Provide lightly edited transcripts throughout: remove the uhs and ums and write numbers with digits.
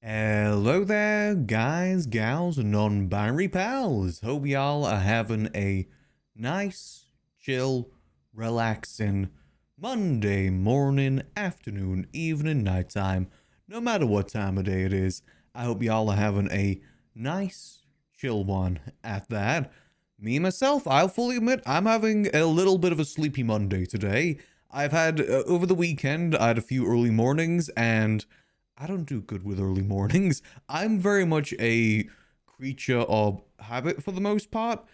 Hello there, guys, gals, and non-binary pals. Hope y'all are having a nice, chill, relaxing Monday morning, afternoon, evening, nighttime, no matter what time of day it is. I hope y'all are having a nice, chill one at that. Me, myself, I'll fully admit I'm having a little bit of a sleepy Monday today. I've had, over the weekend, I had a few early mornings, and I don't do good with early mornings. I'm very much a creature of habit for the most part.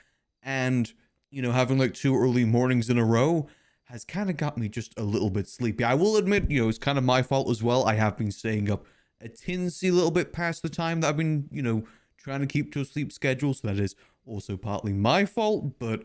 And, having like two early mornings in a row has kind of got me just a little bit sleepy. I will admit, it's kind of my fault as well. I have been staying up a tinsy little bit past the time that I've been, trying to keep to a sleep schedule. So that is also partly my fault. But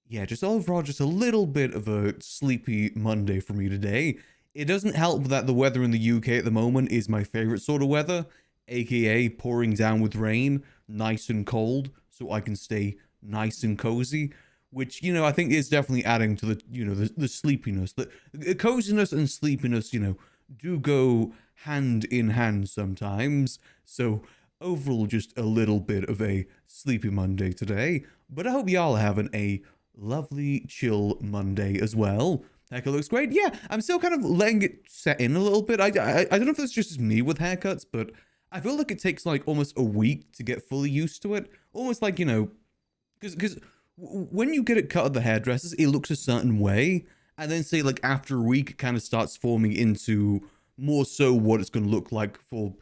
yeah, just overall, just a little bit of a sleepy Monday for me today. It doesn't help that the weather in the UK at the moment is my favorite sort of weather, aka pouring down with rain, nice and cold, so I can stay nice and cozy. Which, I think is definitely adding to the sleepiness. The coziness and sleepiness, do go hand in hand sometimes. So, overall, just a little bit of a sleepy Monday today. But I hope y'all are having a lovely, chill Monday as well. Haircut looks great. Yeah, I'm still kind of letting it set in a little bit. I don't know if that's just me with haircuts, but I feel like it takes like almost a week to get fully used to it. Almost like, because when you get it cut at the hairdressers, it looks a certain way. And then say like after a week, it kind of starts forming into more so what it's going to look like for,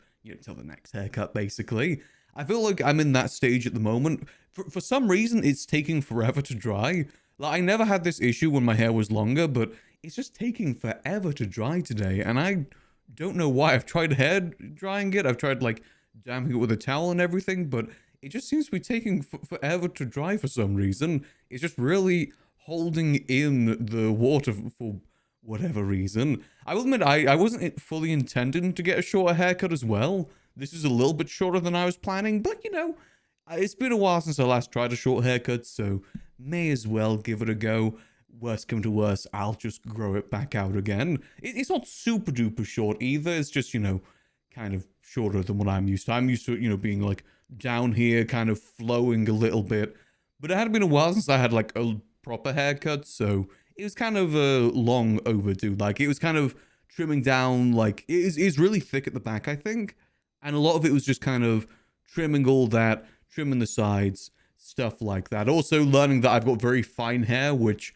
till the next haircut, basically. I feel like I'm in that stage at the moment. For some reason, it's taking forever to dry. Like, I never had this issue when my hair was longer, but it's just taking forever to dry today. And I don't know why. I've tried hair drying it. I've tried, like, damping it with a towel and everything, but it just seems to be taking forever to dry for some reason. It's just really holding in the water for whatever reason. I will admit, I wasn't fully intending to get a shorter haircut as well. This is a little bit shorter than I was planning, but it's been a while since I last tried a short haircut, so may as well give it a go. Worst come to worst, I'll just grow it back out again. It's not super duper short either. It's just, kind of shorter than what I'm used to. I'm used to, being like down here, kind of flowing a little bit. But it had been a while since I had like a proper haircut, so it was kind of long overdue. Like, it was kind of trimming down, like, it is really thick at the back, I think. And a lot of it was just kind of trimming all that, trimming the sides, stuff like that. Also learning that I've got very fine hair, which,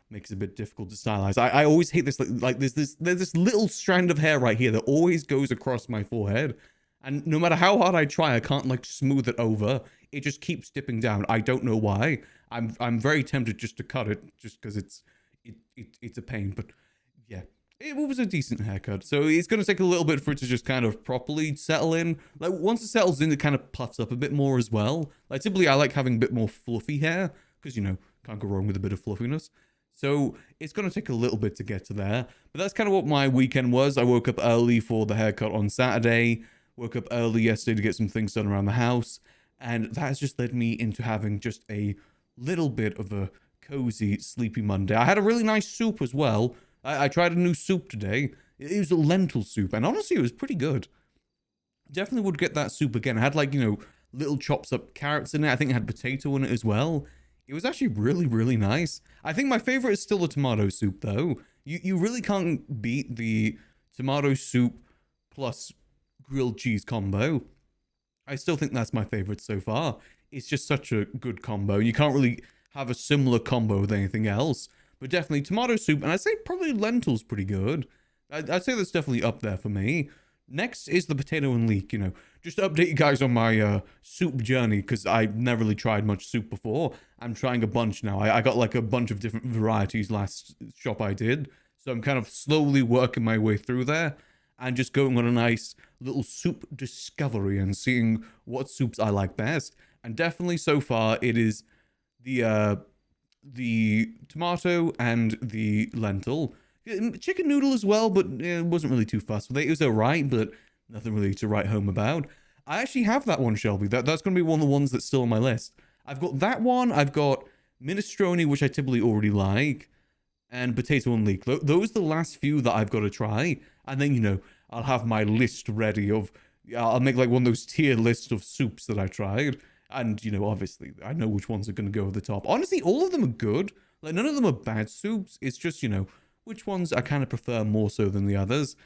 makes it a bit difficult to stylize. I always hate this, like there's this little strand of hair right here that always goes across my forehead. And no matter how hard I try, I can't like smooth it over. It just keeps dipping down. I don't know why. I'm very tempted just to cut it, just because it's a pain. But yeah, it was a decent haircut. So it's going to take a little bit for it to just kind of properly settle in. Like, once it settles in, it kind of puffs up a bit more as well. Like, typically I like having a bit more fluffy hair because, can't go wrong with a bit of fluffiness. So it's going to take a little bit to get to there. But that's kind of what my weekend was. I woke up early for the haircut on Saturday. Woke up early yesterday to get some things done around the house. And that has just led me into having just a little bit of a cozy, sleepy Monday. I had a really nice soup as well. I tried a new soup today. It was a lentil soup, and honestly, it was pretty good. Definitely would get that soup again. It had like, little chops up carrots in it. I think it had potato in it as well. It was actually really, really nice. I think my favorite is still the tomato soup, though. You really can't beat the tomato soup plus grilled cheese combo. I still think that's my favorite so far. It's just such a good combo. You can't really have a similar combo with anything else. But definitely tomato soup, and I'd say probably lentils pretty good. I'd say that's definitely up there for me. Next is the potato and leek, Just to update you guys on my soup journey, because I've never really tried much soup before. I'm trying a bunch now. I got like a bunch of different varieties last shop I did. So I'm kind of slowly working my way through there and just going on a nice little soup discovery and seeing what soups I like best. And definitely so far it is the tomato and the lentil. Chicken noodle as well, but it wasn't really too fussed with it. It was alright, but nothing really to write home about. I actually have that one, Shelby. That's going to be one of the ones that's still on my list. I've got that one. I've got minestrone, which I typically already like, and potato and leek. Those are the last few that I've got to try. And then, I'll have my list ready of Yeah, I'll make like one of those tier lists of soups that I tried. And, you know, obviously, I know which ones are going to go at the top. Honestly, all of them are good. Like, none of them are bad soups. It's just, you know, which ones I kind of prefer more so than the others.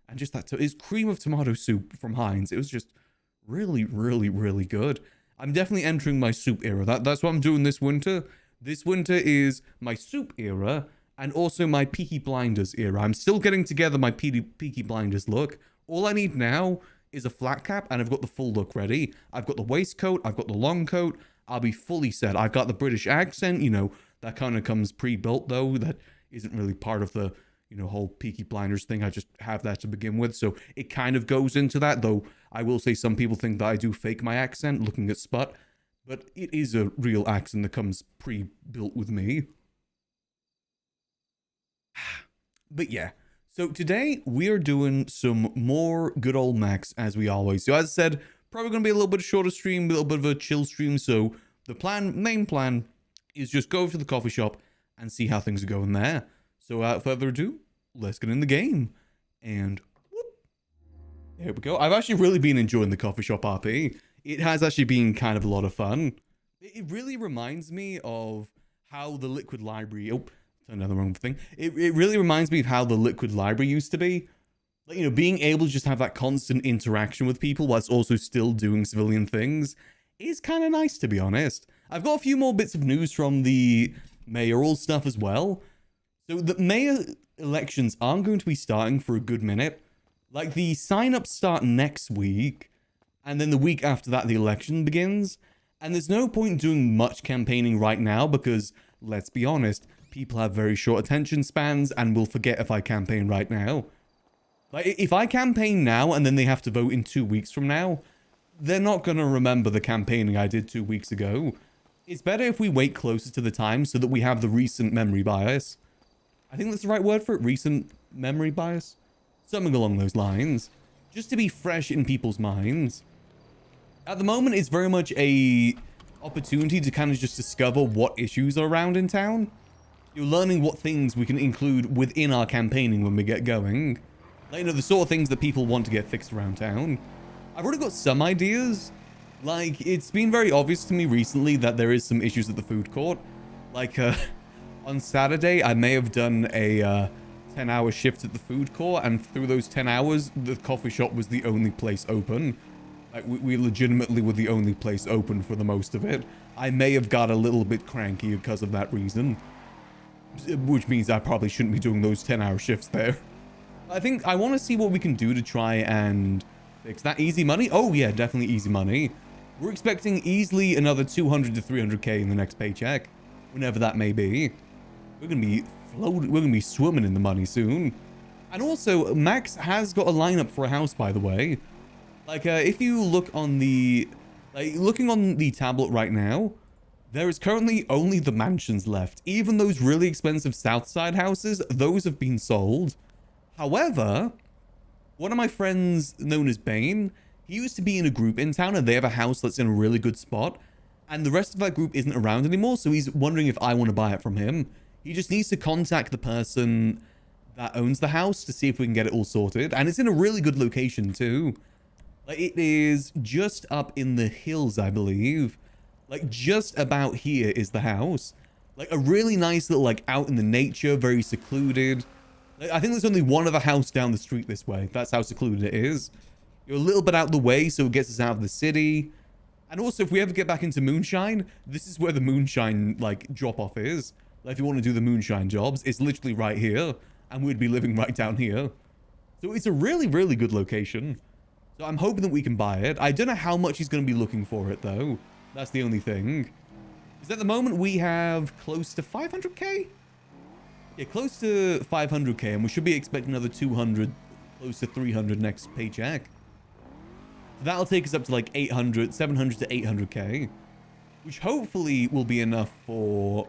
And just that, it's cream of tomato soup from Heinz. It was just really, really, really good. I'm definitely entering my soup era. That's what I'm doing this winter. This winter is my soup era and also my Peaky Blinders era. I'm still getting together my Peaky Blinders look. All I need now is a flat cap and I've got the full look ready. I've got the waistcoat, I've got the long coat, I'll be fully set. I've got the British accent, you know, that kind of comes pre-built though. That isn't really part of the, you know, whole Peaky Blinders thing. I just have that to begin with. So it kind of goes into that, though I will say some people think that I do fake my accent looking at Sput, but it is a real accent that comes pre-built with me. But yeah. So today we are doing some more good old Max as we always do. As I said, probably going to be a little bit shorter stream, a little bit of a chill stream. So the main plan is just go to the coffee shop and see how things are going there. So without further ado, let's get in the game. And whoop, there we go. I've actually really been enjoying the coffee shop RP. It has actually been kind of a lot of fun. It really reminds me of how the Liquid Library... Oh, another wrong thing. It really reminds me of how the Liquid Library used to be. Like, you know, being able to just have that constant interaction with people whilst also still doing civilian things is kind of nice, to be honest. I've got a few more bits of news from the mayoral stuff as well. So the mayor elections aren't going to be starting for a good minute. Like, the sign-ups start next week, and then the week after that the election begins. And there's no point doing much campaigning right now because, let's be honest, people have very short attention spans and will forget if I campaign right now. Like, if I campaign now and then they have to vote in 2 weeks from now, they're not going to remember the campaigning I did 2 weeks ago. It's better if we wait closer to the time so that we have the recent memory bias. I think that's the right word for it, recent memory bias? Something along those lines. Just to be fresh in people's minds. At the moment, it's very much a opportunity to kind of just discover what issues are around in town. You're learning what things we can include within our campaigning when we get going. Like, you know, the sort of things that people want to get fixed around town. I've already got some ideas. Like, it's been very obvious to me recently that there is some issues at the food court. Like, on Saturday, I may have done a 10-hour shift at the food court, and through those 10 hours, the coffee shop was the only place open. Like, we legitimately were the only place open for the most of it. I may have got a little bit cranky because of that reason. Which means I probably shouldn't be doing those 10-hour shifts there. I think I want to see what we can do to try and fix that. Easy money? Oh yeah, definitely easy money. We're expecting easily another 200 to 300k in the next paycheck. Whenever that may be. We're going to be floating, we're going to be swimming in the money soon. And also, Max has got a lineup for a house, by the way. Like, if you look on the... Like, looking on the tablet right now, there is currently only the mansions left. Even those really expensive Southside houses, those have been sold. However, one of my friends known as Bane, he used to be in a group in town and they have a house that's in a really good spot. And the rest of that group isn't around anymore, so he's wondering if I want to buy it from him. He just needs to contact the person that owns the house to see if we can get it all sorted. And it's in a really good location too. Like, it is just up in the hills, I believe. Like, just about here is the house. Like, a really nice little, like, out in the nature, very secluded. Like, I think there's only one other house down the street this way. That's how secluded it is. You're a little bit out of the way, so it gets us out of the city. And also, if we ever get back into Moonshine, this is where the Moonshine, like, drop-off is. Like, if you want to do the Moonshine jobs, it's literally right here. And we'd be living right down here. So it's a really, really good location. So I'm hoping that we can buy it. I don't know how much he's going to be looking for it, though. That's the only thing. Is at the moment we have close to 500k? Yeah, close to 500k, and we should be expecting another 200, close to 300 next paycheck. So that'll take us up to like 800, 700 to 800k, which hopefully will be enough for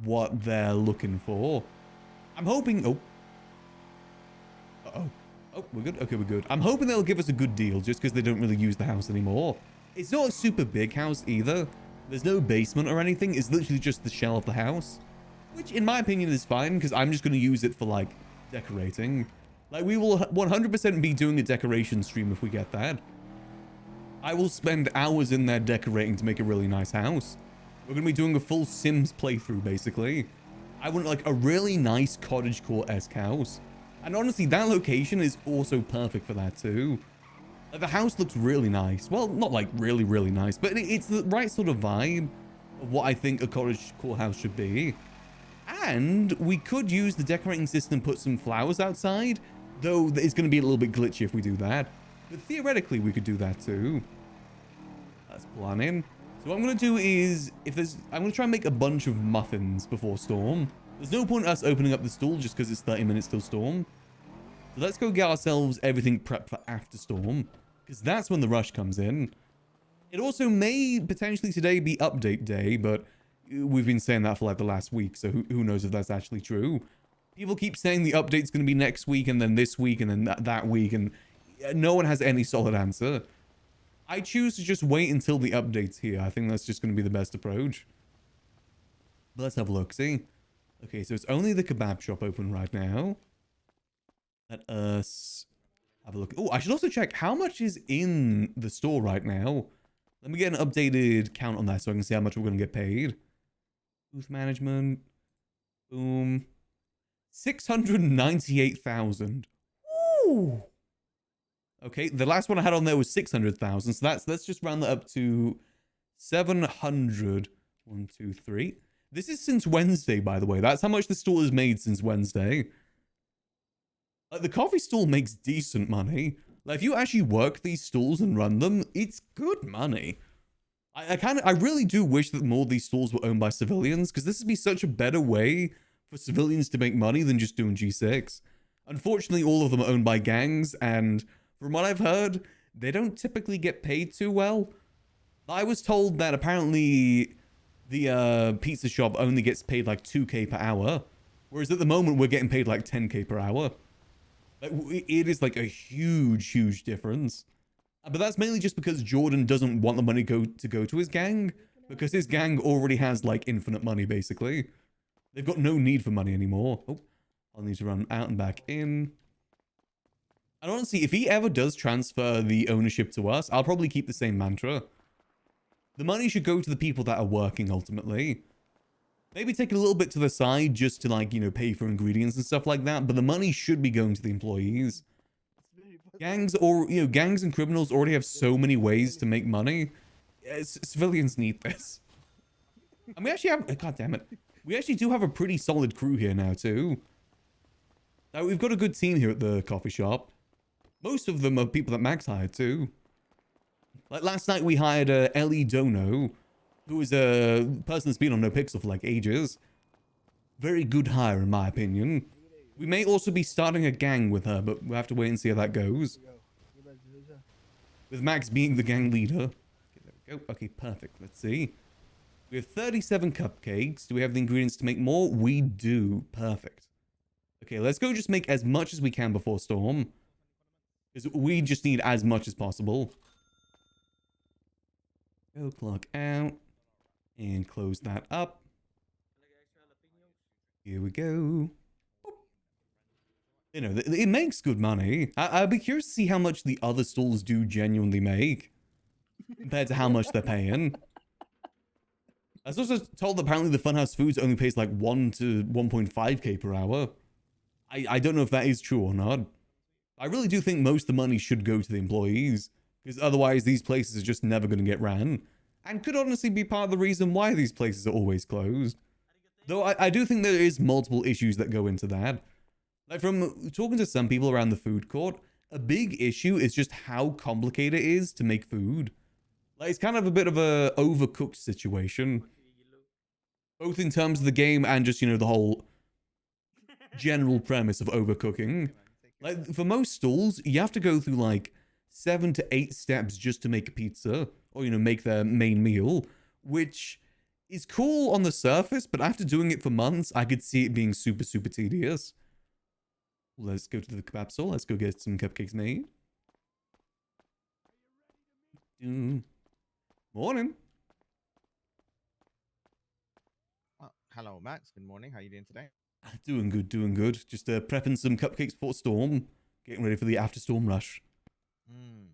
what they're looking for. I'm hoping... Oh. Uh-oh. Oh, we're good? Okay, we're good. I'm hoping they'll give us a good deal just because they don't really use the house anymore. It's not a super big house either. There's no basement or anything. It's literally just the shell of the house. Which, in my opinion, is fine because I'm just going to use it for, like, decorating. Like, we will 100% be doing a decoration stream if we get that. I will spend hours in there decorating to make a really nice house. We're going to be doing a full Sims playthrough, basically. I want, like, a really nice cottagecore-esque house. And honestly, that location is also perfect for that, too. Like, the house looks really nice. Well, not, like, really, really nice, but it's the right sort of vibe of what I think a cottagecore house should be. And we could use the decorating system, put some flowers outside, though it's going to be a little bit glitchy if we do that. But theoretically, we could do that too. Let's plan in. So what I'm going to do is, I'm going to try and make a bunch of muffins before storm. There's no point us opening up the stall just because it's 30 minutes till storm. So let's go get ourselves everything prepped for after storm, because that's when the rush comes in. It also may potentially today be update day, but we've been saying that for like the last week, so who knows if that's actually true. People keep saying the update's going to be next week, and then this week, and then that week, and no one has any solid answer. I choose to just wait until the update's here. I think that's just going to be the best approach. But let's have a look, see? Okay, so it's only the kebab shop open right now. Let us have a look. Oh, I should also check how much is in the store right now. Let me get an updated count on that so I can see how much we're going to get paid. Booth management. Boom. 698,000. Ooh. Okay, the last one I had on there was 600,000. So let's just round that up to 700. 1, 2, 3. This is since Wednesday, by the way. That's how much the stall has made since Wednesday. The coffee stall makes decent money. Like, if you actually work these stalls and run them, it's good money. I really do wish that more of these stalls were owned by civilians, because this would be such a better way for civilians to make money than just doing G6. Unfortunately, all of them are owned by gangs, and from what I've heard, they don't typically get paid too well. I was told that apparently the pizza shop only gets paid like 2k per hour, whereas at the moment we're getting paid like 10k per hour. Like, it is like a huge difference. But that's mainly just because Jordan doesn't want the money to go to his gang, because his gang already has like infinite money, basically. They've got no need for money anymore. Oh, I'll need to run out and back in. And honestly, if he ever does transfer the ownership to us, I'll probably keep the same mantra. The money should go to the people that are working, ultimately. Maybe take a little bit to the side just to, like, you know, pay for ingredients and stuff like that, but the money should be going to the employees. Gangs and criminals already have so many ways to make money. Civilians need this. And we actually have, god damn it, we actually do have a pretty solid crew here now too. Now, we've got a good team here at the coffee shop. Most of them are people that Max hired too. Like last night we hired Ellie Dono, who is a person that's been on NoPixel for like ages. Very good hire in my opinion. We may also be starting a gang with her, but we'll have to wait and see how that goes. With Max being the gang leader. Okay, there we go. Okay, perfect. Let's see. We have 37 cupcakes. Do we have the ingredients to make more? We do. Perfect. Okay, let's go just make as much as we can before storm. Because we just need as much as possible. Go clock out. And close that up. Here we go. You know, it makes good money. I'd be curious to see how much the other stalls do genuinely make compared to how much they're paying. I was also told that apparently the Funhouse Foods only pays like 1 to 1.5k per hour. I don't know if that is true or not. I really do think most of the money should go to the employees, because otherwise these places are just never going to get ran, and could honestly be part of the reason why these places are always closed. Though I do think there is multiple issues that go into that. Like, from talking to some people around the food court, a big issue is just how complicated it is to make food. Like, it's kind of a bit of a overcooked situation. Both in terms of the game and just, you know, the whole general premise of overcooking. Like, for most stalls, you have to go through, like, 7 to 8 steps just to make a pizza. Or, you know, make their main meal. Which is cool on the surface, but after doing it for months, I could see it being super tedious. Let's go to the kebab store. Let's go get some cupcakes made. Morning. Hello, Max. Good morning. How you doing today? Doing good. Just prepping some cupcakes for storm. getting ready for the after storm rush. Mm.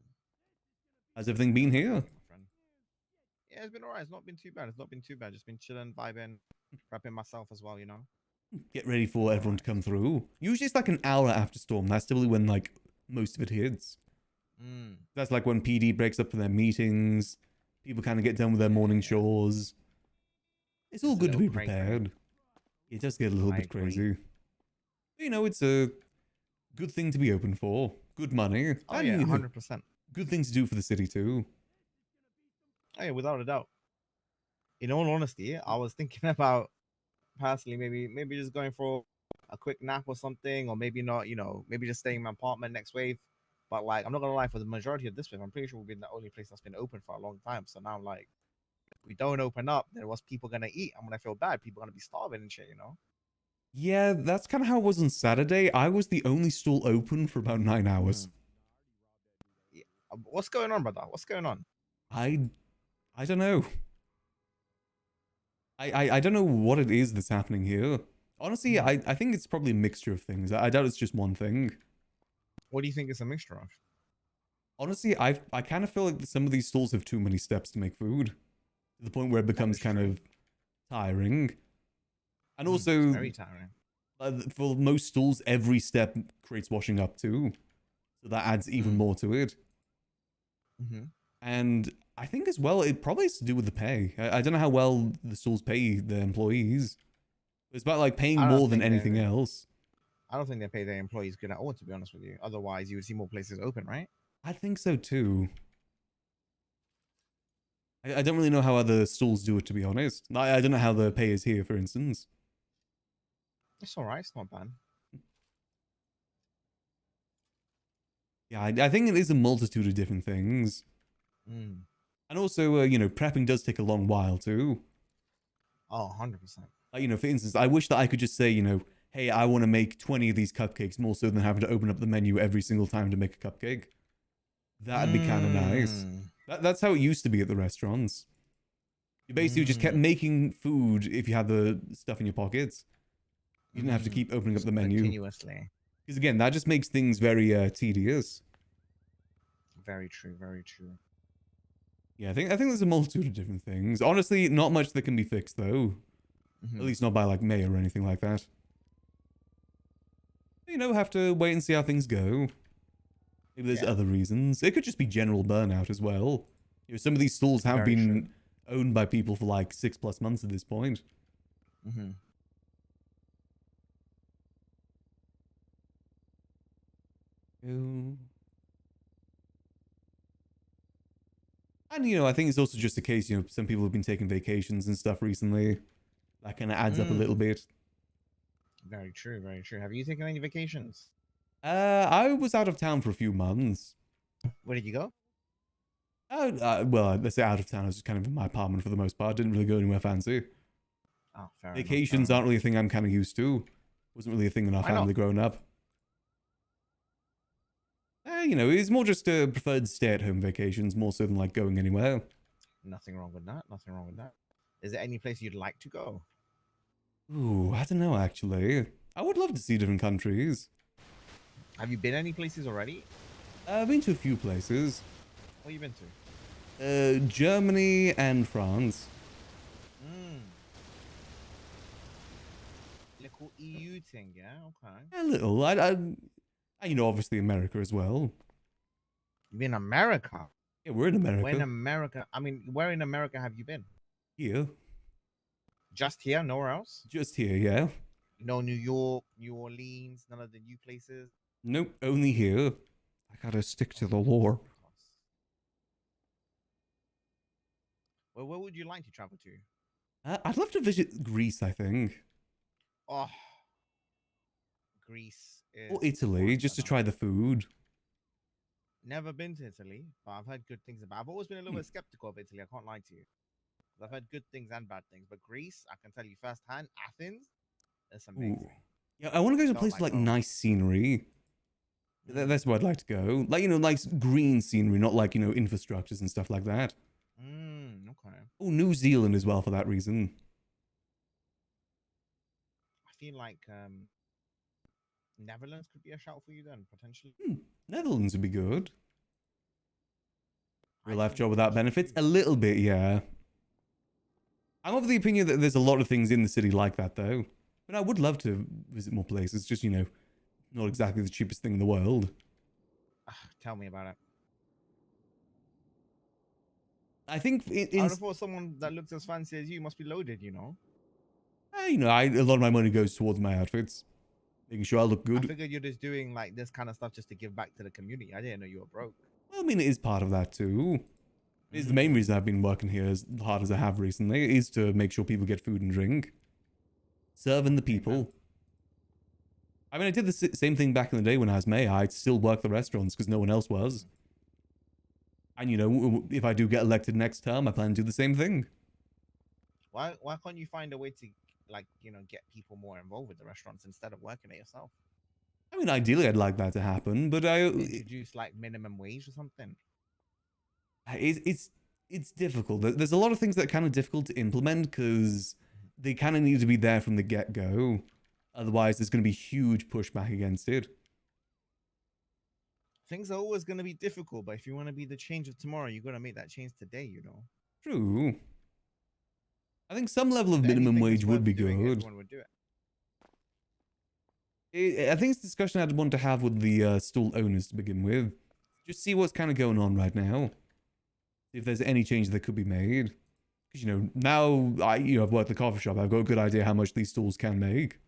How's everything been here? My friend. Yeah, it's been alright. It's not been too bad. It's not been too bad. Just been chilling, vibing, prepping myself as well. Get ready for Been everyone to alright. come through. Usually it's like an hour after storm. That's typically when like most of it hits. Mm. That's like when PD breaks up for their meetings. People kind of get done with their morning Yeah. chores. It's all It's a good to little be cray cray. prepared. It does get a little I bit agree. crazy. But, you know, it's a good thing to be open for. Good money. Oh And, yeah, you know, 100%. good thing to do for the city too. Oh yeah, without a doubt. In all honesty, I was thinking about personally maybe just going for a quick nap or something, or maybe not. Maybe just staying in my apartment next wave. But like, I'm not gonna lie, for the majority of this wave, I'm pretty sure we've been the only place that's been open for a long time. So now I'm like, if we don't open up, then what's people gonna eat? I'm gonna feel bad. People are gonna be starving and shit. Yeah, that's kind of how it was on Saturday. I was the only stall open for about 9 hours. Mm. Yeah. What's going on, brother? What's going on? I I don't know. I don't know what it is that's happening here. Honestly, Mhm. I think it's probably a mixture of things. I doubt it's just one thing. What do you think it's a mixture of? Honestly, I kind of feel like some of these stalls have too many steps to make food to the point where it That becomes is kind true. of tiring. And It's also, very tiring. for most stalls, every step creates washing up too, so that adds even Mm. more to it. Mm-hmm. And I think as well, it probably has to do with the pay. I don't know how well the stalls pay their employees. It's about like paying I don't more than think anything they. else. I don't think they pay their employees good at all, to be honest with you. Otherwise, you would see more places open, right? I think so too. I don't really know how other stalls do it, to be honest. I don't know how the pay is here, for instance. It's all right. It's not bad. Yeah, I think it is a multitude of different things. Mm. And also, you know, prepping does take a long while too. Oh, 100%. Like, you know, for instance, I wish that I could just say, you know, hey, I want to make 20 of these cupcakes more so than having to open up the menu every single time to make a cupcake. That'd be kind of nice. Mm. That's how it used to be at the restaurants. You basically just kept Mm. making food if you had the stuff in your pockets. You didn't have to Mm. keep opening up Just the menu. continuously. Because again, that just makes things very tedious. Very true. Very true. Yeah, I think there's a multitude of different things. Honestly, not much that can be fixed though. At Mm-hmm. least not by like mayor or anything like that. You know, have to wait and see how things go. Maybe there's Yeah. other reasons. It could just be general burnout as well. You know, some of these stalls have Very true. been owned by people for like 6+ months at this point. Mm-hmm. Oh. And you know, I think it's also just a case, you know, some people have been taking vacations and stuff recently. That kind of adds up a little Mm. bit. Very true. Very true. Have you taken any vacations? I was out of town for a few months. Where did you go? Well, let's say out of town. I was just kind of in my apartment for the most part. Didn't really go anywhere fancy. Oh, fair enough. Fair Vacations enough. aren't really a thing I'm kind of used to. Wasn't really a thing in our Why not? family growing up. You know, it's more just preferred stay-at-home vacations more so than like going anywhere. Nothing wrong with that. Nothing wrong with that. Is there any place you'd like to go? Ooh, I don't know actually. I would love to see different countries. Have you been any places already? I've been to a few places. What have you been to? Germany and France. Mm. Little EU thing, yeah? Okay. A little. You know, obviously America as well. You've been America? Yeah, we're in Where in America. America? I mean, where in America have you been? Here. Just here? Nowhere else? Just here, yeah. No New York, New Orleans, none of the new places? Nope, only here. I gotta stick to Of the course, lore. of course. Well, where would you like to travel to? I'd love to visit Greece, I think. Oh, Greece Or is Italy, one, just to brother. try the food. Never been to Italy, but I've heard good things about. I've always been a little Hmm. bit skeptical of Italy. I can't lie to you. I've heard good things and bad things, but Greece, I can tell you firsthand, Athens, it's Ooh. amazing. Yeah, I want to go to a Felt place with like like home. nice scenery. Mm. That's where I'd like to go. Like, you know, nice green scenery, not like, you know, infrastructures and stuff like that. Okay. Oh, New Zealand as well for that reason. I feel like Netherlands could be a shout for you then, potentially. Netherlands would be good. Real life Iceland job without potentially benefits? too. A little bit, yeah. I'm of the opinion that there's a lot of things in the city like that, though. But I would love to visit more places. Just, not exactly the cheapest thing in the world. Tell me about it. I think I would have thought someone that looks as fancy as you must be loaded, you know? a lot of my money goes towards my outfits. Making sure I look I good. figured you're just doing like this kind of stuff just to give back to the community. I didn't know you were broke. Well, I mean, it is part of that, too. It's the main reason I've been working here as hard as I have recently, is to make sure people get food and drink. Serving the people. I mean, I did the same thing back in the day when I was mayor. I'd still work the restaurants because no one else was. And, if I do get elected next term, I plan to do the same thing. Why can't you find a way to get people more involved with the restaurants instead of working it yourself? I mean, ideally, I'd like that to happen, but Introduce like minimum wage or something. it's difficult. There's a lot of things that are kind of difficult to implement because they kind of need to be there from the get-go. Otherwise, there's going to be huge pushback against it. Things are always going to be difficult, but if you want to be the change of tomorrow, you got to make that change today, you know. True. I think some level of If minimum anything wage is would worth be doing, good. everyone would do it. I think it's a discussion I'd want to have with the stall owners to begin with. Just see what's kind of going on right now. See if there's any change that could be made. Because, now I've worked the coffee shop. I've got a good idea how much these stalls can make.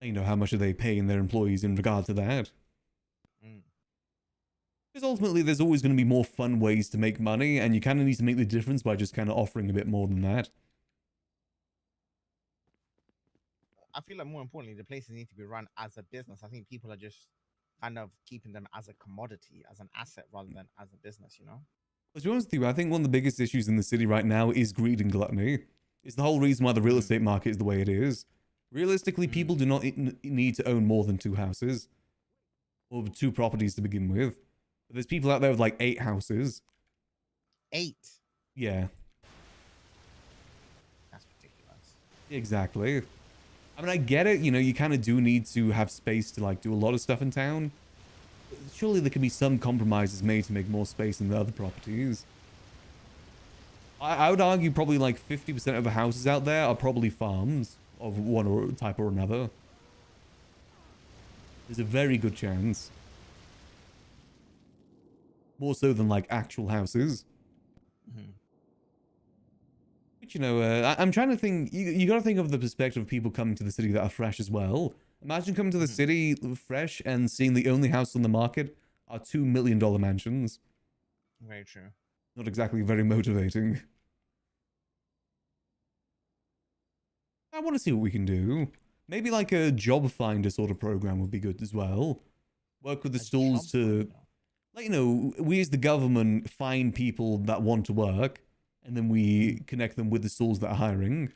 How much are they paying their employees in regard to that? Because ultimately, there's always going to be more fun ways to make money, and you kind of need to make the difference by just kind of offering a bit more than that. I feel like more importantly, the places need to be run as a business. I think people are just kind of keeping them as a commodity, as an asset, rather than as a business, you know? But to be honest with you, I think one of the biggest issues in the city right now is greed and gluttony. It's the whole reason why the real estate market is the way it is. Realistically, people do not need to own more than 2 houses. Or 2 properties to begin with. But there's people out there with like 8 houses. 8? Yeah. That's ridiculous. Exactly. I mean, I get it. You kind of do need to have space to like do a lot of stuff in town. Surely there can be some compromises made to make more space in the other properties. I would argue probably like 50% of the houses out there are probably farms of one type or another. There's a very good chance. More so than like actual houses. But I'm trying to think. You got to think of the perspective of people coming to the city that are fresh as well. Imagine coming to the city fresh and seeing the only house on the market are $2 million mansions. Very true. Not exactly very motivating. I want to see what we can do. Maybe like a job finder sort of program would be good as well. Work with the stalls to, we as the government find people that want to work, and then we connect them with the stalls that are hiring.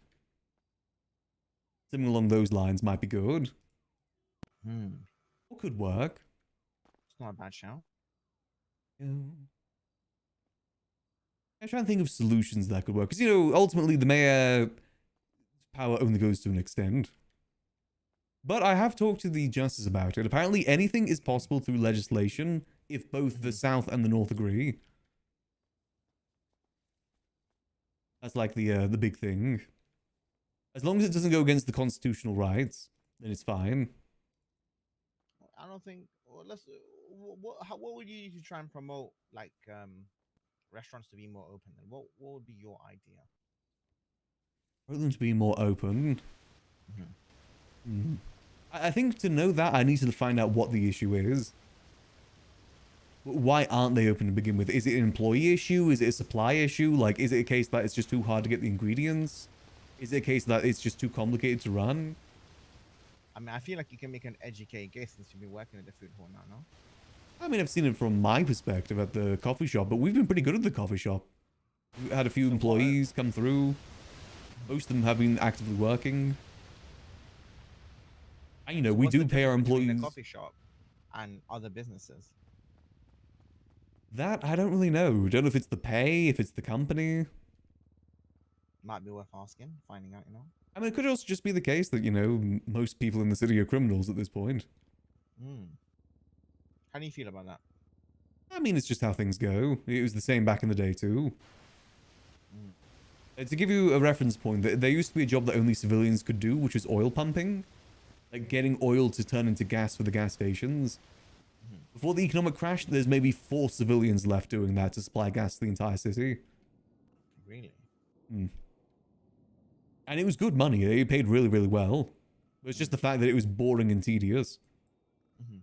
Something along those lines might be good. Or could work. It's not a bad shout. Yeah. I'm trying to think of solutions that could work. Because, ultimately the mayor power only goes to an extent. But I have talked to the justice about it. Apparently anything is possible through legislation if both the South and the North agree. That's like the big thing. As long as it doesn't go against the constitutional rights, then it's fine. I don't think. Well, what would you use to try and promote like restaurants to be more open? Then what would be your idea? For them to be more open. I think to know that, I need to find out what the issue is. Why aren't they open to begin with? Is it an employee issue? Is it a supply issue? Like, is it a case that it's just too hard to get the ingredients? Is it a case that it's just too complicated to run? I mean, I feel like you can make an educated guess since you've been working at the food hall now, no? I mean, I've seen it from my perspective at the coffee shop, but we've been pretty good at the coffee shop. We've had a few employees come through. Most of them have been actively working. And, we do pay our employees. The coffee shop and other businesses. That, I don't really know. Don't know if it's the pay, if it's the company. Might be worth asking, finding out, I mean, it could also just be the case that, you know, most people in the city are criminals at this point. Hmm. How do you feel about that? I mean, it's just how things go. It was the same back in the day, too. Mm. To give you a reference point, there used to be a job that only civilians could do, which was oil pumping. Like getting oil to turn into gas for the gas stations. Mhm. Before the economic crash, there's maybe 4 civilians left doing that to supply gas to the entire city. Really? Hmm. And it was good money. It paid really, really well. It's just the fact that it was boring and tedious. Mm-hmm.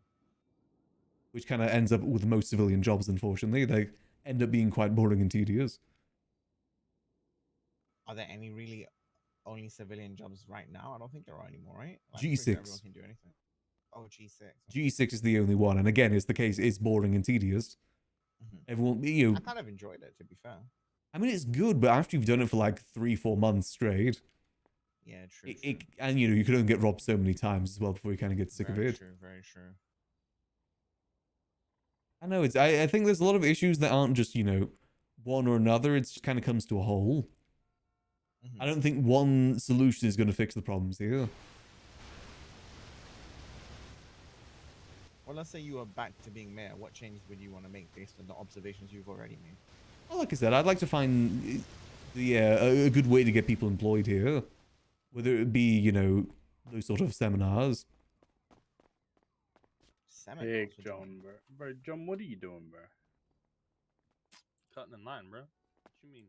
Which kind of ends up with most civilian jobs, unfortunately. They end up being quite boring and tedious. Are there any really only civilian jobs right now? I don't think there are anymore, right? Like, I'm pretty sure everyone G6. can do anything. Oh, G6. G6 is the only one. And again, it's the case. It's boring and tedious. Mhm. Everyone, you know, I kind of enjoyed it, to be fair. I mean, it's good, but after you've done it for like 3-4 months straight, Yeah, true. and you know, you can only get robbed so many times as well before you kind of get sick Very of it. true. Very true. I know it's. I think there's a lot of issues that aren't just, you know, one or another. It just kind of comes to a whole. Mhm. I don't think one solution is going to fix the problems here. Well, let's say you are back to being mayor. What changes would you want to make based on the observations you've already made? Well, like I said, I'd like to find a good way to get people employed here, whether it be, you know, those sort of seminars. Seminars. Hey, what do you John, mean? bro. Bro, John, what are you doing, bro? Cutting in line, bro. What you mean?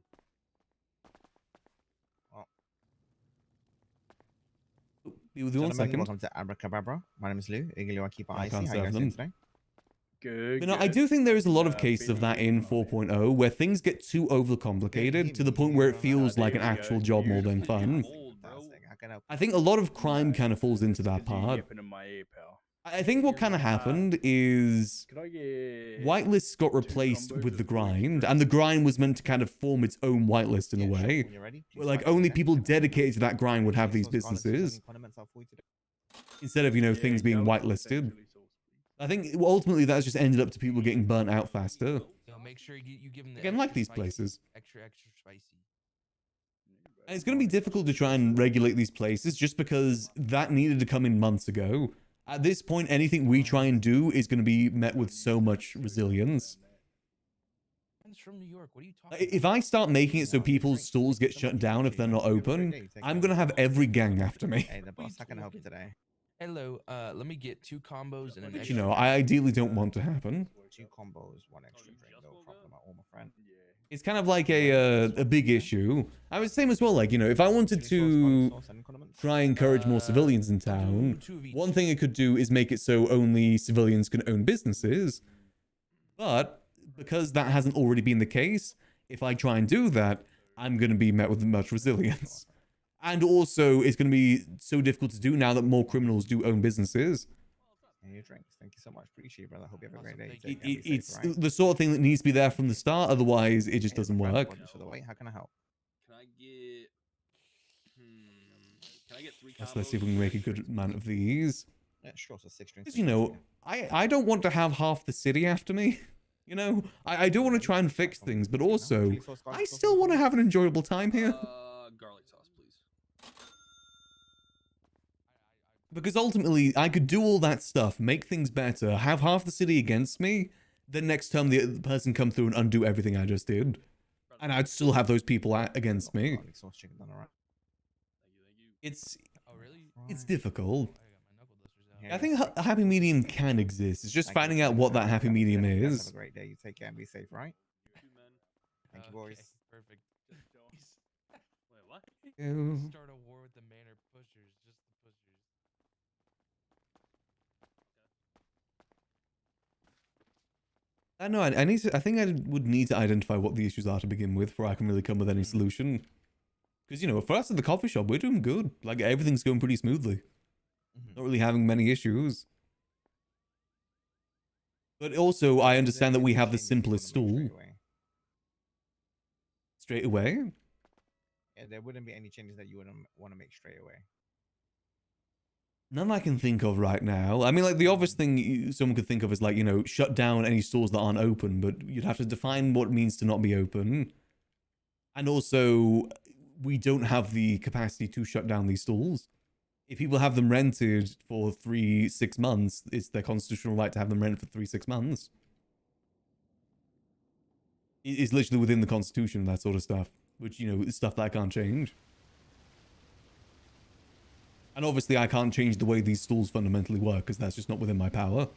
Be with you one Gentlemen, second. welcome to Abracadabra. My name is Lou. Eagerly, I keep I icy. can't How you serve guys doing them. today? Good. You know, I good. do think there is a lot of Uh, cases of that in Benny, 4.0 where things get too overcomplicated to the point where it feels like an there we actual go. job more You're than just fun. Old, bro. Fantastic. How can I help? I think a lot of crime No, kind of falls into it's that 'cause you're part. yipping in my ear, pal. I think what kind of happened is Could I get whitelists got 2 replaced combos with the of orange grind, drink? and the grind was meant to kind of form its own whitelist in a Yeah, sure. way. When you're ready, Where please like type in only the people text. dedicated to that grind would have Chili these sauce, garlic sauce, and businesses condiments are for you today. instead of, you know, things being yellow sauce and whitelisted. chili sauce, please. I think ultimately that's just ended up to people getting burnt out faster. You know, make sure you give them the Again, like these places. extra spicy. And it's going to be difficult to try and regulate these places just because that needed to come in months ago. At this point, anything we try and do is going to be met with so much resilience. Friends from New York. What are you talking Like, if I start making it so people's stalls get shut down if they're not open, I'm going to have every gang after me. Hey, the boss. How can I help you today? Hello, let me get 2 combos and an Which, extra. you know, I ideally don't want to happen. 2 combos, 1 extra drink. No problem at all, my friend. Yeah. It's kind of like a big issue. I was the same as well, like, you know, if I wanted Chili sauce, garlic to sauce, and condiments. try and encourage more civilians in I'll do town, 2 of each. one thing it could do is make it so only civilians can own businesses. But because that hasn't already been the case, if I try and do that, I'm going to be met with much resilience. And also, it's going to be so difficult to do now that more criminals do own businesses. And your drinks. Thank you so much. Appreciate it, brother. Hope you have a great Awesome, day. thank Take It, care. it, Be safe, it's alright? the sort of thing that needs to be there from the start, otherwise it just Hey, doesn't my friend, work. apologies for the wait. How can I help? Can I get? Can I get 3 combos? Let's see if we can make a good amount of these. Yeah, sure. So 6 drinks. Because, you know, I don't want to have half the city after me. You know, I do want to try and fix things, but also, I still want to have an enjoyable time here. Garlic sauce, please. Because ultimately, I could do all that stuff, make things better, have half the city against me, then next time the person come through and undo everything I just did. And I'd still have those people against me. Garlic sauce chicken done alright. Thank you. It's Oh, really? it's difficult. I got my knuckle dusters out. I think a happy medium can exist. It's just finding out what that happy medium Have is. a great day. You take care and be safe, right? You too, man. Thank you, Okay, boys. Perfect. Wait, what? Ew. Start a war with the Manor pushers, just the pushers. I know. I need to. I think I would need to identify what the issues are to begin with, before I can really come with any solution. Because, you know, for us at the coffee shop, we're doing good. Like, everything's going pretty smoothly. Mhm. Not really having many issues. But also, I understand that we have the simplest stool. Straight away. Yeah, there wouldn't be any changes that you would want to make straight away. None I can think of right now. I mean, like, the obvious thing someone could think of is, like, you know, shut down any stores that aren't open, but you'd have to define what it means to not be open. And also, we don't have the capacity to shut down these stalls. If people have them rented for 3-6 months, it's their constitutional right to have them rented for 3-6 months. It's literally within the constitution, that sort of stuff, which, you know, is stuff that I can't change. And obviously I can't change the way these stalls fundamentally work, because that's just not within my power.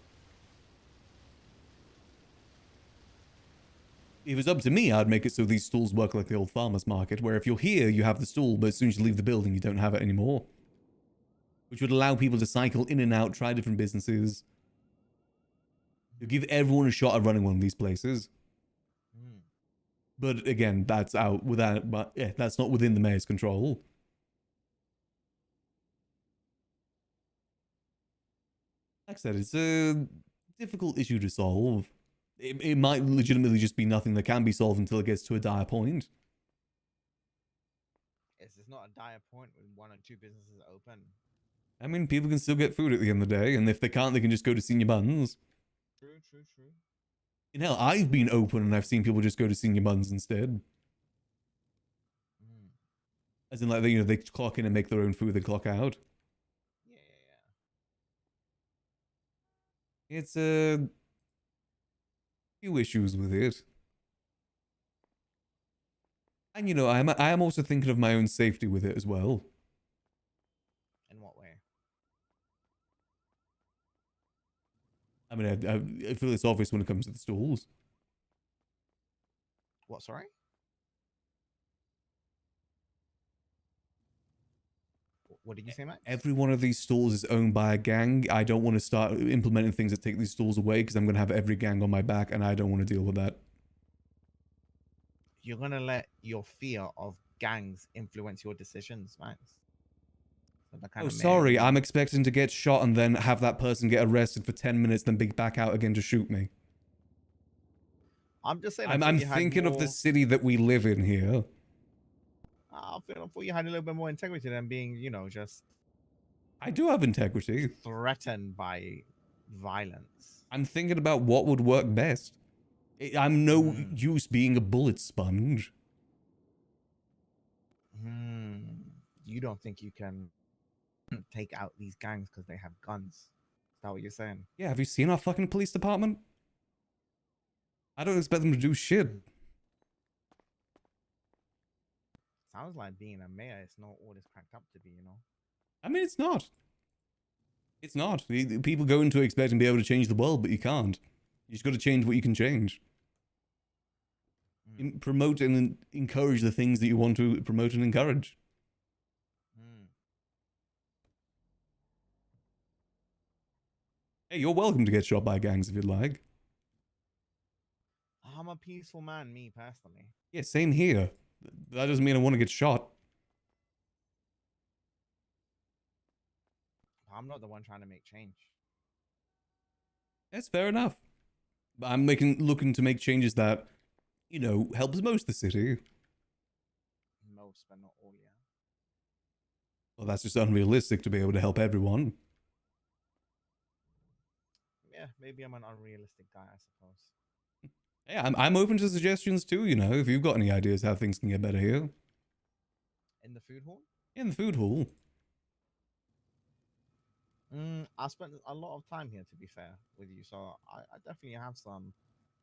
If it's up to me, I'd make it so these stalls work like the old farmer's market, where if you're here, you have the stall, but as soon as you leave the building, you don't have it anymore. Which would allow people to cycle in and out, try different businesses. To give everyone a shot at running one of these places. But again, that's out without, but yeah, that's not within the mayor's control. Like I said, it's a difficult issue to solve. It might legitimately just be nothing that can be solved until it gets to a dire point. It's not a dire point when 1 or 2 businesses are open. I mean, people can still get food at the end of the day, and if they can't, they can just go to Senior Buns. True. In hell, I've been open and I've seen people just go to Senior Buns instead. As in, like, they clock in and make their own food, they clock out. Yeah. It's a few issues with it. And, you know, I am also thinking of my own safety with it as well. In what way? I mean, I feel it's obvious when it comes to the stalls. What, sorry? What did you say, Max? Every one of these stalls is owned by a gang. I don't want to start implementing things that take these stalls away, because I'm going to have every gang on my back, and I don't want to deal with that. You're going to let your fear of gangs influence your decisions, Max? Oh, sorry, I'm expecting to get shot and then have that person get arrested for 10 minutes, then be back out again to shoot me. I'm just saying. I'm thinking of the city that we live in here. I thought you had a little bit more integrity than being, you know, just... I do have integrity. Threatened by violence. I'm thinking about what would work best. I'm no use being a bullet sponge. You don't think you can take out these gangs because they have guns? Is that what you're saying? Yeah, have you seen our fucking police department? I don't expect them to do shit. Sounds like being a mayor, it's not all it's cracked up to be, you know? I mean, it's not. It's not. People go into expecting to be able to change the world, but you can't. You just got to change what you can change. Promote and encourage the things that you want to promote and encourage. Hey, you're welcome to get shot by gangs if you'd like. I'm a peaceful man, me personally. Yeah, same here. That doesn't mean I want to get shot. I'm not the one trying to make change. That's fair enough. But I'm looking to make changes that, you know, helps most of the city. Most, but not all, yeah. Well, that's just unrealistic to be able to help everyone. Yeah, maybe I'm an unrealistic guy, I suppose. Hey, I'm open to suggestions too, you know, if you've got any ideas how things can get better here. In the food hall? In the food hall. I spent a lot of time here, to be fair with you, so I definitely have some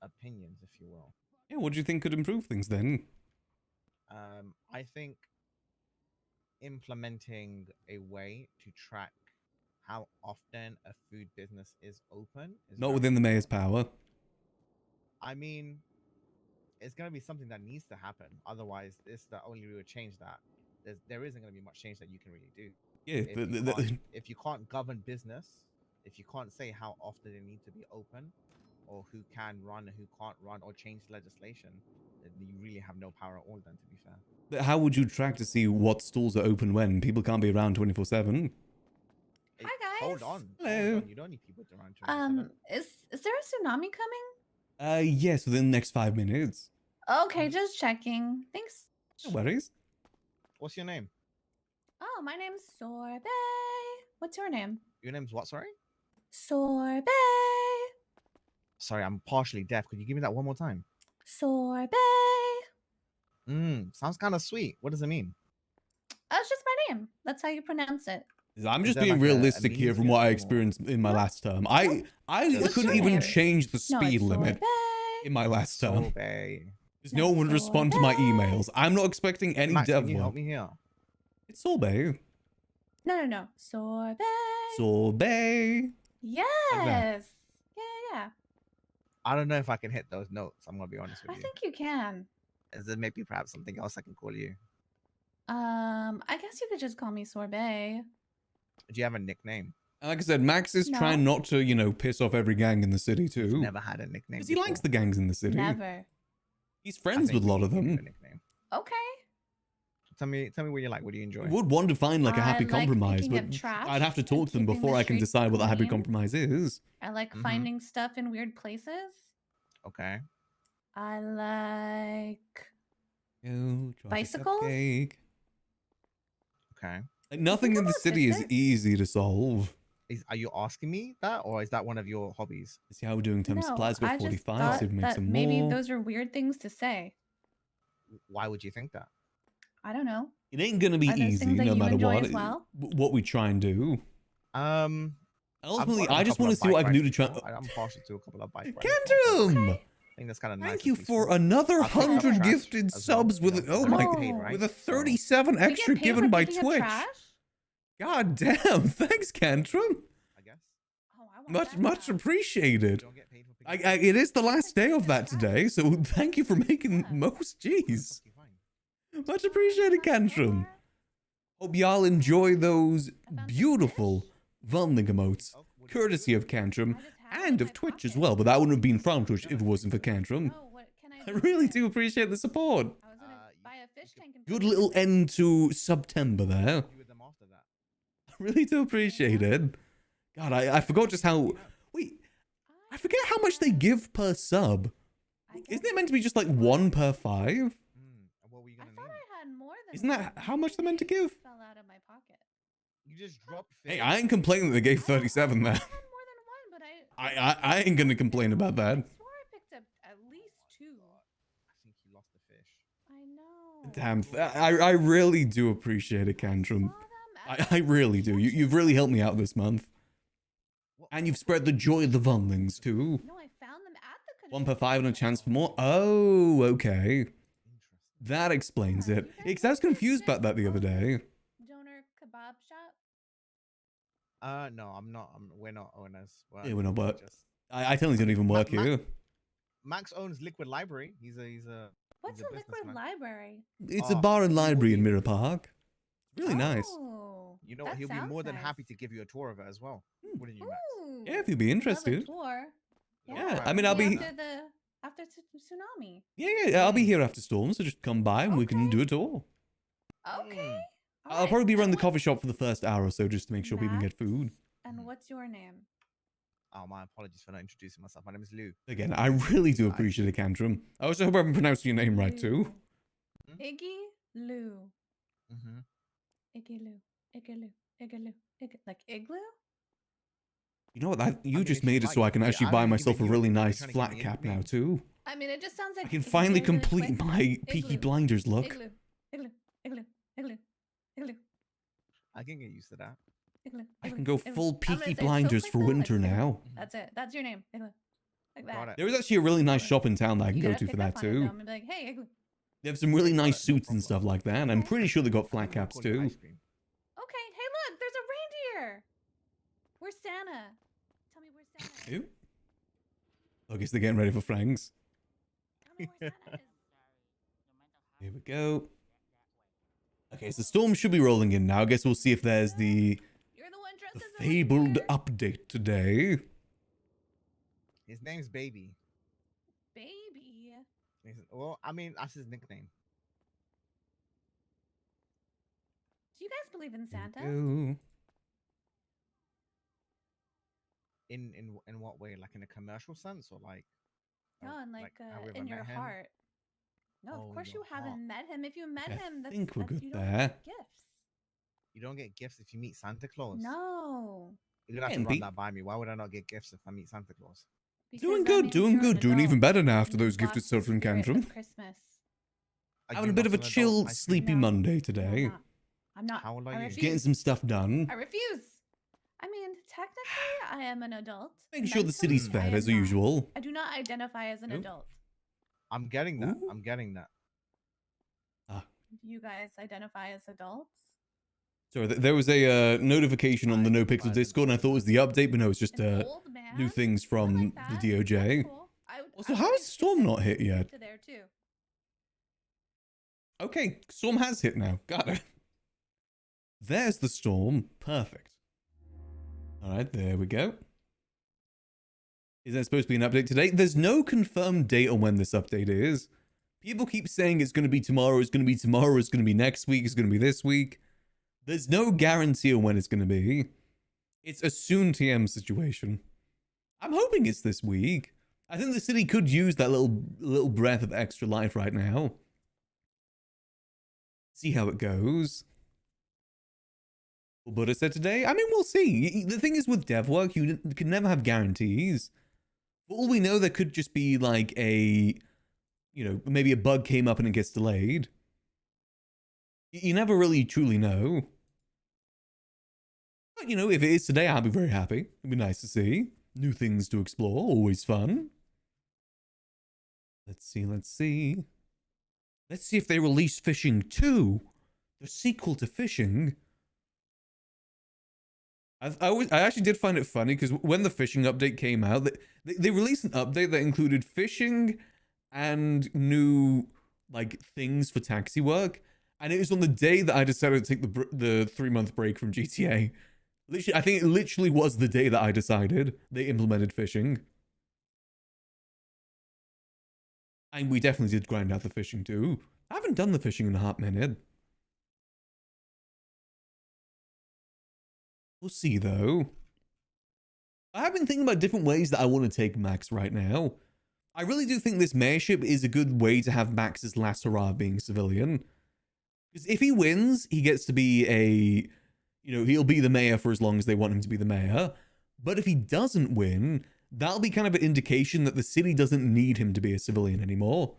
opinions, if you will. Yeah, what do you think could improve things then? I think implementing a way to track how often a food business is open is not within the mayor's power. I mean, it's going to be something that needs to happen. Otherwise, it's the only real change that there isn't going to be much change that you can really do. Yeah, if you can't govern business, if you can't say how often they need to be open, or who can run and who can't run, or change legislation, then you really have no power at all. Then, to be fair. But how would you track to see what stalls are open when? People can't be around 24/7. Hi guys. Hold on. Hello. Hold on. You don't need people to run 24/7. Is there a tsunami coming? Yes, within the next 5 minutes. Okay, just checking. Thanks. No worries. What's your name? Oh, my name's Sorbet. What's your name? Your name's what? Sorry. Sorbet. Sorry, I'm partially deaf. Could you give me that one more time? Sorbet. Sounds kind of sweet. What does it mean? That's just my name. That's how you pronounce it. I'm Is just there being like a realistic here meaning from to what it, I or- experienced in my No. last term. I What's couldn't your even name? change the No, speed it's limit sorbet. in my last term. Sorbet. Because No, no one would respond to my sorbet. emails. I'm not expecting any Max, dev can you help work. me here? It's sorbet. No. Sorbet. Sorbet. Yes. that. Yeah. I don't know if I can hit those notes. I'm gonna be honest with I you. think you can. Is there maybe perhaps something else I can call you? I guess you could just call me Sorbet. Do you have a nickname? Like I said, Max is trying not to, piss off every gang in the city He's too. never had a nickname. Because he likes before. the gangs in the city. Never. He's I friends think with a we lot need of to give you them. a nickname. Okay. Tell me what you like. What do you enjoy? I would want to find like a happy I like compromise, picking but up trash I'd have to and talk to them keeping before the I can streets decide what the happy clean. compromise is. I like Mhm. finding stuff in weird places. Okay. I like Oh, try the Bicycles? cupcake. Okay. Like, nothing in the I'm city is autistic. easy to solve. Are you asking me that, or is that one of your hobbies? See how we're doing. Time no. supplies got I just 45. thought So we make that some maybe more. those are weird things to say. Why would you think that? I don't know. It ain't gonna be Are those easy, things that no you matter enjoy what. as well? What we try and do. Ultimately, I've got I a just couple want to of see what I bike can do to rides try. before. I'm partial to a couple of bike rides. before. Cantrum! Okay. I think that's kind of nice. Thank and you peaceful. for another I'll pick up 100 trash gifted as well, subs with you know, oh 'cause I my get paid, Oh. right? with a So- 37 You extra get paid given for by picking up Twitch. trash? God damn! Thanks, Cantrum. I guess. Oh, I want Much that much now. You appreciated. don't get paid for picking I, up it is the Thanks last for day picking of up that trash. today, so thank you for making Yeah. most. trash. Jeez, Fuck you, fine. much appreciated, Cantrum. Hope y'all enjoy those I found some beautiful fish. Vulning emotes, Oh, what did you do courtesy with of it? Cantrum I just have it and in of my Twitch as pocket. well. But that wouldn't have been from Twitch if it wasn't for Cantrum. Oh, what can I I do with really it? do appreciate the support. I was gonna buy a fish tank and Good put it in little it. end to September there. What do you do with them after that? I really do appreciate it. God, I forgot just how. You know, Wait, I forget how much they give per sub. I Isn't guess it meant to be just like 1 per 5? and what were you I gonna thought name? I had more than Isn't that one. how much they're meant to give? Fell out of my pocket. You just dropped fish. Hey, I ain't complaining that they gave 37 I there. had more than one, but I ain't gonna complain about I that. swore I picked up at least two. I think you lost the fish. I know. Damn, I really do appreciate it, Cantrum. I really do. You've really helped me out this month. And you've spread the joy of the Vunlings too. No, I found them at the 1 per 5 and a chance for more. Oh, okay. Interesting. That explains Yeah, it. you guys Because I was like this confused about that the other day. Donor kebab shop. No, I'm not. We're not owners. Yeah, we're not, but- just I tell you, don't even work Ma- here. Max owns Liquid Library. He's a What's a a liquid businessman. library? It's a Oh, bar and he will library in be- Mirror Park. Really nice. Oh, You know what? that He'll be sounds more than nice. happy to give you a tour of it as well. Wouldn't you, Max? Ooh, Yeah, if you'd be love a interested. tour. Yeah, I mean, I'll maybe be- after tsunami. Yeah, I'll be here after storm, so just come by and we can Okay. do a tour. Okay. I'll probably be running the coffee shop for the first hour or so just to make sure people get food. And what's your name? Oh, my apologies for not introducing myself. My name is Lou. Again, I really do Nice. appreciate it, Cantrum. I also hope I'm pronouncing your name right too. Lou. Iggy Lou. Mm-hmm. Iggy Lou. Iggy Lou. Iggy Lou. Like igloo? You know what? You mean, just if you made it so like, I can yeah, actually I buy haven't myself a given you really a- you're nice trying to give flat me a cap now nickname. too. I mean, it just sounds like I can if you finally say it really complete quick, my Peaky igloo, Blinders look. Igloo. Igloo. Igloo. Igloo. Igloo. I can get used to that. Igloo. I igloo, can go igloo. full I'm gonna Peaky say it so Blinders quick for though, like winter igloo. now. That's it. That's your name. Igloo. Like that. Got it. There is actually a really nice shop in town that I can You go gotta to for pick that up on it, though. too. I'm gonna be like, hey, igloo. They have some really Got nice it, no suits and problem. stuff like that, and I'm Okay. pretty sure they got I flat think we'll caps call you too. ice cream. Okay. Hey, look. There's a reindeer. Where's Santa? Tell me where's Santa. Ew. I guess they're getting ready for Franks. Tell me where Santa is. Here we go. Okay, so storm should be rolling in now. I guess we'll see if there's the You're the one dressed as a fabled reindeer. update today. His name's Baby. Baby. Well, I mean, that's his nickname. Do you guys believe in Here we Santa? go. In what way? Like in a commercial sense, or like? No, and how we in ever your met him? heart. No, Oh, of course in you your heart. haven't met him. If you met I him, that's think we're that's- good you don't there. get gifts. You don't get gifts if you meet Santa Claus. No. You're gonna have Can to run be. that by me. Why would I not get gifts if I meet Santa Claus? Doing because that good, means doing you're an good, doing even adult better now after and you those gifted lost stuff the from spirit of Cantrum. Christmas. Are Having you a bit not of a an adult chill, ice cream? sleepy No. Monday No, I'm today. not. I'm not. How old are I you? refuse. Getting some stuff done. I refuse. I mean, technically, I am an adult. Making sure the Mentally, city's I fed am as not. usual. I do not identify as an Nope. adult. I'm getting that. Ooh. I'm getting that. Do you guys identify as adults? Sorry, there was a notification on the I NoPixel identify as an Discord, and I thought it was the update, but no, it's just An old man? new things I from like that. the DOJ. That's cool. Also, I how would has Storm not hit skip yet? to there too. Okay, Storm has hit now. Got it. There's the Storm. Perfect. All right, there we go. Is there supposed to be an update today? There's no confirmed date on when this update is. People keep saying it's going to be tomorrow, it's going to be tomorrow, it's going to be next week, it's going to be this week. There's no guarantee on when it's going to be. It's a soon TM situation. I'm hoping it's this week. I think the city could use that little breath of extra life right now. See how it goes. What Buddha said today? I mean, we'll see. The thing is with dev work, you can never have guarantees. For all we know, there could just be like a, you know, maybe a bug came up and it gets delayed. You never really truly know. But, you know, if it is today, I'll be very happy. It'd be nice to see. New things to explore, always fun. Let's see, let's see. Let's see if they release Fishing 2. The sequel to Fishing. I actually did find it funny because when the Fishing update came out, they released an update that included Fishing and new, like, things for taxi work. And it was on the day that I decided to take the 3-month break from GTA. Literally, I think it literally was the day that I decided they implemented Fishing. And we definitely did grind out the Fishing too. I haven't done the Fishing in a hot minute. We'll see though. I have been thinking about different ways that I want to take Max right now. I really do think this mayorship is a good way to have Max's last hurrah being a civilian. Because if he wins, he gets to be a, you know, he'll be the mayor for as long as they want him to be the mayor. But if he doesn't win, that'll be kind of an indication that the city doesn't need him to be a civilian anymore.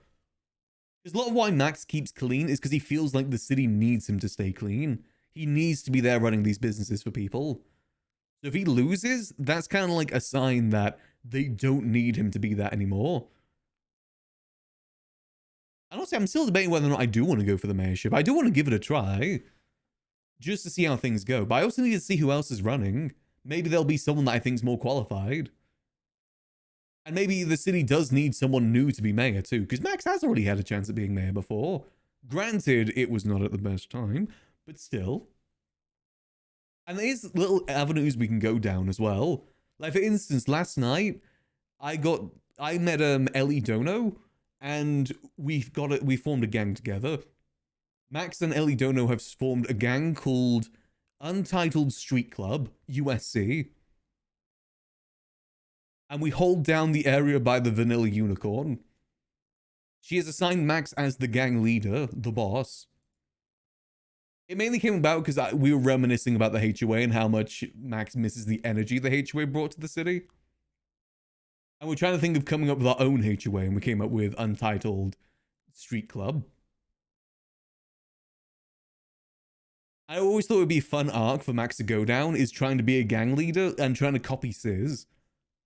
Because a lot of why Max keeps clean is because he feels like the city needs him to stay clean. He needs to be there running these businesses for people. So if he loses, that's kind of like a sign that they don't need him to be that anymore. And also, I'm still debating whether or not I do want to go for the mayorship. I do want to give it a try. Just to see how things go. But I also need to see who else is running. Maybe there'll be someone that I think is more qualified. And maybe the city does need someone new to be mayor too. Because Max has already had a chance at being mayor before. Granted, it was not at the best time. But still. And there's little avenues we can go down as well. Like for instance, last night, I met Ellie Dono. And we formed a gang together. Max and Ellie Dono have formed a gang called Untitled Street Club, USC. And we hold down the area by the Vanilla Unicorn. She has assigned Max as the gang leader, the boss. It mainly came about because we were reminiscing about the HOA and how much Max misses the energy the HOA brought to the city. And we're trying to think of coming up with our own HOA, and we came up with Untitled Street Club. I always thought it would be a fun arc for Max to go down, is trying to be a gang leader and trying to copy Sizz.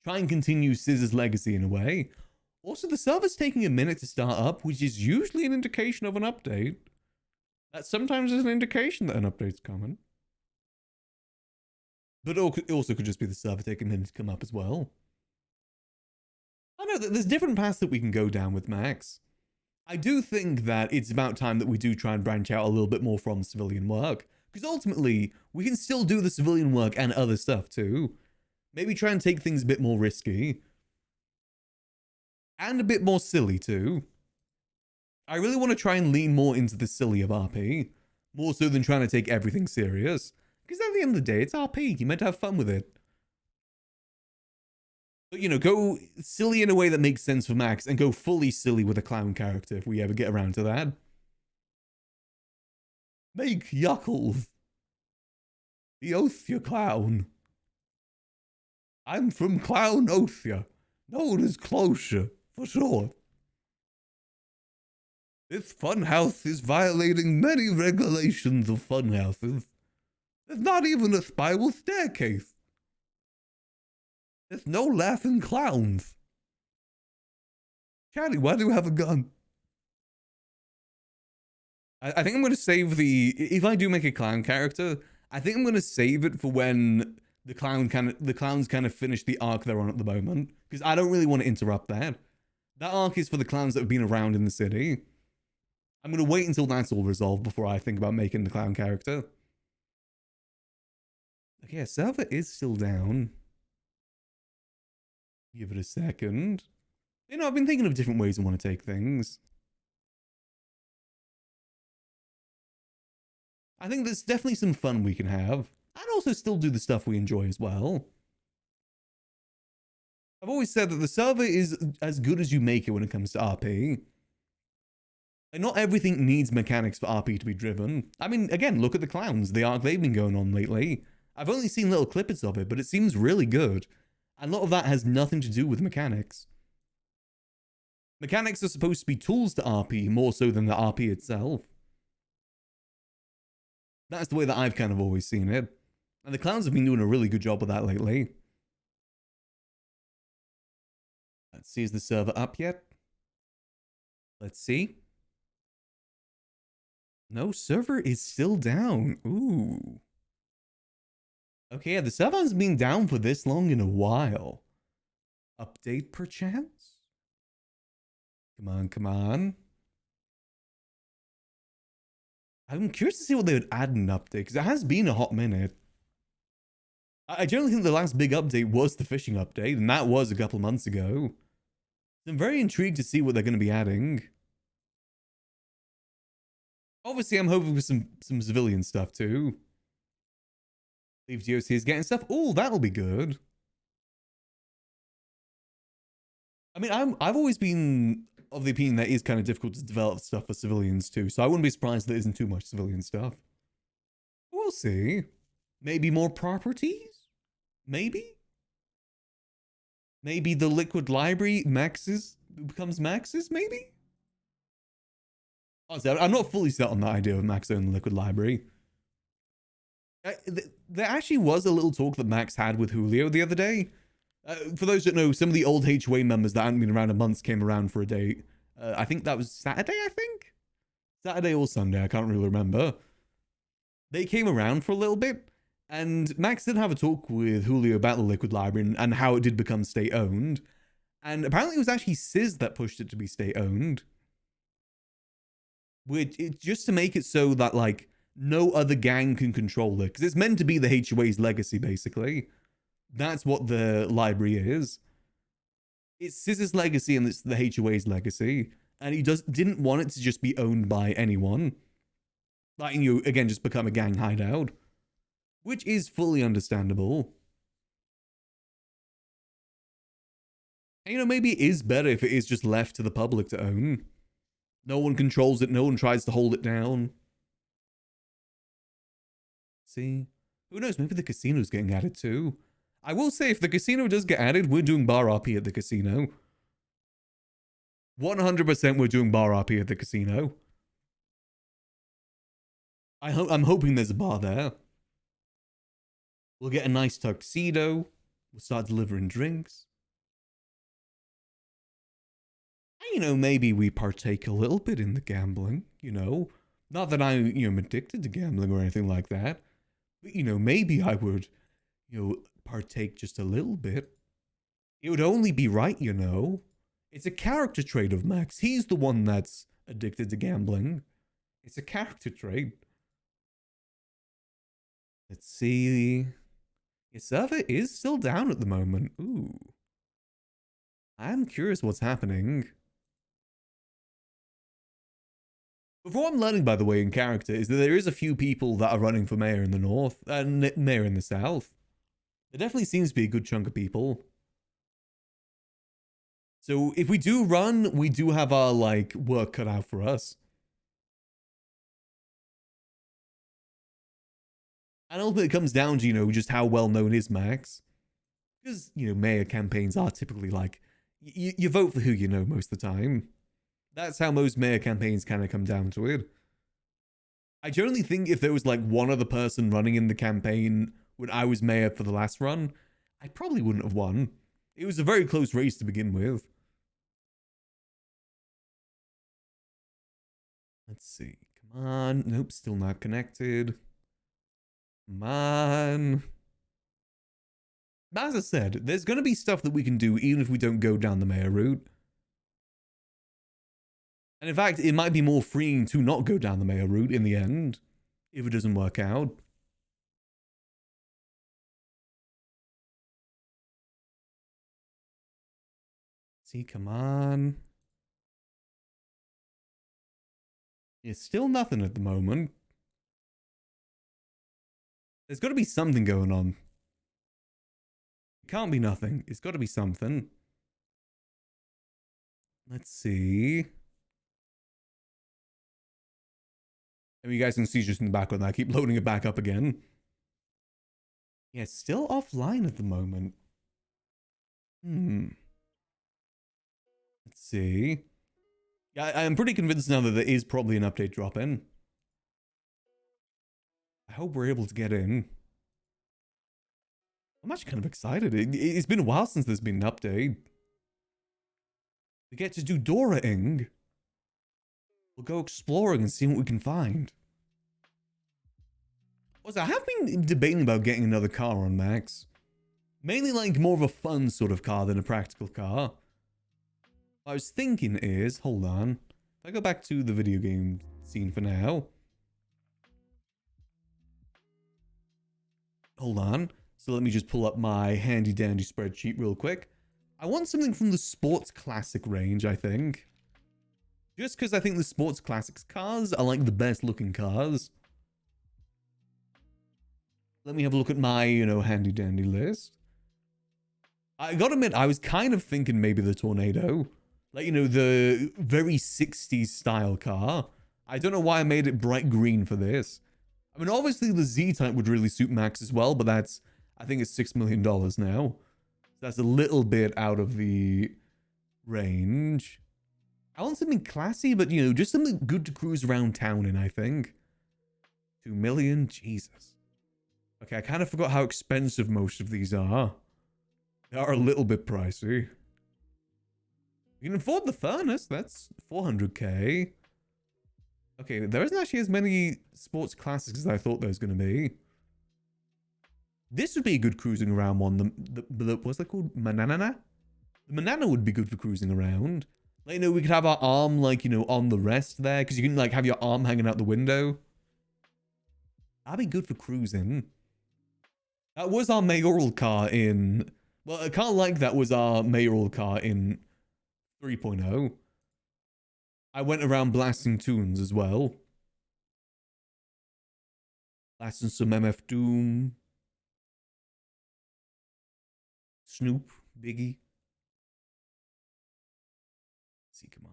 Try and continue Sizz's legacy in a way. Also, the server's taking a minute to start up, which is usually an indication of an update. That sometimes is an indication that an update's coming. But it also could just be the server taking a minute to come up as well. I know that there's different paths that we can go down with Max. I do think that it's about time that we do try and branch out a little bit more from civilian work. Because ultimately, we can still do the civilian work and other stuff too. Maybe try and take things a bit more risky. And a bit more silly too. I really want to try and lean more into the silly of RP. More so than trying to take everything serious. Because at the end of the day, it's RP. You're meant to have fun with it. But, you know, go silly in a way that makes sense for Max. And go fully silly with a clown character if we ever get around to that. Make Yuckles the Oathia clown. I'm from Clown Oathia, known as Closure for short. This funhouse is violating many regulations of funhouses. There's not even a spiral staircase. There's no laughing clowns. Chatty, why do you have a gun? I think I'm going to save the... If I do make a clown character, I think I'm going to save it for when the clowns kind of finish the arc they're on at the moment. Because I don't really want to interrupt that. That arc is for the clowns that have been around in the city. I'm going to wait until that's all resolved before I think about making the clown character. Okay, yeah, server is still down. Give it a second. You know, I've been thinking of different ways I want to take things. I think there's definitely some fun we can have. And also still do the stuff we enjoy as well. I've always said that the server is as good as you make it when it comes to RP. And not everything needs mechanics for RP to be driven. I mean, again, look at the clowns, the arc they've been going on lately. I've only seen little clippets of it, but it seems really good. And a lot of that has nothing to do with mechanics. Mechanics are supposed to be tools to RP more so than the RP itself. That's the way that I've kind of always seen it. And the clowns have been doing a really good job of that lately. Let's see, is the server up yet? Let's see. No, server is still down. Ooh. Okay, yeah, the server has been down for this long in a while. Update perchance? Come on, come on. I'm curious to see what they would add in an update, because it has been a hot minute. I generally think the last big update was the fishing update, and that was a couple months ago. I'm very intrigued to see what they're going to be adding. Obviously, I'm hoping for some civilian stuff too. Leave GOCs getting stuff. Oh, that'll be good. I mean, I've always been of the opinion that it is kind of difficult to develop stuff for civilians too, so I wouldn't be surprised there isn't too much civilian stuff. We'll see. Maybe more properties? Maybe? Maybe the liquid library becomes Max's, maybe? Honestly, I'm not fully set on that idea of Max owning the liquid library. There actually was a little talk that Max had with Julio the other day. For those that know, some of the old HOA members that hadn't been around in months came around for a date. I think that was Saturday, I think? Saturday or Sunday, I can't really remember. They came around for a little bit, and Max did have a talk with Julio about the liquid library and how it did become state-owned. And apparently it was actually Sizz that pushed it to be state-owned. Which, just to make it so that, like, no other gang can control it. Because it's meant to be the HOA's legacy, basically. That's what the library is. It's Sizz's legacy and it's the HOA's legacy. And he didn't want it to just be owned by anyone. Like, you again, just become a gang hideout. Which is fully understandable. And, you know, maybe it is better if it is just left to the public to own. No one controls it. No one tries to hold it down. See? Who knows? Maybe the casino's getting added too. I will say, if the casino does get added, we're doing bar RP at the casino. 100% we're doing bar RP at the casino. I'm hoping there's a bar there. We'll get a nice tuxedo. We'll start delivering drinks. You know, maybe we partake a little bit in the gambling, you know. Not that I'm addicted to gambling or anything like that. But, you know, maybe I would, partake just a little bit. It would only be right, you know. It's a character trait of Max. He's the one that's addicted to gambling. It's a character trait. Let's see. Your server is still down at the moment. Ooh. I'm curious what's happening. But what I'm learning, by the way, in character, is that there is a few people that are running for mayor in the north, and mayor in the south. There definitely seems to be a good chunk of people. So if we do run, we do have our, work cut out for us. And ultimately it comes down to, just how well known is Max. Because, mayor campaigns are typically you vote for who you know most of the time. That's how most mayor campaigns kind of come down to it. I generally think if there was like one other person running in the campaign when I was mayor for the last run, I probably wouldn't have won. It was a very close race to begin with. Let's see. Come on. Nope, still not connected. Come on. As I said, there's going to be stuff that we can do even if we don't go down the mayor route. And in fact, it might be more freeing to not go down the mayor route in the end, if it doesn't work out. See, come on. It's still nothing at the moment. There's got to be something going on. It can't be nothing. It's got to be something. Let's see. And you guys can see just in the background, I keep loading it back up again. Yeah, it's still offline at the moment. Let's see. Yeah, I'm pretty convinced now that there is probably an update drop in. I hope we're able to get in. I'm actually kind of excited. It's been a while since there's been an update. We get to do Dora-ing. We'll go exploring and see what we can find. Also, I have been debating about getting another car on Max. Mainly like more of a fun sort of car than a practical car. What I was thinking is, hold on. If I go back to the video game scene for now. Hold on. So let me just pull up my handy dandy spreadsheet real quick. I want something from the Sports Classic range, I think. Just because I think the Sports Classics cars are like the best looking cars. Let me have a look at my, handy dandy list. I gotta admit, I was kind of thinking maybe the Tornado. Like, the very 60s style car. I don't know why I made it bright green for this. I mean, obviously the Z-Type would really suit Max as well, but that's, I think it's $6 million now. That's a little bit out of the range. I want something classy, but, just something good to cruise around town in, I think. 2 million? Jesus. Okay, I kind of forgot how expensive most of these are. They are a little bit pricey. You can afford the furnace. That's 400k. Okay, there isn't actually as many sports classics as I thought there was going to be. This would be a good cruising around one. The what's that called? Manana? The Manana would be good for cruising around. Like, we could have our arm, like, on the rest there. Because you can, like, have your arm hanging out the window. That'd be good for cruising. That was our mayoral car in... Well, a car like that was our mayoral car in 3.0. I went around blasting tunes as well. Blasting some MF Doom. Snoop, Biggie. Let's see, come on.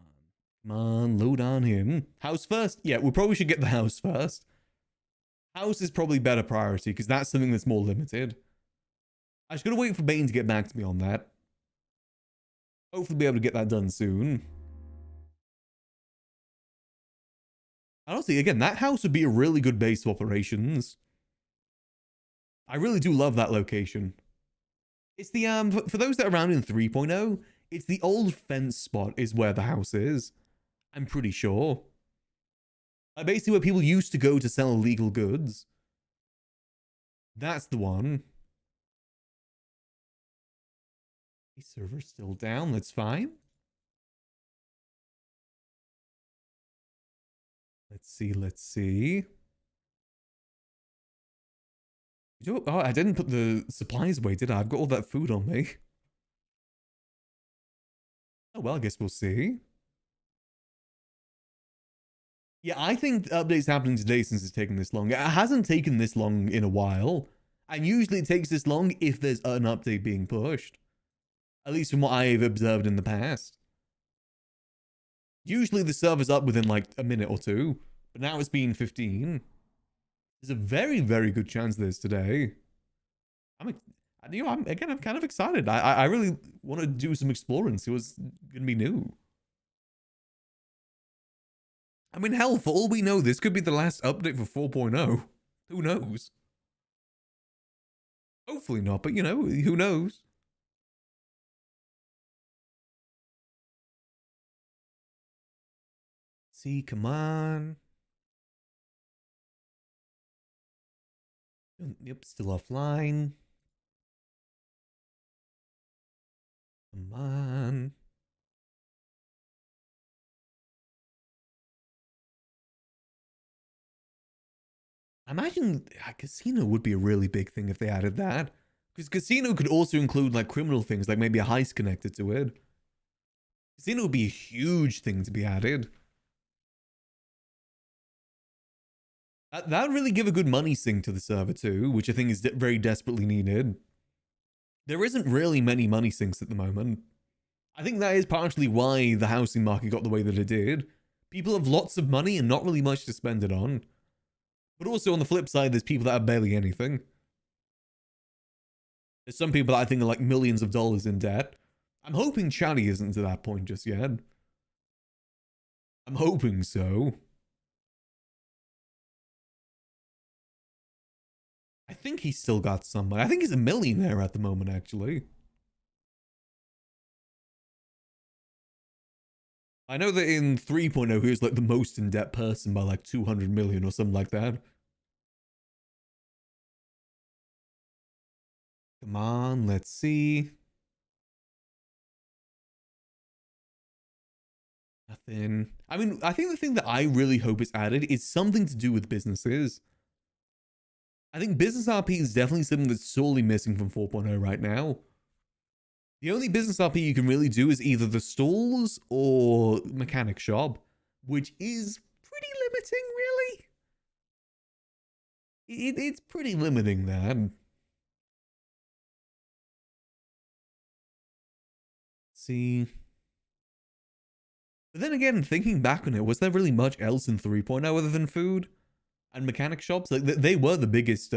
Come on, load on him. House first? Yeah, we probably should get the house first. House is probably better priority because that's something that's more limited. I just gotta wait for Bane to get back to me on that. Hopefully be able to get that done soon. Honestly, again, that house would be a really good base of operations. I really do love that location. It's the, for those that are around in 3.0, it's the old fence spot is where the house is. I'm pretty sure. Basically where people used to go to sell illegal goods. That's the one. The server's still down, that's fine. Let's see. Oh, I didn't put the supplies away, did I? I've got all that food on me. Oh, well, I guess we'll see. Yeah, I think the update's happening today since it's taken this long. It hasn't taken this long in a while. And usually it takes this long if there's an update being pushed. At least from what I've observed in the past. Usually the server's up within like a minute or two. But now it's been 15. There's a very, very good chance there's today. I'm kind of excited. I really want to do some exploring, see what's going to be new. I mean, hell, for all we know, this could be the last update for 4.0. Who knows? Hopefully not, but you know, who knows? See, come on. Yep, still offline. Come on. I imagine a casino would be a really big thing if they added that. Because casino could also include like criminal things, like maybe a heist connected to it. Casino would be a huge thing to be added. That would really give a good money sink to the server too, which I think is very desperately needed. There isn't really many money sinks at the moment. I think that is partially why the housing market got the way that it did. People have lots of money and not really much to spend it on. But also on the flip side, there's people that have barely anything. There's some people that I think are like millions of dollars in debt. I'm hoping Chatty isn't to that point just yet. I'm hoping so. I think he's still got some money. I think he's a millionaire at the moment, actually. I know that in 3.0, he was like the most in-debt person by like 200 million or something like that. Come on, let's see. Nothing. I mean, I think the thing that I really hope is added is something to do with businesses. I think business RP is definitely something that's sorely missing from 4.0 right now. The only business RP you can really do is either the stalls or mechanic shop, which is pretty limiting, really. It's pretty limiting, that. See. But then again, thinking back on it, was there really much else in 3.0 other than food and mechanic shops? Like, they were the biggest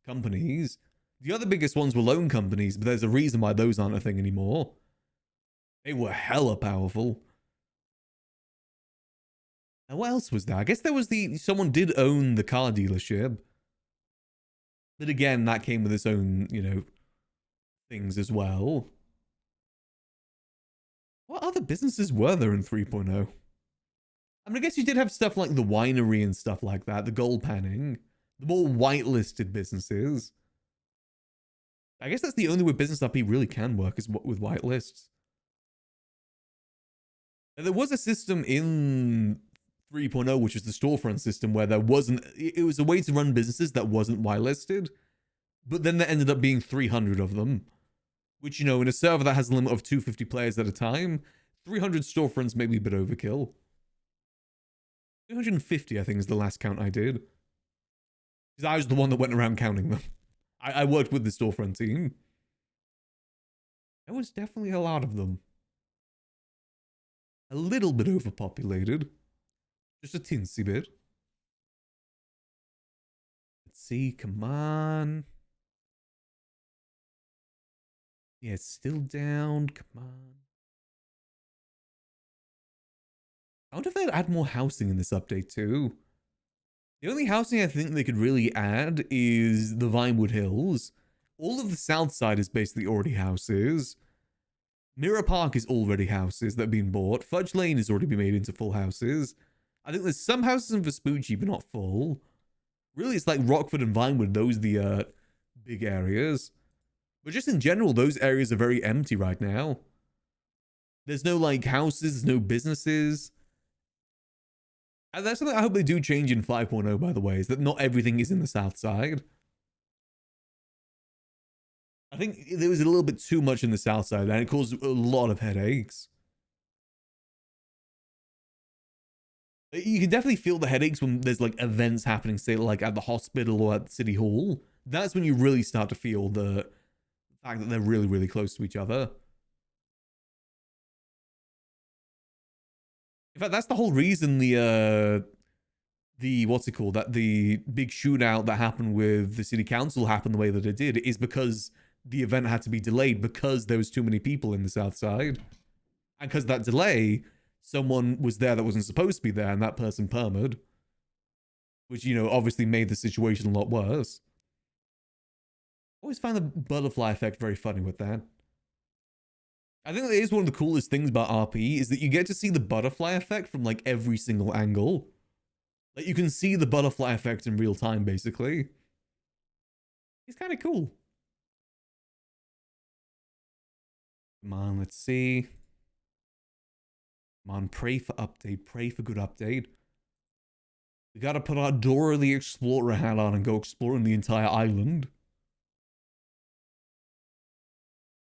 companies. The other biggest ones were loan companies, but there's a reason why those aren't a thing anymore. They were hella powerful. And what else was there? I guess there was someone did own the car dealership. But again, that came with its own, you know, things as well. What other businesses were there in 3.0? I mean, I guess you did have stuff like the winery and stuff like that, the gold panning, the more whitelisted businesses. I guess that's the only way business RP really can work is with whitelists. And there was a system in 3.0, which was the storefront system, where there wasn't, it was a way to run businesses that wasn't whitelisted, but then there ended up being 300 of them. Which, you know, in a server that has a limit of 250 players at a time, 300 storefronts may be a bit overkill. 250, I think, is the last count I did. Because I was the one that went around counting them. I worked with the storefront team. There was definitely a lot of them. A little bit overpopulated. Just a teensy bit. Let's see, come on. Yeah, it's still down. Come on. I wonder if they'd add more housing in this update too. The only housing I think they could really add is the Vinewood Hills. All of the south side is basically already houses. Mirror Park is already houses that have been bought. Fudge Lane has already been made into full houses. I think there's some houses in Vespucci, but not full. Really, it's like Rockford and Vinewood. Those are the big areas. But just in general, those areas are very empty right now. There's no, like, houses, there's no businesses. And that's something I hope they do change in 5.0, by the way, is that not everything is in the south side. I think there was a little bit too much in the south side, and it caused a lot of headaches. You can definitely feel the headaches when there's, like, events happening, say, like, at the hospital or at City Hall. That's when you really start to feel the fact that they're really, really close to each other. In fact, that's the whole reason the what's it called? That the big shootout that happened with the city council happened the way that it did is because the event had to be delayed because there was too many people in the south side. And because of that delay, someone was there that wasn't supposed to be there and that person permed. Which, you know, obviously made the situation a lot worse. Always find the butterfly effect very funny with that. I think that is one of the coolest things about RP is that you get to see the butterfly effect from like every single angle. Like you can see the butterfly effect in real time, basically. It's kind of cool. Come on, let's see. Come on, pray for update. Pray for good update. We gotta put our Dora the Explorer hat on and go exploring the entire island.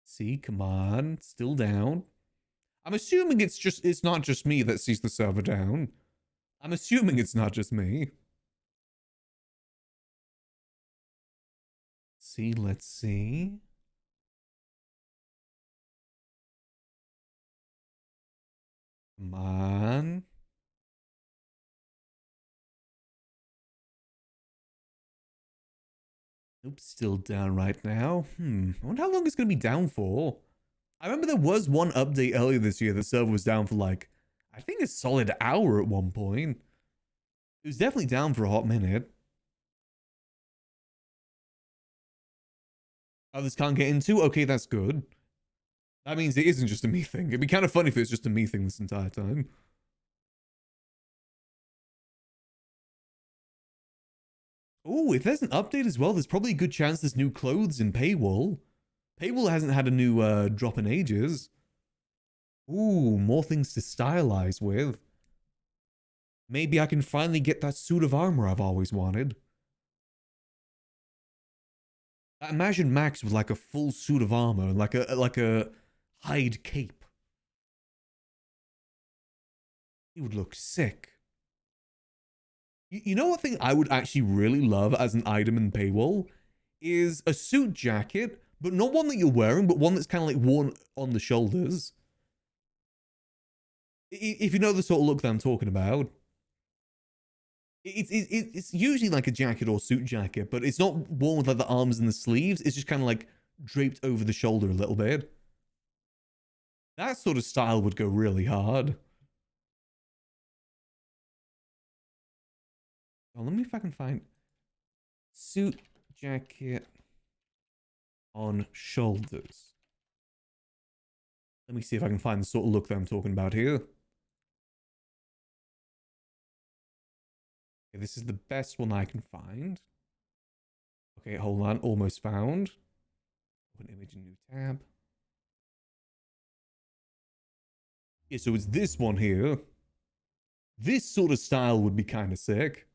See, come on. Still down. I'm assuming it's not just me that sees the server down. I'm assuming it's not just me. See, let's see. Come on. Nope, still down right now. I wonder how long it's going to be down for. I remember there was one update earlier this year. The server was down for like, I think a solid hour at one point. It was definitely down for a hot minute. Others can't get into? Okay, that's good. That means it isn't just a me thing. It'd be kind of funny if it's just a me thing this entire time. Oh, if there's an update as well, there's probably a good chance there's new clothes in Paywall. Paywall hasn't had a new drop in ages. Ooh, more things to stylize with. Maybe I can finally get that suit of armor I've always wanted. Imagine Max with like a full suit of armor and like a hide cape. He would look sick. You know what thing I would actually really love as an item in Paywall? Is a suit jacket, but not one that you're wearing, but one that's kind of like worn on the shoulders. If you know the sort of look that I'm talking about. It's usually like a jacket or suit jacket, but it's not worn with like the arms and the sleeves. It's just kind of like draped over the shoulder a little bit. That sort of style would go really hard. Oh, let me see if I can find suit jacket on shoulders. Let me see if I can find the sort of look that I'm talking about here. Okay, this is the best one I can find. Okay, hold on. Almost found. Open image in new tab. Yeah, so it's this one here. This sort of style would be kind of sick.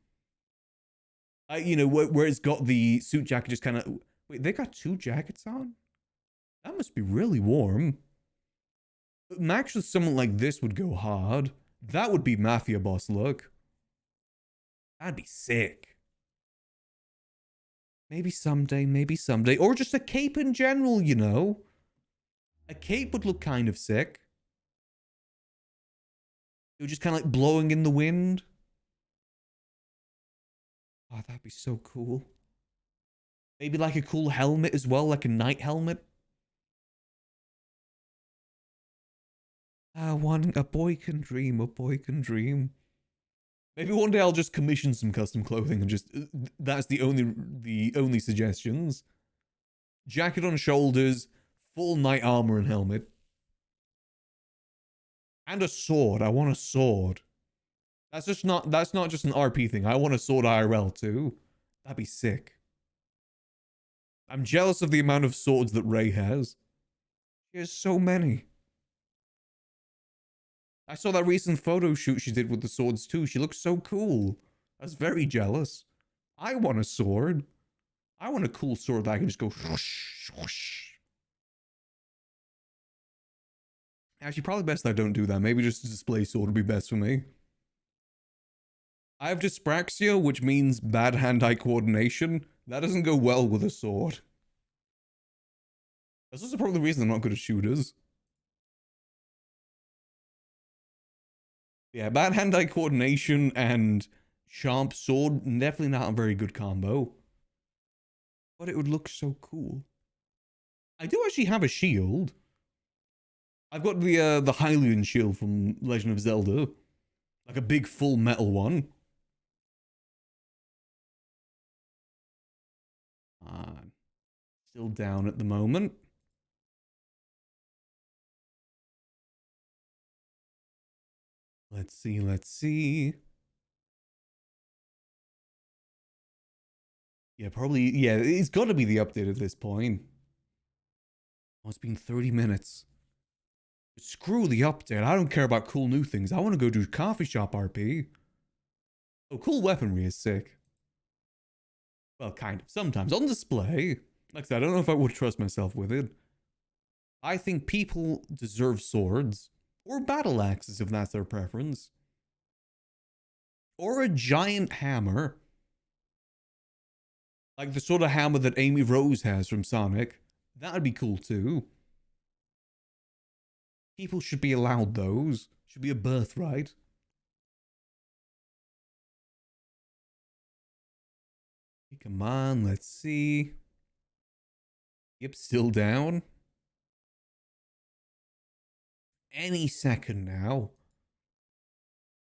You know, where it's got the suit jacket just kind of... Wait, they got two jackets on? That must be really warm. But Max with someone like this would go hard. That would be Mafia Boss look. That'd be sick. Maybe someday, maybe someday. Or just a cape in general, you know? A cape would look kind of sick. It was just kind of like blowing in the wind. Oh, that'd be so cool. Maybe like a cool helmet as well, like a night helmet. Ah, a boy can dream, a boy can dream. Maybe one day I'll just commission some custom clothing and just... That's the only suggestions. Jacket on shoulders, full night armor and helmet. And a sword. I want a sword. That's not just an RP thing. I want a sword IRL too. That'd be sick. I'm jealous of the amount of swords that Ray has. She has so many. I saw that recent photo shoot she did with the swords too. She looks so cool. I was very jealous. I want a sword. I want a cool sword that I can just go whoosh, whoosh. Actually, probably best I don't do that. Maybe just a display sword would be best for me. I have dyspraxia, which means bad hand-eye coordination. That doesn't go well with a sword. That's also probably the reason I'm not good at shooters. Yeah, bad hand-eye coordination and sharp sword, definitely not a very good combo. But it would look so cool. I do actually have a shield. I've got the Hylian shield from Legend of Zelda. Like a big full metal one. Still down at the moment. Let's see. Yeah, probably, yeah, it's got to be the update at this point. Oh, it's been 30 minutes. Screw the update. I don't care about cool new things. I want to go do coffee shop RP. Oh, cool weaponry is sick. Well, kind of. Sometimes. On display. Like I said, I don't know if I would trust myself with it. I think people deserve swords. Or battle axes, if that's their preference. Or a giant hammer. Like the sort of hammer that Amy Rose has from Sonic. That would be cool too. People should be allowed those. Should be a birthright. Come on, let's see. Yep, still down. Any second now.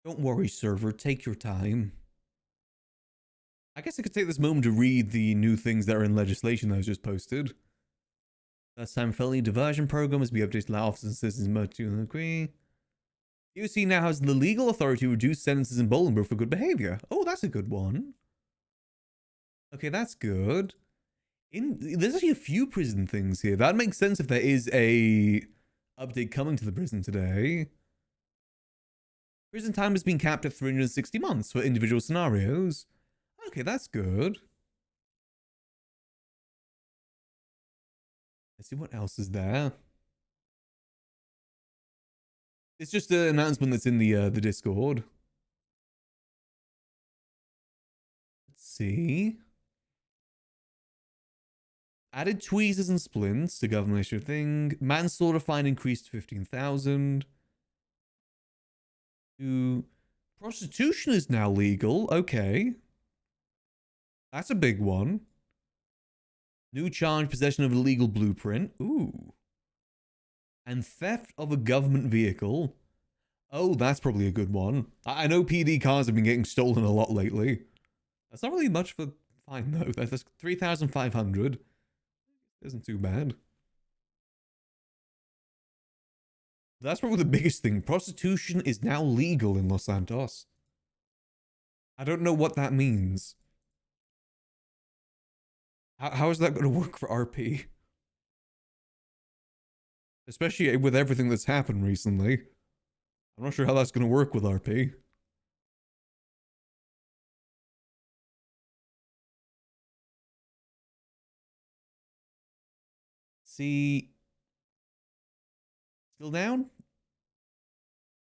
Don't worry, server. Take your time. I guess I could take this moment to read the new things that are in legislation that was just posted. Last time felony diversion program must be updated to allow officers and citizens much to agree. DOC now has the legal authority to reduce sentences in Bolingbroke for good behavior. Oh, that's a good one. Okay, that's good. There's actually a few prison things here. That makes sense if there is a update coming to the prison today. Prison time has been capped at 360 months for individual scenarios. Okay, that's good. Let's see what else is there. It's just an announcement that's in the Discord. Let's see. Added tweezers and splints to government issue thing. Manslaughter fine increased to 15,000. Prostitution is now legal. Okay. That's a big one. New charge, possession of illegal blueprint. Ooh. And theft of a government vehicle. Oh, that's probably a good one. I know PD cars have been getting stolen a lot lately. That's not really much for fine though. That's 3,500. Isn't too bad. That's probably the biggest thing. Prostitution is now legal in Los Santos. I don't know what that means. How is that going to work for RP? Especially with everything that's happened recently. I'm not sure how that's going to work with RP. See. Still down?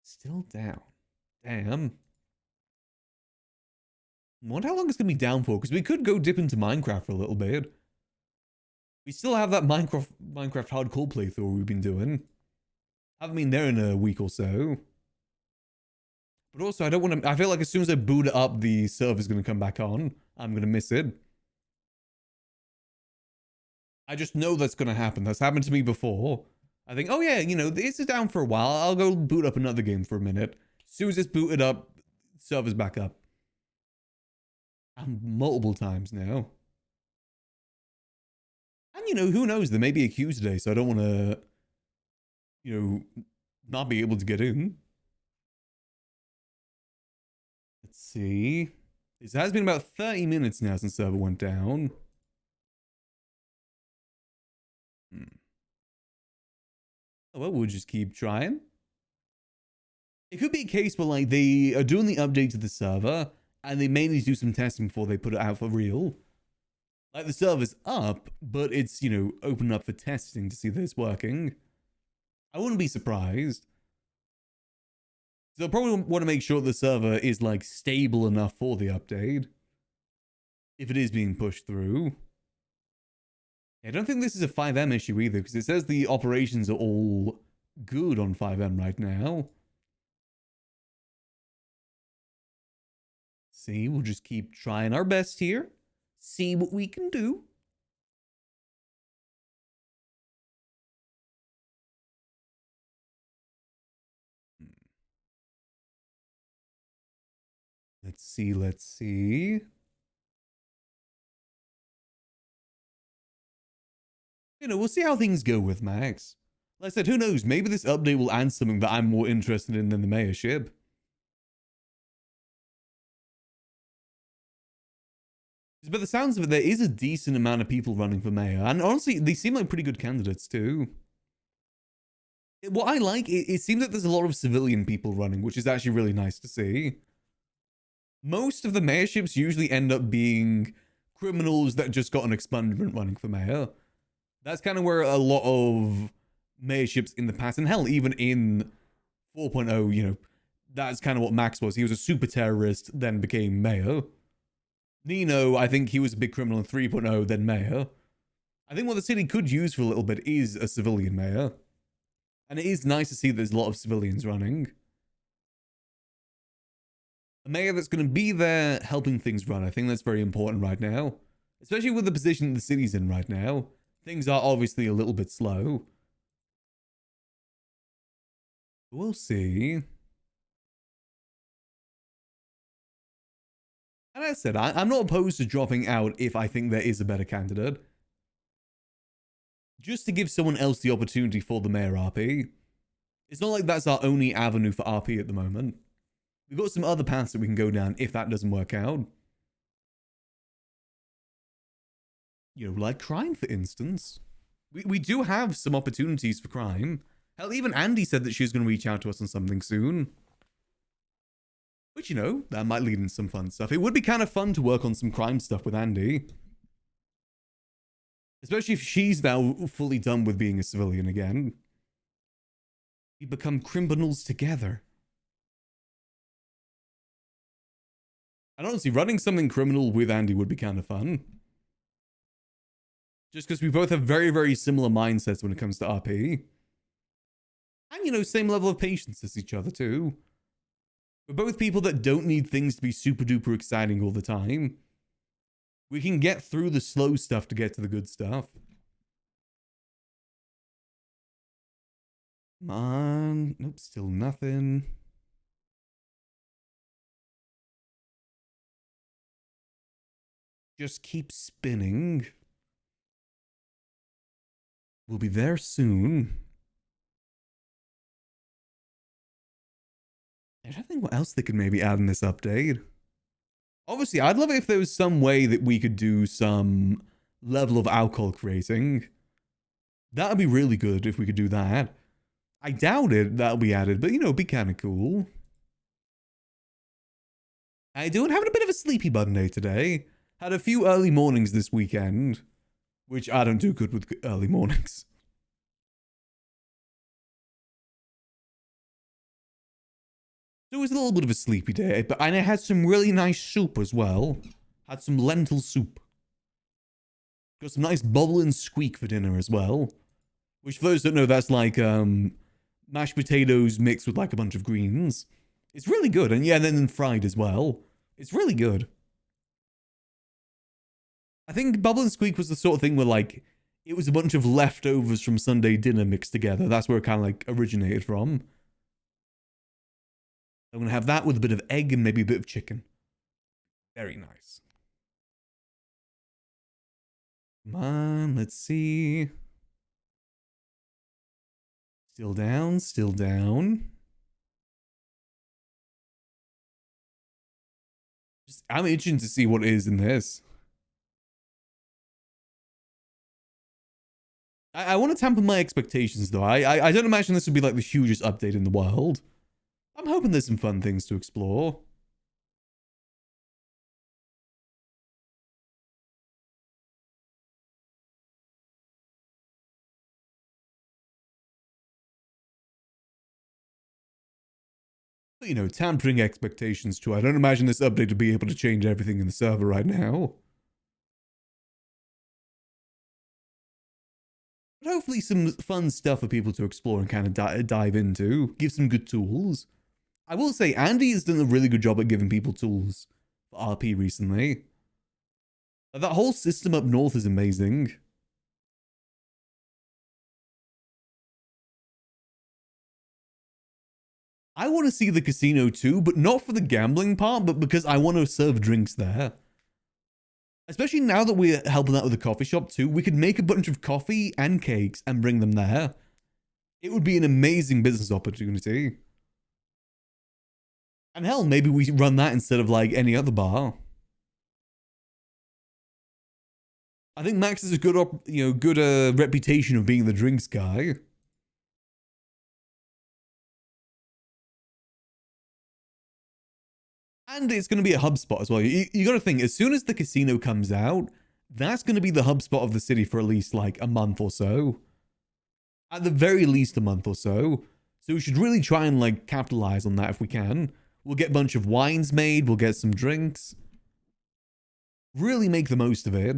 Still down. Damn. I wonder how long it's going to be down for, because we could go dip into Minecraft for a little bit. We still have that Minecraft hardcore playthrough we've been doing. Haven't been there in a week or so. But also, I don't want to... I feel like as soon as I boot it up, the server's going to come back on. I'm going to miss it. I just know that's going to happen. That's happened to me before. I think, oh yeah, you know, this is down for a while. I'll go boot up another game for a minute. As soon as it's booted up, server's back up. And multiple times now. And, you know, who knows? There may be a queue today, so I don't want to, you know, not be able to get in. Let's see. It has been about 30 minutes now since server went down. Oh, well, we'll just keep trying. It could be a case where, like, they are doing the update to the server, and they may need to do some testing before they put it out for real. Like, the server's up, but it's, you know, open up for testing to see that it's working. I wouldn't be surprised. So they'll probably want to make sure the server is, like, stable enough for the update. If it is being pushed through. I don't think this is a 5M issue either, because it says the operations are all good on 5M right now. See, we'll just keep trying our best here. See what we can do. Let's see, let's see. You know, we'll see how things go with Max. Like I said, who knows? Maybe this update will add something that I'm more interested in than the mayorship. But the sounds of it, there is a decent amount of people running for mayor. And honestly, they seem like pretty good candidates too. What I like, it seems that there's a lot of civilian people running, which is actually really nice to see. Most of the mayorships usually end up being criminals that just got an expungement running for mayor. That's kind of where a lot of mayorships in the past, and hell, even in 4.0, you know, that's kind of what Max was. He was a super terrorist, then became mayor. Nino, I think he was a big criminal in 3.0, then mayor. I think what the city could use for a little bit is a civilian mayor. And it is nice to see there's a lot of civilians running. A mayor that's going to be there helping things run. I think that's very important right now. Especially with the position the city's in right now. Things are obviously a little bit slow. We'll see. And as I said, I'm not opposed to dropping out if I think there is a better candidate. Just to give someone else the opportunity for the mayor RP. It's not like that's our only avenue for RP at the moment. We've got some other paths that we can go down if that doesn't work out. You know, like crime, for instance. We do have some opportunities for crime. Hell, even Andy said that she was going to reach out to us on something soon. Which, you know, that might lead into some fun stuff. It would be kind of fun to work on some crime stuff with Andy. Especially if she's now fully done with being a civilian again. We become criminals together. And honestly, running something criminal with Andy would be kind of fun. Just because we both have very, very similar mindsets when it comes to RP. And, you know, same level of patience as each other, too. We're both people that don't need things to be super duper exciting all the time. We can get through the slow stuff to get to the good stuff. Come on. Nope, still nothing. Just keep spinning. We'll be there soon. I don't think what else they could maybe add in this update. Obviously, I'd love it if there was some way that we could do some level of alcohol creating. That would be really good if we could do that. I doubt it, that'll be added, but you know, it'd be kind of cool. I do having a bit of a sleepy Monday today. Had a few early mornings this weekend, which I don't do good with early mornings. So it was a little bit of a sleepy day, but I had some really nice soup as well. Had some lentil soup. Got some nice bubble and squeak for dinner as well. Which for those who don't know, that's like mashed potatoes mixed with like a bunch of greens. It's really good. And yeah, then fried as well. It's really good. I think bubble and squeak was the sort of thing where like, it was a bunch of leftovers from Sunday dinner mixed together. That's where it kind of like originated from. I'm going to have that with a bit of egg and maybe a bit of chicken. Very nice. Come on, let's see. Still down, still down. I'm itching to see what it is in this. I want to tamper my expectations though. I don't imagine this would be like the hugest update in the world. I'm hoping there's some fun things to explore. But, you know, tampering expectations too. I don't imagine this update to be able to change everything in the server right now. But hopefully some fun stuff for people to explore and kind of dive into. Give some good tools. I will say, Andy has done a really good job at giving people tools for RP recently. That whole system up north is amazing. I want to see the casino too, but not for the gambling part, but because I want to serve drinks there. Especially now that we're helping out with the coffee shop too, we could make a bunch of coffee and cakes and bring them there. It would be an amazing business opportunity. And hell, maybe we run that instead of like any other bar. I think Max has a good, good reputation of being the drinks guy. And it's going to be a hub spot as well. You got to think, as soon as the casino comes out, that's going to be the hub spot of the city for at least like a month or so. At the very least a month or so. So we should really try and like capitalize on that if we can. We'll get a bunch of wines made. We'll get some drinks. Really make the most of it.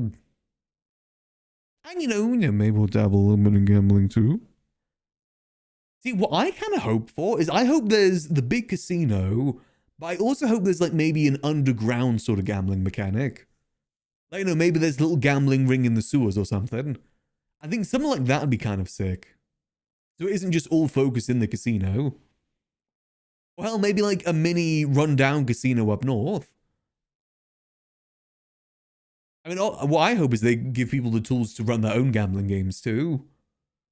And maybe we'll dabble a little bit in gambling too. See, what I kind of hope for is I hope there's the big casino, but I also hope there's like maybe an underground sort of gambling mechanic. Like, maybe there's a little gambling ring in the sewers or something. I think something like that would be kind of sick. So it isn't just all focused in the casino. Well, maybe like a mini rundown casino up north. I mean, what I hope is they give people the tools to run their own gambling games too.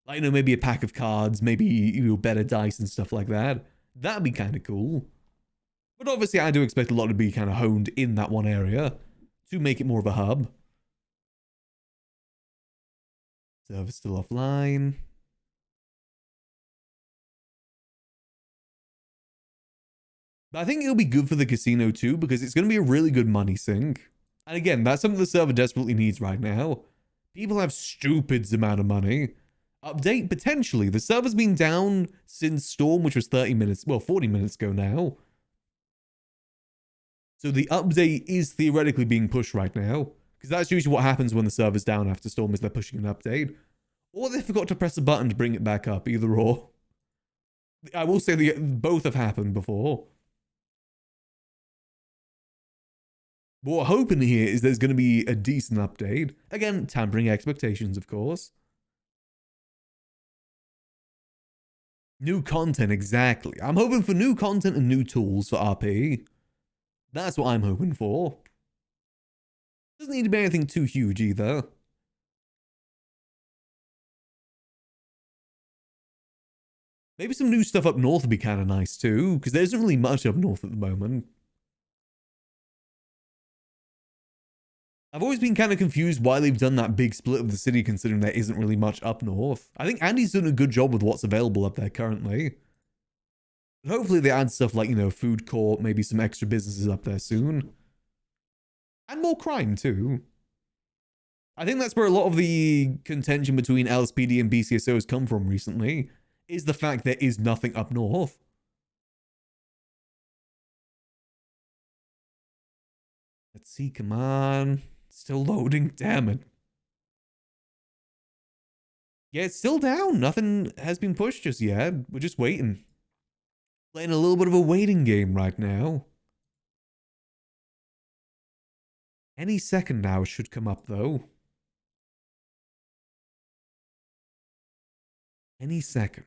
Like, maybe a pack of cards, maybe better dice and stuff like that. That'd be kind of cool. But obviously, I do expect a lot to be kind of honed in that one area to make it more of a hub. Server's still offline. But I think it'll be good for the casino too, because it's going to be a really good money sink. And again, that's something the server desperately needs right now. People have stupid amount of money. Update, potentially. The server's been down since Storm, which was 40 minutes ago now. So the update is theoretically being pushed right now. Because that's usually what happens when the server's down after Storm, is they're pushing an update. Or they forgot to press a button to bring it back up, either or. I will say both have happened before. What we're hoping here is there's going to be a decent update. Again, tampering expectations, of course. New content, exactly. I'm hoping for new content and new tools for RP. That's what I'm hoping for. Doesn't need to be anything too huge either. Maybe some new stuff up north would be kind of nice too, because there isn't really much up north at the moment. I've always been kind of confused why they've done that big split of the city, considering there isn't really much up north. I think Andy's done a good job with what's available up there currently. But hopefully they add stuff like, food court, maybe some extra businesses up there soon. And more crime too. I think that's where a lot of the contention between LSPD and BCSO has come from recently, is the fact there is nothing up north. Let's see, come on. Still loading, damn it. Yeah, it's still down. Nothing has been pushed just yet. We're just waiting. Playing a little bit of a waiting game right now. Any second now it should come up though. Any second.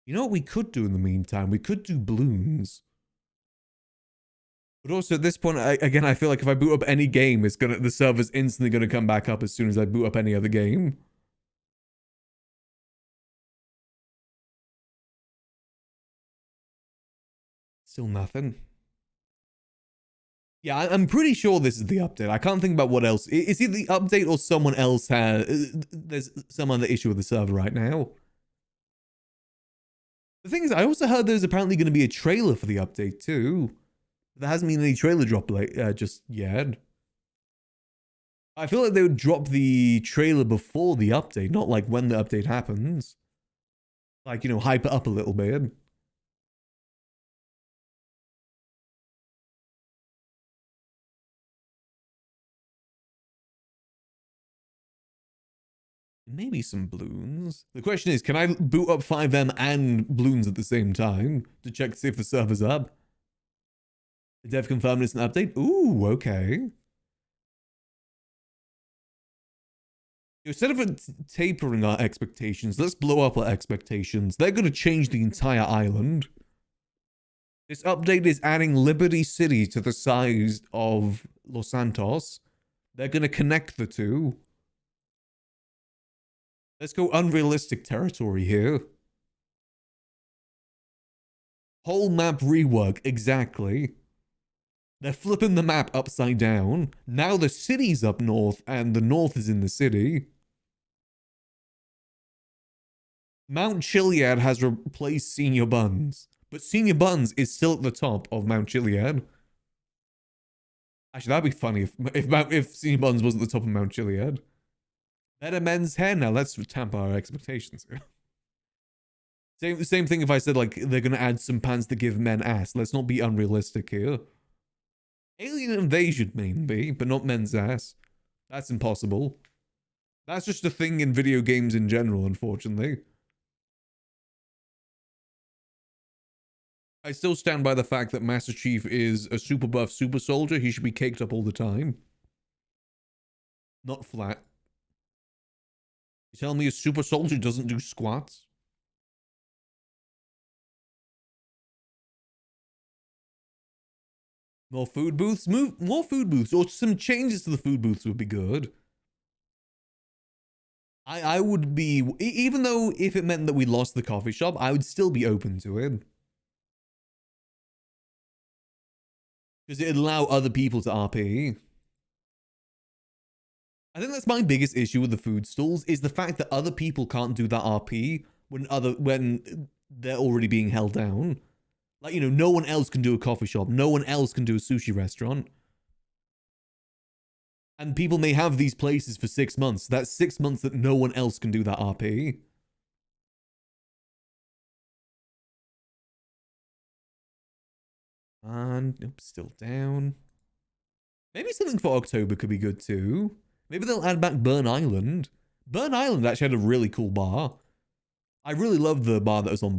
You know what we could do in the meantime? We could do balloons. But also at this point, again, I feel like if I boot up any game, the server's instantly gonna come back up as soon as I boot up any other game. Still nothing. Yeah, I'm pretty sure this is the update. I can't think about what else. Is it the update or someone else there's some other issue with the server right now? The thing is, I also heard there's apparently going to be a trailer for the update too. There hasn't been any trailer drop just yet. I feel like they would drop the trailer before the update, not like when the update happens. Like, hype it up a little bit. Maybe some balloons. The question is, can I boot up FiveM and balloons at the same time to check to see if the server's up? The dev confirmed it's an update. Ooh, okay. Instead of tapering our expectations, let's blow up our expectations. They're going to change the entire island. This update is adding Liberty City to the size of Los Santos. They're going to connect the two. Let's go unrealistic territory here. Whole map rework, exactly. They're flipping the map upside down. Now the city's up north and the north is in the city. Mount Chiliad has replaced Senior Buns, but Senior Buns is still at the top of Mount Chiliad. Actually, that'd be funny if Senior Buns wasn't at the top of Mount Chiliad. Better men's hair now. Let's tamper our expectations. Same thing if I said, like, they're going to add some pants that give men ass. Let's not be unrealistic here. Alien invasion, maybe, but not men's ass. That's impossible. That's just a thing in video games in general, unfortunately. I still stand by the fact that Master Chief is a super buff super soldier. He should be caked up all the time. Not flat. You tell me a super soldier doesn't do squats? More food booths? More food booths, or some changes to the food booths would be good. I would be, even though if it meant that we lost the coffee shop, I would still be open to it. Because it'd allow other people to RP. I think that's my biggest issue with the food stalls, is the fact that other people can't do that RP when they're already being held down. Like, you know, no one else can do a coffee shop. No one else can do a sushi restaurant. And people may have these places for 6 months. That's 6 months that no one else can do that RP. And nope, still down. Maybe something for October could be good too. Maybe they'll add back Burn Island. Burn Island actually had a really cool bar. I really loved the bar that was on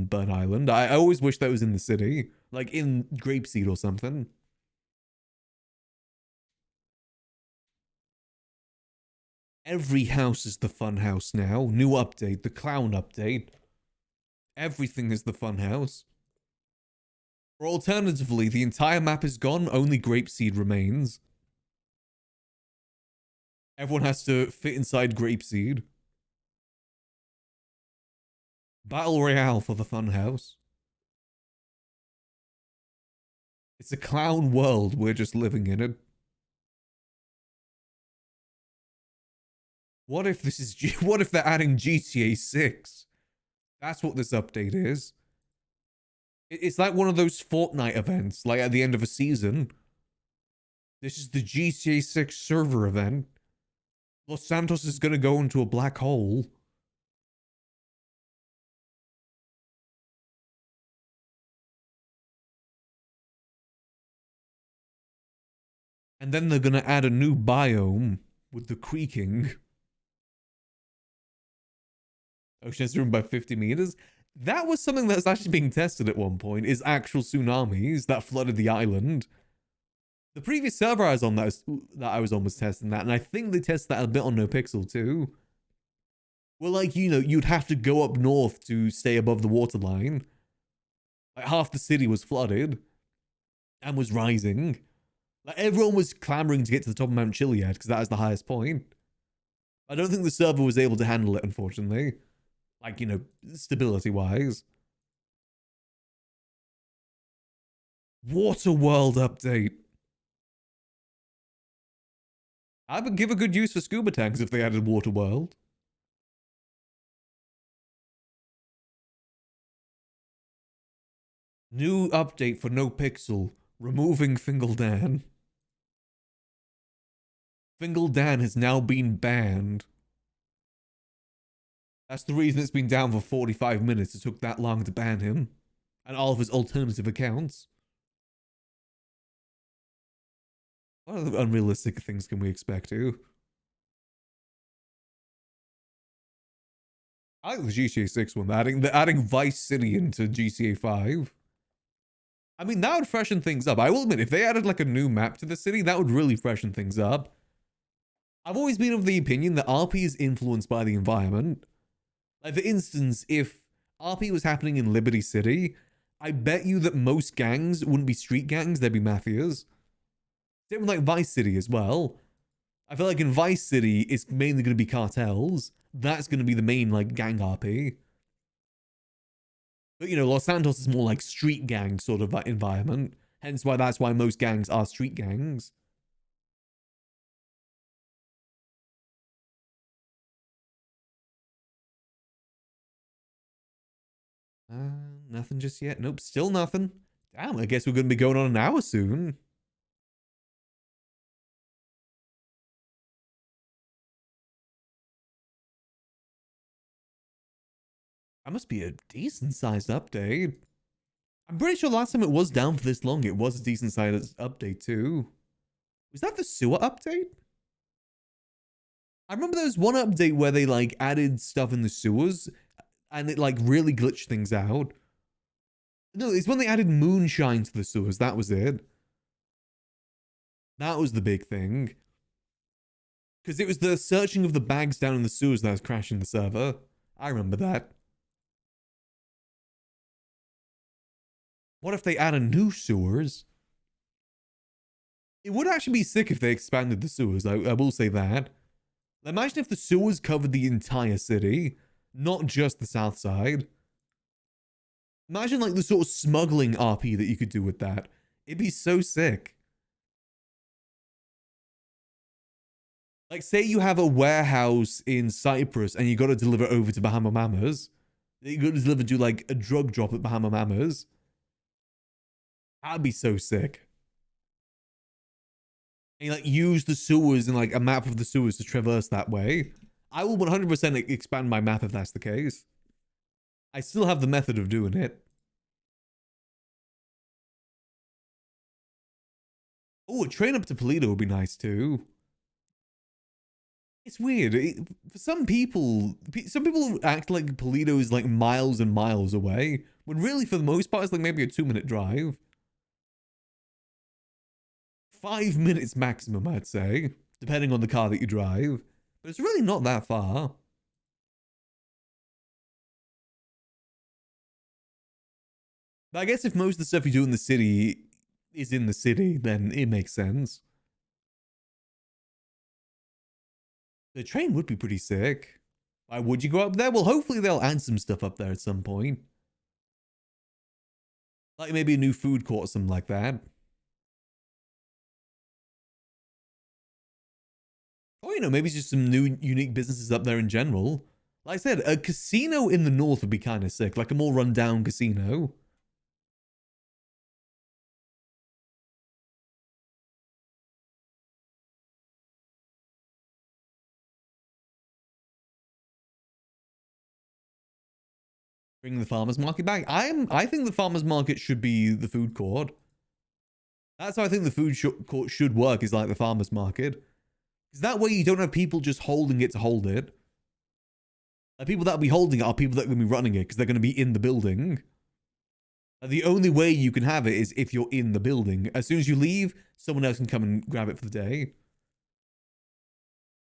Burn Island. I always wish that was in the city. Like in Grapeseed or something. Every house is the fun house now. New update, the clown update. Everything is the fun house. Or alternatively, the entire map is gone, only Grapeseed remains. Everyone has to fit inside Grapeseed. Battle Royale for the funhouse. It's a clown world, we're just living in it. What if this is what if they're adding GTA 6? That's what this update is. It's like one of those Fortnite events, like at the end of a season. This is the GTA 6 server event. Los Santos is gonna go into a black hole. And then they're gonna add a new biome with the creaking. Ocean's room by 50 meters. That was something that's actually being tested at one point, is actual tsunamis that flooded the island. The previous server I was on that I was almost testing that, and I think they tested that a bit on NoPixel too. Well, like, you know, you'd have to go up north to stay above the waterline. Like, half the city was flooded and was rising. Like, everyone was clamoring to get to the top of Mount Chiliad because that is the highest point. I don't think the server was able to handle it, unfortunately. Like, you know, stability-wise. Water World update. I would give a good use for scuba tanks if they added Water World. New update for NoPixel. Removing Fingaldan. Fingaldan has now been banned. That's the reason it's been down for 45 minutes. It took that long to ban him. And all of his alternative accounts. What other unrealistic things can we expect to? I like the GTA 6 one. They're adding Vice City into GTA 5. I mean, that would freshen things up. I will admit, if they added like a new map to the city, that would really freshen things up. I've always been of the opinion that RP is influenced by the environment. Like, for instance, if RP was happening in Liberty City, I bet you that most gangs wouldn't be street gangs, they'd be mafias. Same with like Vice City as well. I feel like in Vice City, it's mainly going to be cartels. That's going to be the main like gang RP. But you know, Los Santos is more like street gang sort of environment. Hence why that's why most gangs are street gangs. Nothing just yet. Nope, still nothing. Damn, I guess we're going to be going on an hour soon. That must be a decent sized update. I'm pretty sure last time it was down for this long, it was a decent sized update too. Was that the sewer update? I remember there was one update where they like added stuff in the sewers and it like really glitched things out. No, it's when they added moonshine to the sewers. That was it. That was the big thing. Because it was the searching of the bags down in the sewers that was crashing the server. I remember that. What if they add a new sewers? It would actually be sick if they expanded the sewers. I will say that. Imagine if the sewers covered the entire city, not just the south side. Imagine like the sort of smuggling RP that you could do with that. It'd be so sick. Like, say you have a warehouse in Cyprus and you got to deliver over to Bahama Mamas. You got to deliver to like a drug drop at Bahama Mamas. That'd be so sick. And you like use the sewers and like a map of the sewers to traverse that way. I will 100% expand my map if that's the case. I still have the method of doing it. Oh, a train up to Toledo would be nice too. It's weird. For some people act like Toledo is like miles and miles away. When really, for the most part, it's like maybe a 2-minute drive. 5 minutes maximum, I'd say. Depending on the car that you drive. But it's really not that far. But I guess if most of the stuff you do in the city is in the city, then it makes sense. The train would be pretty sick. Why would you go up there? Well, hopefully they'll add some stuff up there at some point. Like maybe a new food court or something like that. Or, you know, maybe just some new unique businesses up there in general. Like I said, a casino in the north would be kind of sick. Like a more run-down casino. Bring the farmer's market back. I think the farmer's market should be the food court. That's how I think the food court should work, is like the farmer's market. Because that way you don't have people just holding it to hold it. The people that'll be holding it are people that are going to be running it because they're going to be in the building. The only way you can have it is if you're in the building. As soon as you leave, someone else can come and grab it for the day.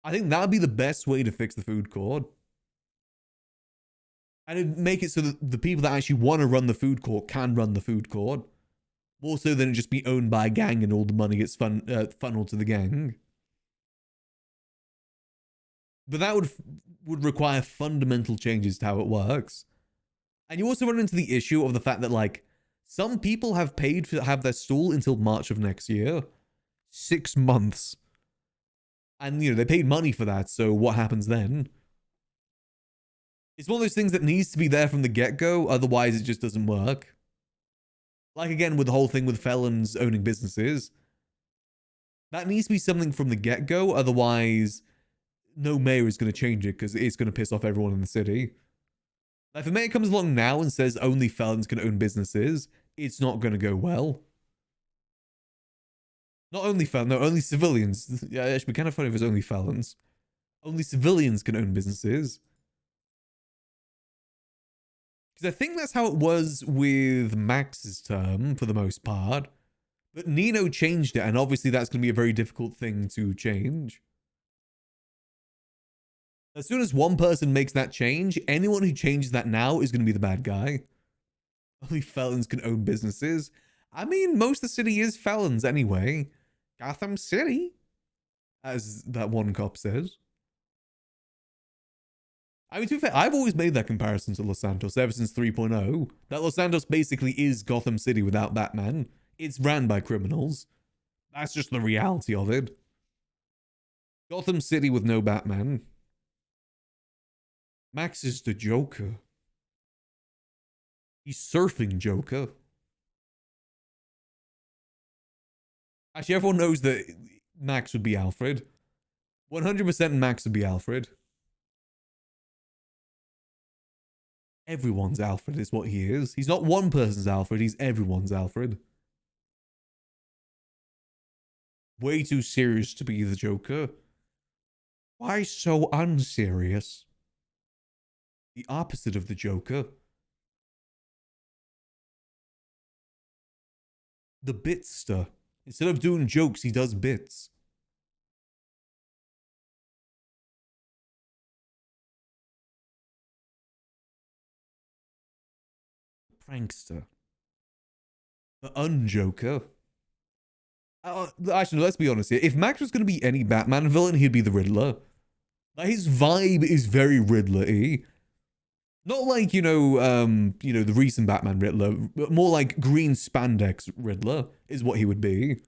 I think that would be the best way to fix the food court. And it'd make it so that the people that actually want to run the food court can run the food court. More so than it just be owned by a gang and all the money gets funneled to the gang. But that would require fundamental changes to how it works. And you also run into the issue of the fact that, like, some people have paid to have their stall until March of next year. 6 months. And, you know, they paid money for that, so what happens then? It's one of those things that needs to be there from the get-go, otherwise it just doesn't work. Like, again, with the whole thing with felons owning businesses. That needs to be something from the get-go, otherwise no mayor is going to change it because it's going to piss off everyone in the city. Like, if a mayor comes along now and says only felons can own businesses, it's not going to go well. Not only felons, no, only civilians. Yeah, it should be kind of funny if it's only felons. Only civilians can own businesses. Because I think that's how it was with Max's term, for the most part. But Nino changed it, and obviously that's going to be a very difficult thing to change. As soon as one person makes that change, anyone who changes that now is going to be the bad guy. Only felons can own businesses. I mean, most of the city is felons anyway. Gotham City, as that one cop says. I mean, to be fair, I've always made that comparison to Los Santos ever since 3.0. That Los Santos basically is Gotham City without Batman. It's ran by criminals. That's just the reality of it. Gotham City with no Batman. Max is the Joker. He's surfing Joker. Actually, everyone knows that Max would be Alfred. 100% Max would be Alfred. Everyone's Alfred is what he is. He's not one person's Alfred, he's everyone's Alfred. Way too serious to be the Joker. Why so unserious? The opposite of the Joker. The bitster. Instead of doing jokes, he does bits. Prankster. The unjoker. Actually, let's be honest here. If Max was going to be any Batman villain, he'd be the Riddler. Like, his vibe is very Riddler-y. Not like, the recent Batman Riddler, but more like green spandex Riddler is what he would be.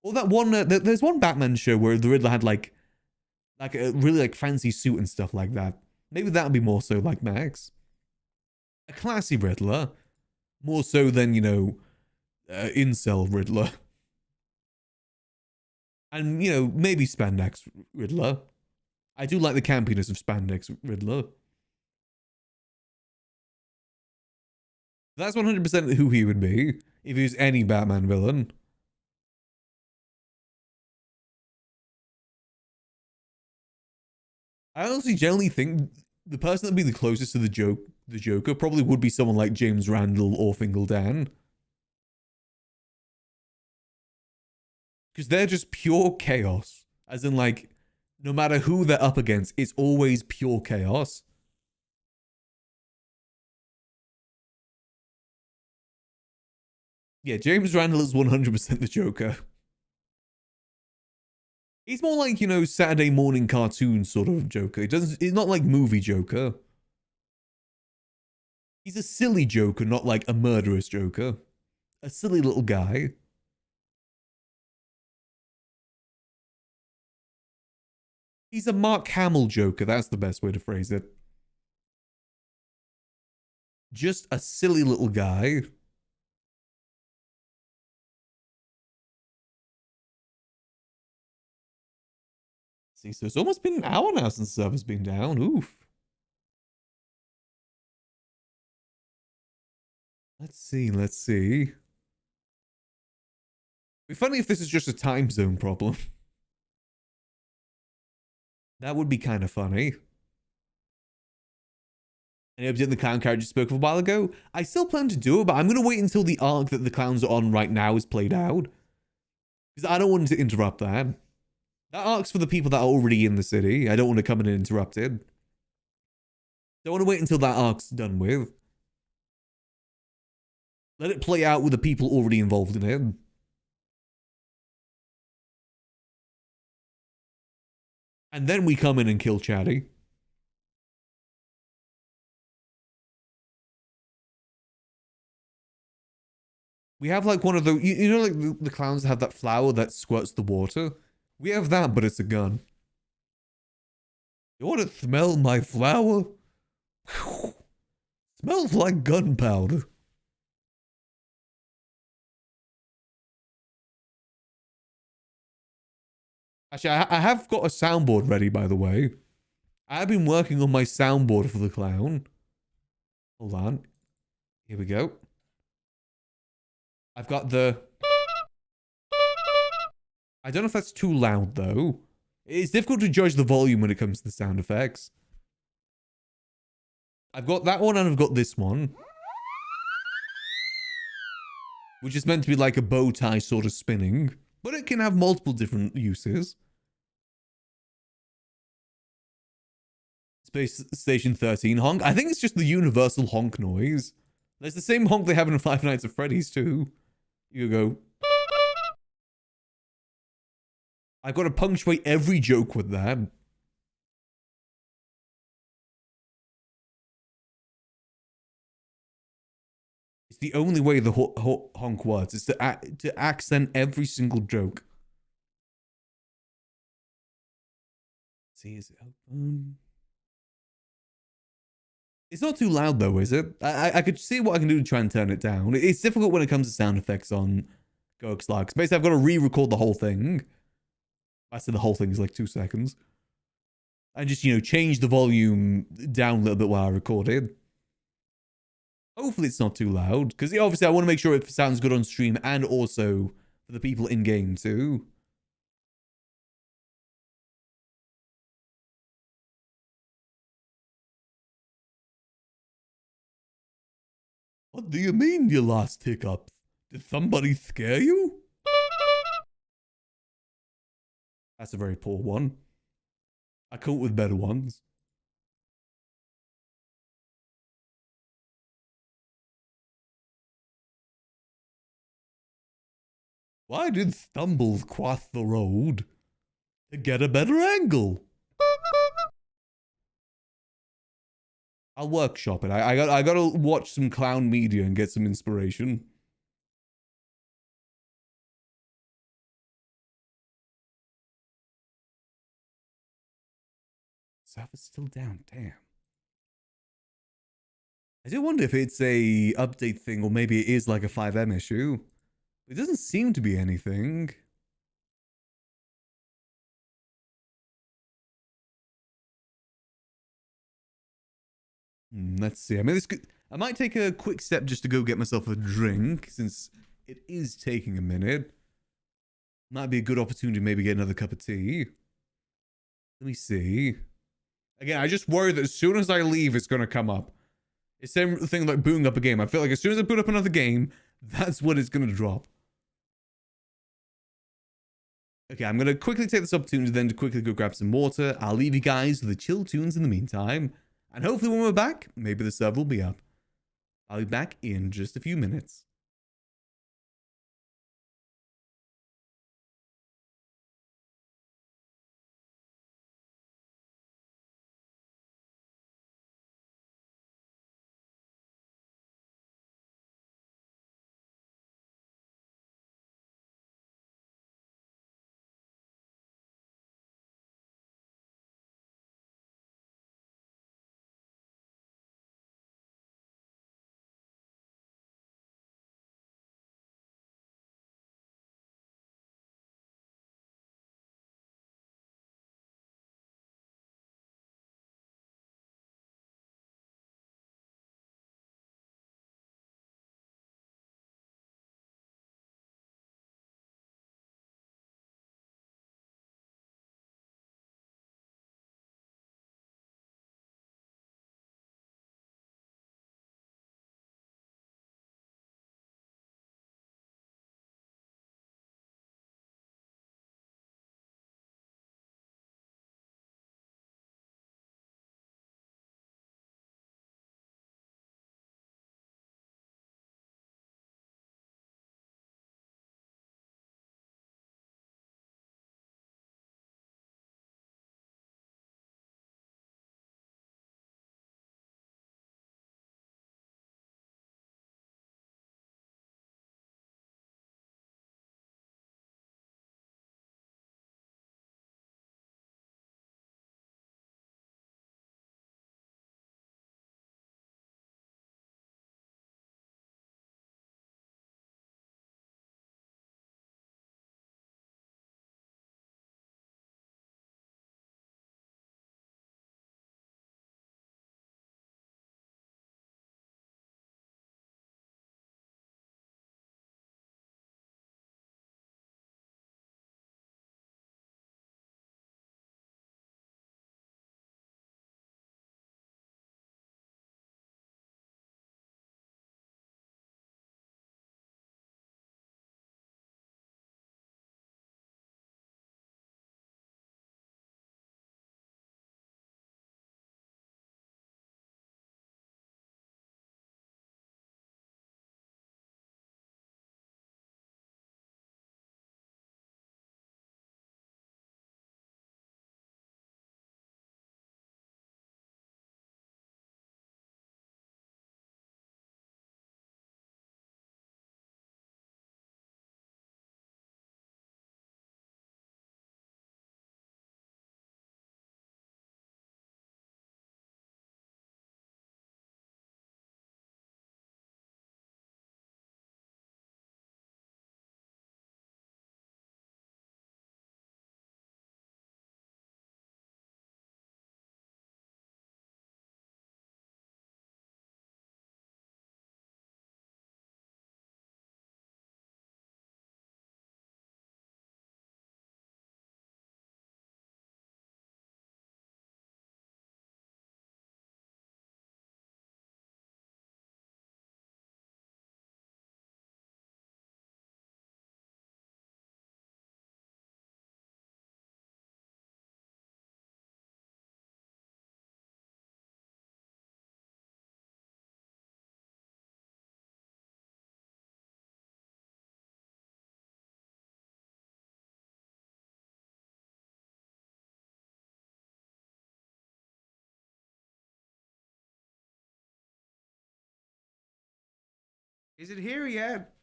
Or that one, there's one Batman show where the Riddler had like a really fancy suit and stuff like that. Maybe that would be more so like Max. A classy Riddler. More so than, incel Riddler. And, maybe spandex Riddler. I do like the campiness of spandex Riddler. That's 100% who he would be if he was any Batman villain. I honestly generally think the person that would be the closest to the Joker probably would be someone like James Randall or Fingal Dan. Because they're just pure chaos. As in, no matter who they're up against, it's always pure chaos. Yeah, James Randall is 100% the Joker. He's more like, Saturday morning cartoon sort of Joker. It's not like movie Joker. He's a silly Joker, not like a murderous Joker. A silly little guy. He's a Mark Hamill Joker, that's the best way to phrase it. Just a silly little guy. See, so it's almost been an hour now since the server's been down. Oof. Let's see. It'd be funny if this is just a time zone problem. That would be kind of funny. Any update on the clown character you spoke of a while ago? I still plan to do it, but I'm going to wait until the arc that the clowns are on right now is played out. Because I don't want to interrupt that. That arc's for the people that are already in the city. I don't want to come in and interrupt it. So I want to wait until that arc's done with. Let it play out with the people already involved in it. And then we come in and kill Chatty. We have one of the, the clowns that have that flower that squirts the water? We have that, but it's a gun. You want to smell my flower? Smells like gunpowder. Actually, I have got a soundboard ready, by the way. I have been working on my soundboard for the clown. Hold on. Here we go. I've got the... I don't know if that's too loud, though. It's difficult to judge the volume when it comes to the sound effects. I've got that one and I've got this one. Which is meant to be like a bow tie sort of spinning. But it can have multiple different uses. Space Station 13 honk. I think it's just the universal honk noise. There's the same honk they have in Five Nights at Freddy's too. You go. I've got to punctuate every joke with that. It's the only way the honk works. Is to accent every single joke. See, is it open? It's not too loud though, is it? I could see what I can do to try and turn it down. It's difficult when it comes to sound effects on Gokslag. Basically, I've got to re-record the whole thing. I said the whole thing is like 2 seconds. And just, change the volume down a little bit while I record it. Hopefully it's not too loud. Because obviously I want to make sure it sounds good on stream and also for the people in-game too. What do you mean, you lost hiccups? Did somebody scare you? That's a very poor one. I come up with better ones. Why did Stumbles cross the road? To get a better angle. I'll workshop it. I gotta watch some clown media and get some inspiration. Server's still down, damn. I do wonder if it's a update thing or maybe it is like a 5M issue. It doesn't seem to be anything. Let's see. I mean, I might take a quick step just to go get myself a drink since it is taking a minute. Might be a good opportunity to maybe get another cup of tea. Let me see. Again, I just worry that as soon as I leave, it's going to come up. It's the same thing like booting up a game. I feel like as soon as I boot up another game, that's when it's going to drop. Okay, I'm going to quickly take this opportunity then to quickly go grab some water. I'll leave you guys with the chill tunes in the meantime. And hopefully when we're back, maybe the server will be up. I'll be back in just a few minutes. Is it here yet?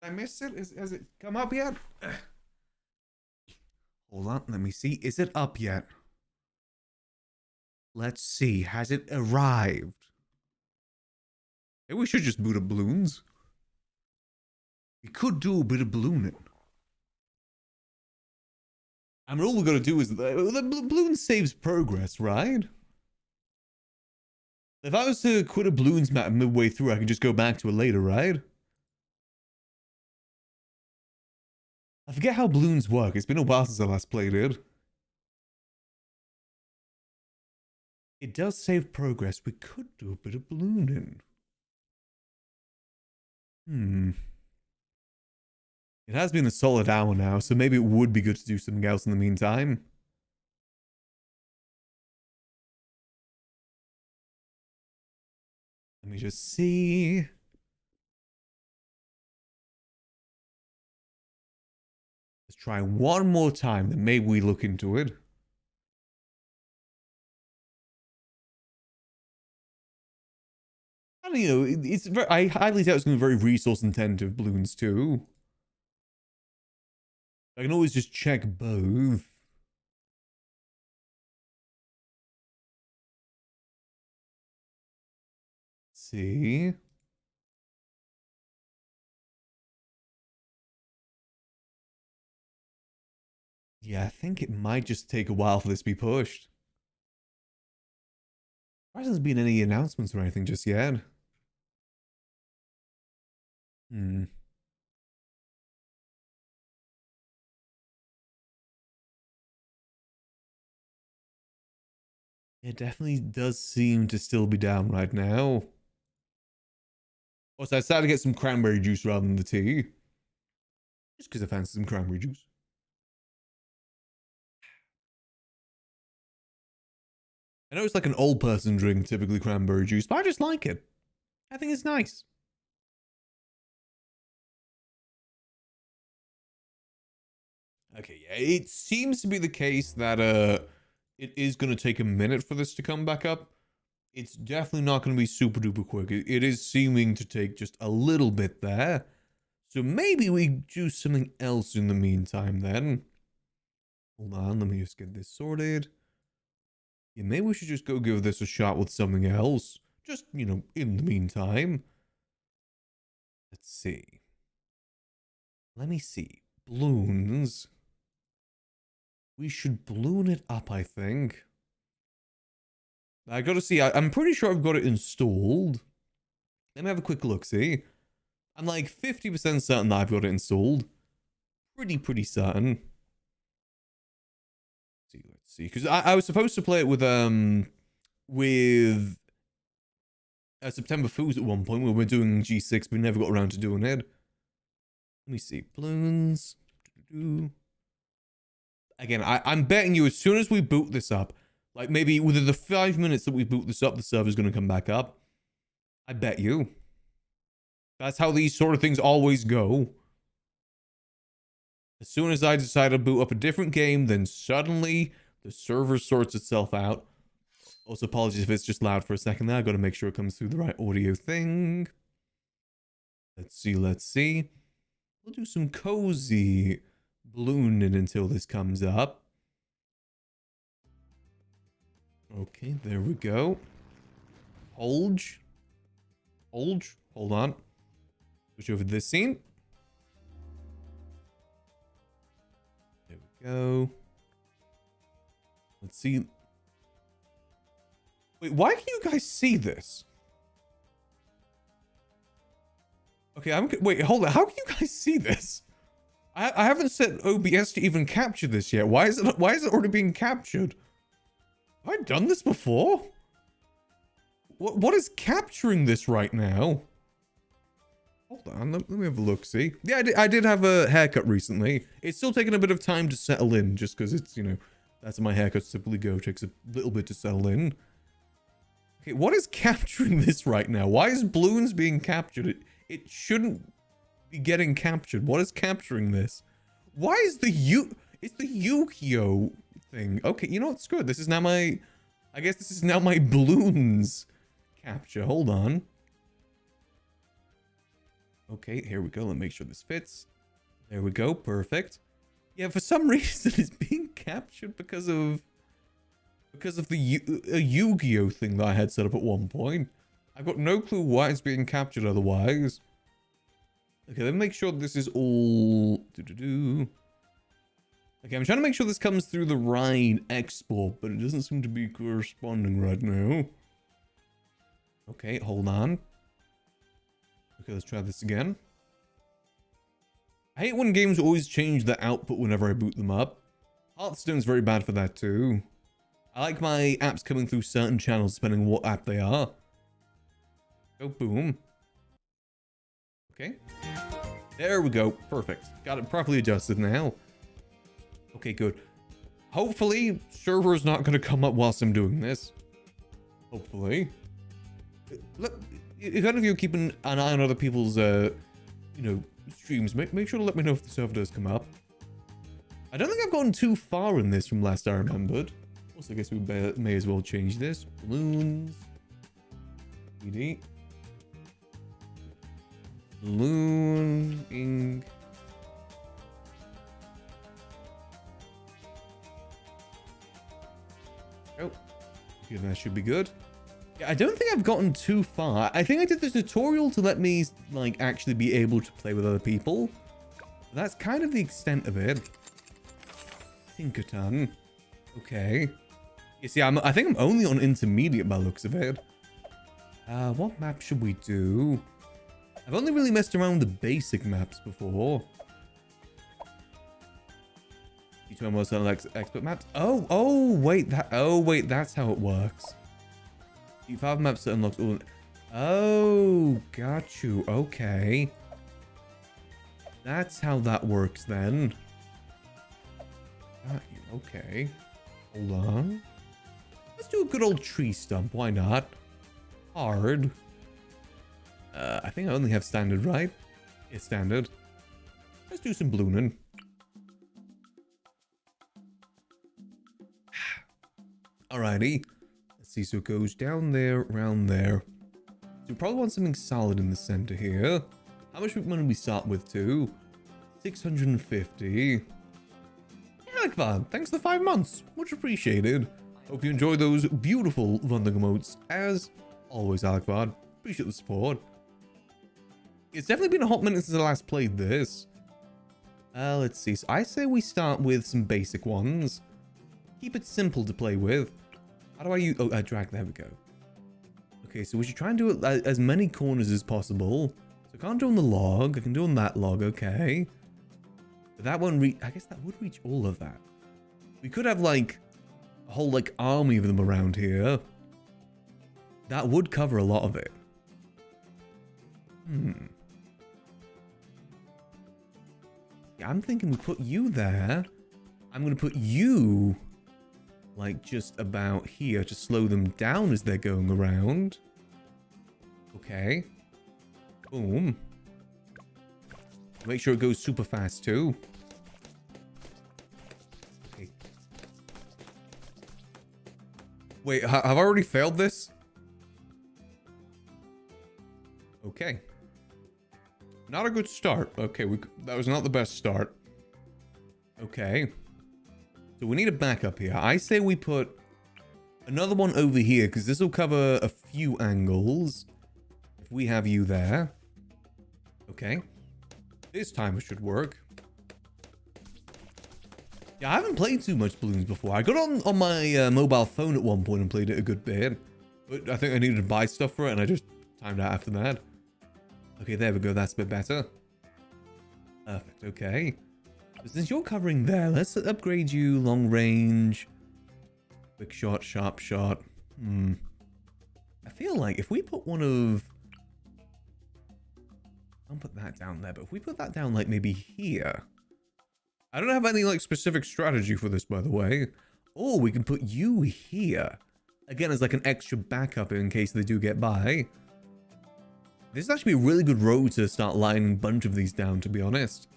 Did I miss it? Has it come up yet? Hold on, let me see. Is it up yet? Let's see. Has it arrived? Maybe we should just boot up balloons. We could do a bit of ballooning. I mean, all we're gonna do is the balloon saves progress, right? If I was to quit a balloons map midway through, I could just go back to it later, right? I forget how balloons work. It's been a while since I last played it. It does save progress. We could do a bit of ballooning. It has been a solid hour now, so maybe it would be good to do something else in the meantime. Let me just see. Let's try one more time, then maybe we look into it. And you know, it's very, I highly doubt it's going to be very resource intensive balloons too. I can always just check both. See? Yeah, I think it might just take a while for this to be pushed. There hasn't been any announcements or anything just yet. It definitely does seem to still be down right now. Also, I decided to get some cranberry juice rather than the tea. Just because I fancy some cranberry juice. I know it's like an old person drink, typically cranberry juice, but I just like it. I think it's nice. Okay, yeah, it seems to be the case that it is going to take a minute for this to come back up. It's definitely not going to be super duper quick. It is seeming to take just a little bit there. So maybe we do something else in the meantime then. Hold on, let me just get this sorted. Yeah, maybe we should just go give this a shot with something else. Just, you know, in the meantime. Let's see. Let me see. Balloons. We should balloon it up, I think. I gotta see. I'm pretty sure I've got it installed. Let me have a quick look, see? I'm like 50% certain that I've got it installed. Pretty certain. Let's see. Because I was supposed to play it with September Fools at one point when we were doing G6, but we never got around to doing it. Let me see. Balloons. Again, I'm betting you as soon as we boot this up, like maybe within the 5 minutes that we boot this up, the server's going to come back up. I bet you. That's how these sort of things always go. As soon as I decide to boot up a different game, then suddenly the server sorts itself out. Also, apologies if it's just loud for a second there. I've got to make sure it comes through the right audio thing. Let's see. We'll do some cozy ballooning until this comes up. Okay, there we go. Hold on. Switch over to this scene. There we go. Let's see. Wait, why can you guys see this? Okay, wait, hold on. How can you guys see this? I haven't set OBS to even capture this yet. Why is it already being captured? Have I done this before? What is capturing this right now? Hold on, let me have a look, see? Yeah, I did have a haircut recently. It's still taking a bit of time to settle in, just because it's, you know, that's how my haircuts typically go. It takes a little bit to settle in. Okay, what is capturing this right now? Why is balloons being captured? It shouldn't be getting captured. What is capturing this? Why is it's the Yu-Gi-Oh thing. Okay, you know what? Screw it. This is now my, I guess this is now my balloons capture. Hold on. Okay, here we go. Let me make sure this fits. There we go. Perfect. Yeah, for some reason it's being captured because of the Yu-Gi-Oh thing that I had set up at one point. I've got no clue why it's being captured otherwise. Okay, let me make sure this is all... Okay, I'm trying to make sure this comes through the right export, but it doesn't seem to be corresponding right now. Okay, hold on. Okay, let's try this again. I hate when games always change the output whenever I boot them up. Hearthstone's very bad for that too. I like my apps coming through certain channels depending on what app they are. Oh, boom. Okay. There we go. Perfect. Got it properly adjusted now. Okay, good. Hopefully, server's not going to come up whilst I'm doing this. Hopefully. Look, if any of you are keeping an eye on other people's, streams, make sure to let me know if the server does come up. I don't think I've gotten too far in this from last I remembered. Also, I guess we may as well change this. Balloons. PD. Balloon. Ink. Oh. Okay, that should be good. Yeah, I don't think I've gotten too far. I think I did the tutorial to let me, like, actually be able to play with other people. That's kind of the extent of it. Tinkerton. Okay. You see, I think I'm only on intermediate by the looks of it. What map should we do? I've only really messed around with the basic maps before. You turn most on expert maps. Oh, wait, that's how it works. You have maps that unlocks all. Oh, got you. Okay. That's how that works then. Okay. Hold on. Let's do a good old tree stump. Why not? Hard. I think I only have standard, right? It's standard. Let's do some ballooning. Alrighty. Let's see. So it goes down there, around there. So we probably want something solid in the center here. How much money we start with too? 650. Enevun, thanks for the 5 months. Much appreciated. Hope you enjoy those beautiful Wunding emotes. As always, Enevun. Appreciate the support. It's definitely been a hot minute since I last played this. Let's see. So I say we start with some basic ones. Keep it simple to play with. How do I use... Oh, drag. There we go. Okay, so we should try and do it as many corners as possible. So I can't do on the log. I can do on that log. Okay. But that one... I guess that would reach all of that. We could have, like, a whole, like, army of them around here. That would cover a lot of it. Yeah, I'm thinking we put you there. I'm going to put you... like just about here to slow them down as they're going around. Okay. Boom. Make sure it goes super fast too. Okay. Wait, have I already failed this? Okay. Not a good start. Okay, that was not the best start. Okay. So we need a backup here. I say we put another one over here because this will cover a few angles. If we have you there. Okay. This time it should work. Yeah, I haven't played too much Balloons before. I got on my mobile phone at one point and played it a good bit. But I think I needed to buy stuff for it and I just timed out after that. Okay, there we go. That's a bit better. Perfect. Okay. Since you're covering there, let's upgrade you long range. Quick shot, sharp shot. I feel like if we put one of... I'll put that down there, but if we put that down like maybe here... I don't have any like specific strategy for this, by the way. Or we can put you here. Again, as like an extra backup in case they do get by. This is actually a really good road to start lining a bunch of these down, to be honest.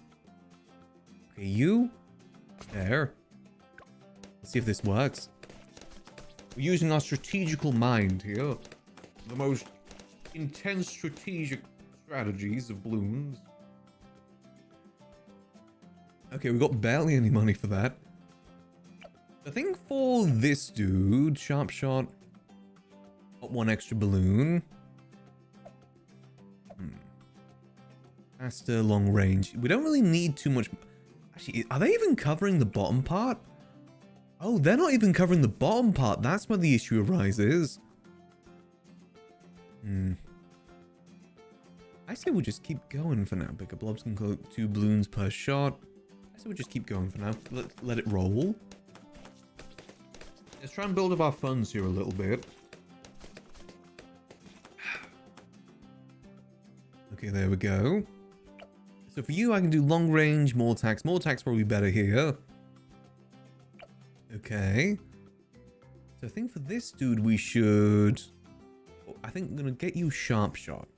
Okay, you. There. Let's see if this works. We're using our strategical mind here. The most intense strategic strategies of balloons. Okay, we got barely any money for that. I think for this dude, sharp shot, got one extra balloon. Faster, long range. We don't really need too much. Actually, are they even covering the bottom part? Oh, they're not even covering the bottom part. That's where the issue arises. I say we'll just keep going for now. Bigger blobs can go 2 balloons per shot. I say we'll just keep going for now. Let it roll. Let's try and build up our funds here a little bit. Okay, there we go. So for you, I can do long range, more attacks. More attacks probably better here. Okay. So I think for this dude, we should... Oh, I think I'm going to get you sharp shot.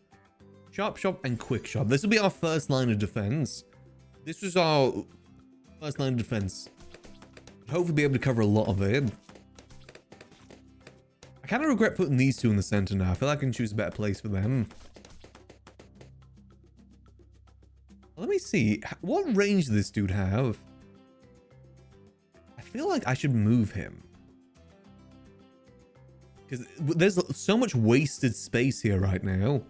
Sharp shot and quick shot. This will be our first line of defense. This was our first line of defense. Hopefully be able to cover a lot of it. I kind of regret putting these two in the center now. I feel like I can choose a better place for them. Let me see. What range does this dude have? I feel like I should move him. Because there's so much wasted space here right now.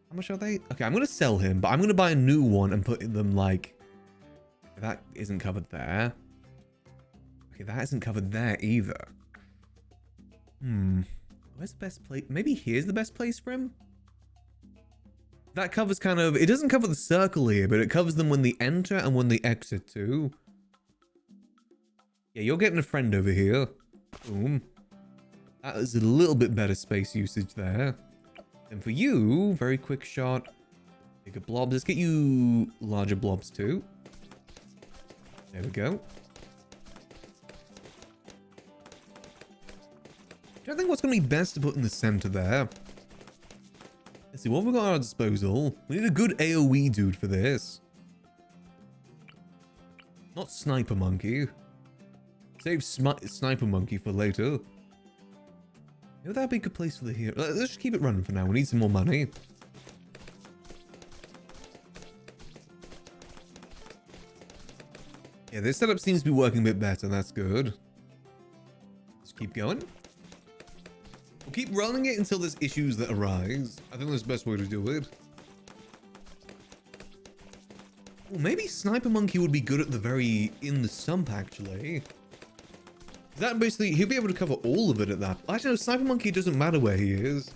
How much are they? Okay, I'm going to sell him, but I'm going to buy a new one and put them like... That isn't covered there. Okay, that isn't covered there either. Where's the best place? Maybe here's the best place for him? That covers kind of... It doesn't cover the circle here, but it covers them when they enter and when they exit too. Yeah, you're getting a friend over here. Boom. That is a little bit better space usage there. And for you, very quick shot. Bigger blobs. Let's get you larger blobs too. There we go. I think what's going to be best to put in the center there. Let's see, what have we got at our disposal? We need a good AoE dude for this. Not Sniper Monkey. Save Sniper Monkey for later. Maybe that'd be a good place for the hero. Let's just keep it running for now. We need some more money. Yeah, this setup seems to be working a bit better. That's good. Let's keep going. We'll keep running it until there's issues that arise. I think that's the best way to do it. Well, maybe Sniper Monkey would be good at the very... in the stump, actually. That basically... He'll be able to cover all of it at that... Actually, no, Sniper Monkey doesn't matter where he is.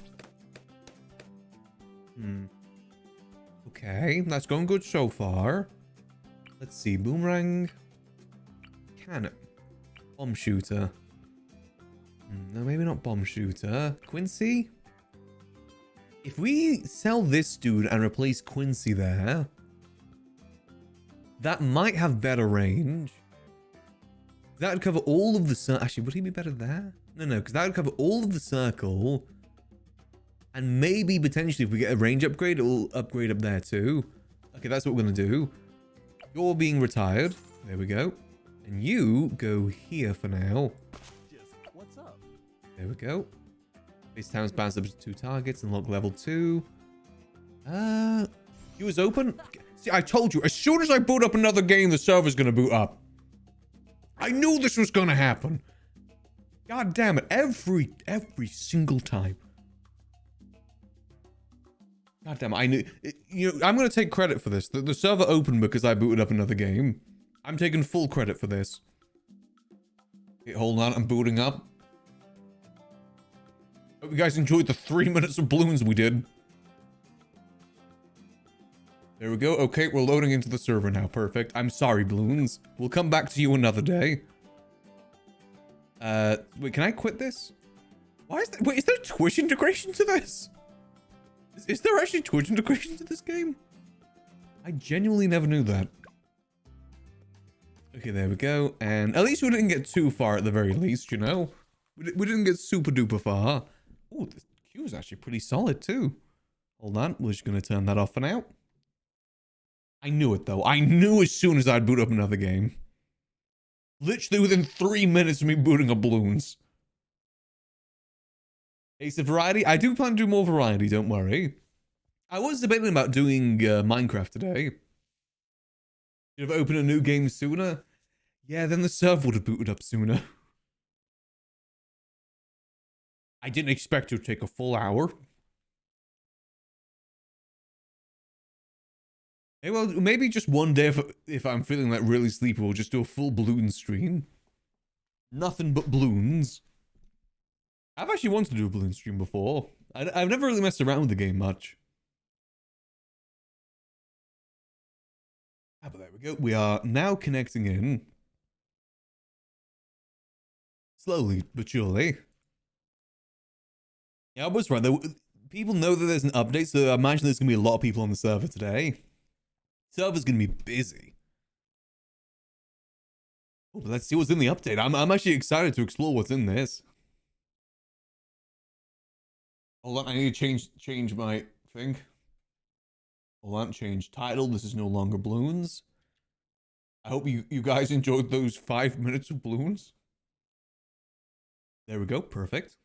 Okay, that's going good so far. Let's see. Boomerang. Cannon. Bomb shooter. No, maybe not bomb shooter. Quincy? If we sell this dude and replace Quincy there, that might have better range. That would cover all of the circle. Actually, would he be better there? No, because that would cover all of the circle. And maybe potentially if we get a range upgrade, it will upgrade up there too. Okay, that's what we're going to do. You're being retired. There we go. And you go here for now. What's up? There we go. Base town's bounced up to 2 targets. Unlock level 2. You was open? See, I told you. As soon as I boot up another game, the server's going to boot up. I knew this was going to happen. God damn it. Every single time. God damn it. I knew... You know, I'm going to take credit for this. The server opened because I booted up another game. I'm taking full credit for this. Okay, hold on. I'm booting up. Hope you guys enjoyed the 3 minutes of balloons we did. There we go. Okay, we're loading into the server now. Perfect. I'm sorry, balloons. We'll come back to you another day. Wait, can I quit this? Why is that? Wait, is there Twitch integration to this? Is there actually Twitch integration to this game? I genuinely never knew that. Okay, there we go. And at least we didn't get too far at the very least, you know? We didn't get super duper far. Oh, the queue is actually pretty solid too. Hold on, we're just going to turn that off for now. I knew it though. I knew as soon as I'd boot up another game. Literally within 3 minutes of me booting up balloons. Ace of variety? I do plan to do more variety, don't worry. I was debating about doing Minecraft today. Should have opened a new game sooner. Yeah, then the server would have booted up sooner. I didn't expect it to take a full hour. Hey, well, maybe just one day if I'm feeling like really sleepy, we'll just do a full balloon stream. Nothing but balloons. I've actually wanted to do a balloon stream before. I've never really messed around with the game much. Ah, but there we go. We are now connecting in. Slowly but surely. Yeah, I was right. People know that there's an update, so I imagine there's going to be a lot of people on the server today. Server's going to be busy. Oh, but let's see what's in the update. I'm actually excited to explore what's in this. Hold on, I need to change my thing. Hold on, change title. This is no longer balloons. I hope you guys enjoyed those 5 minutes of balloons. There we go, perfect.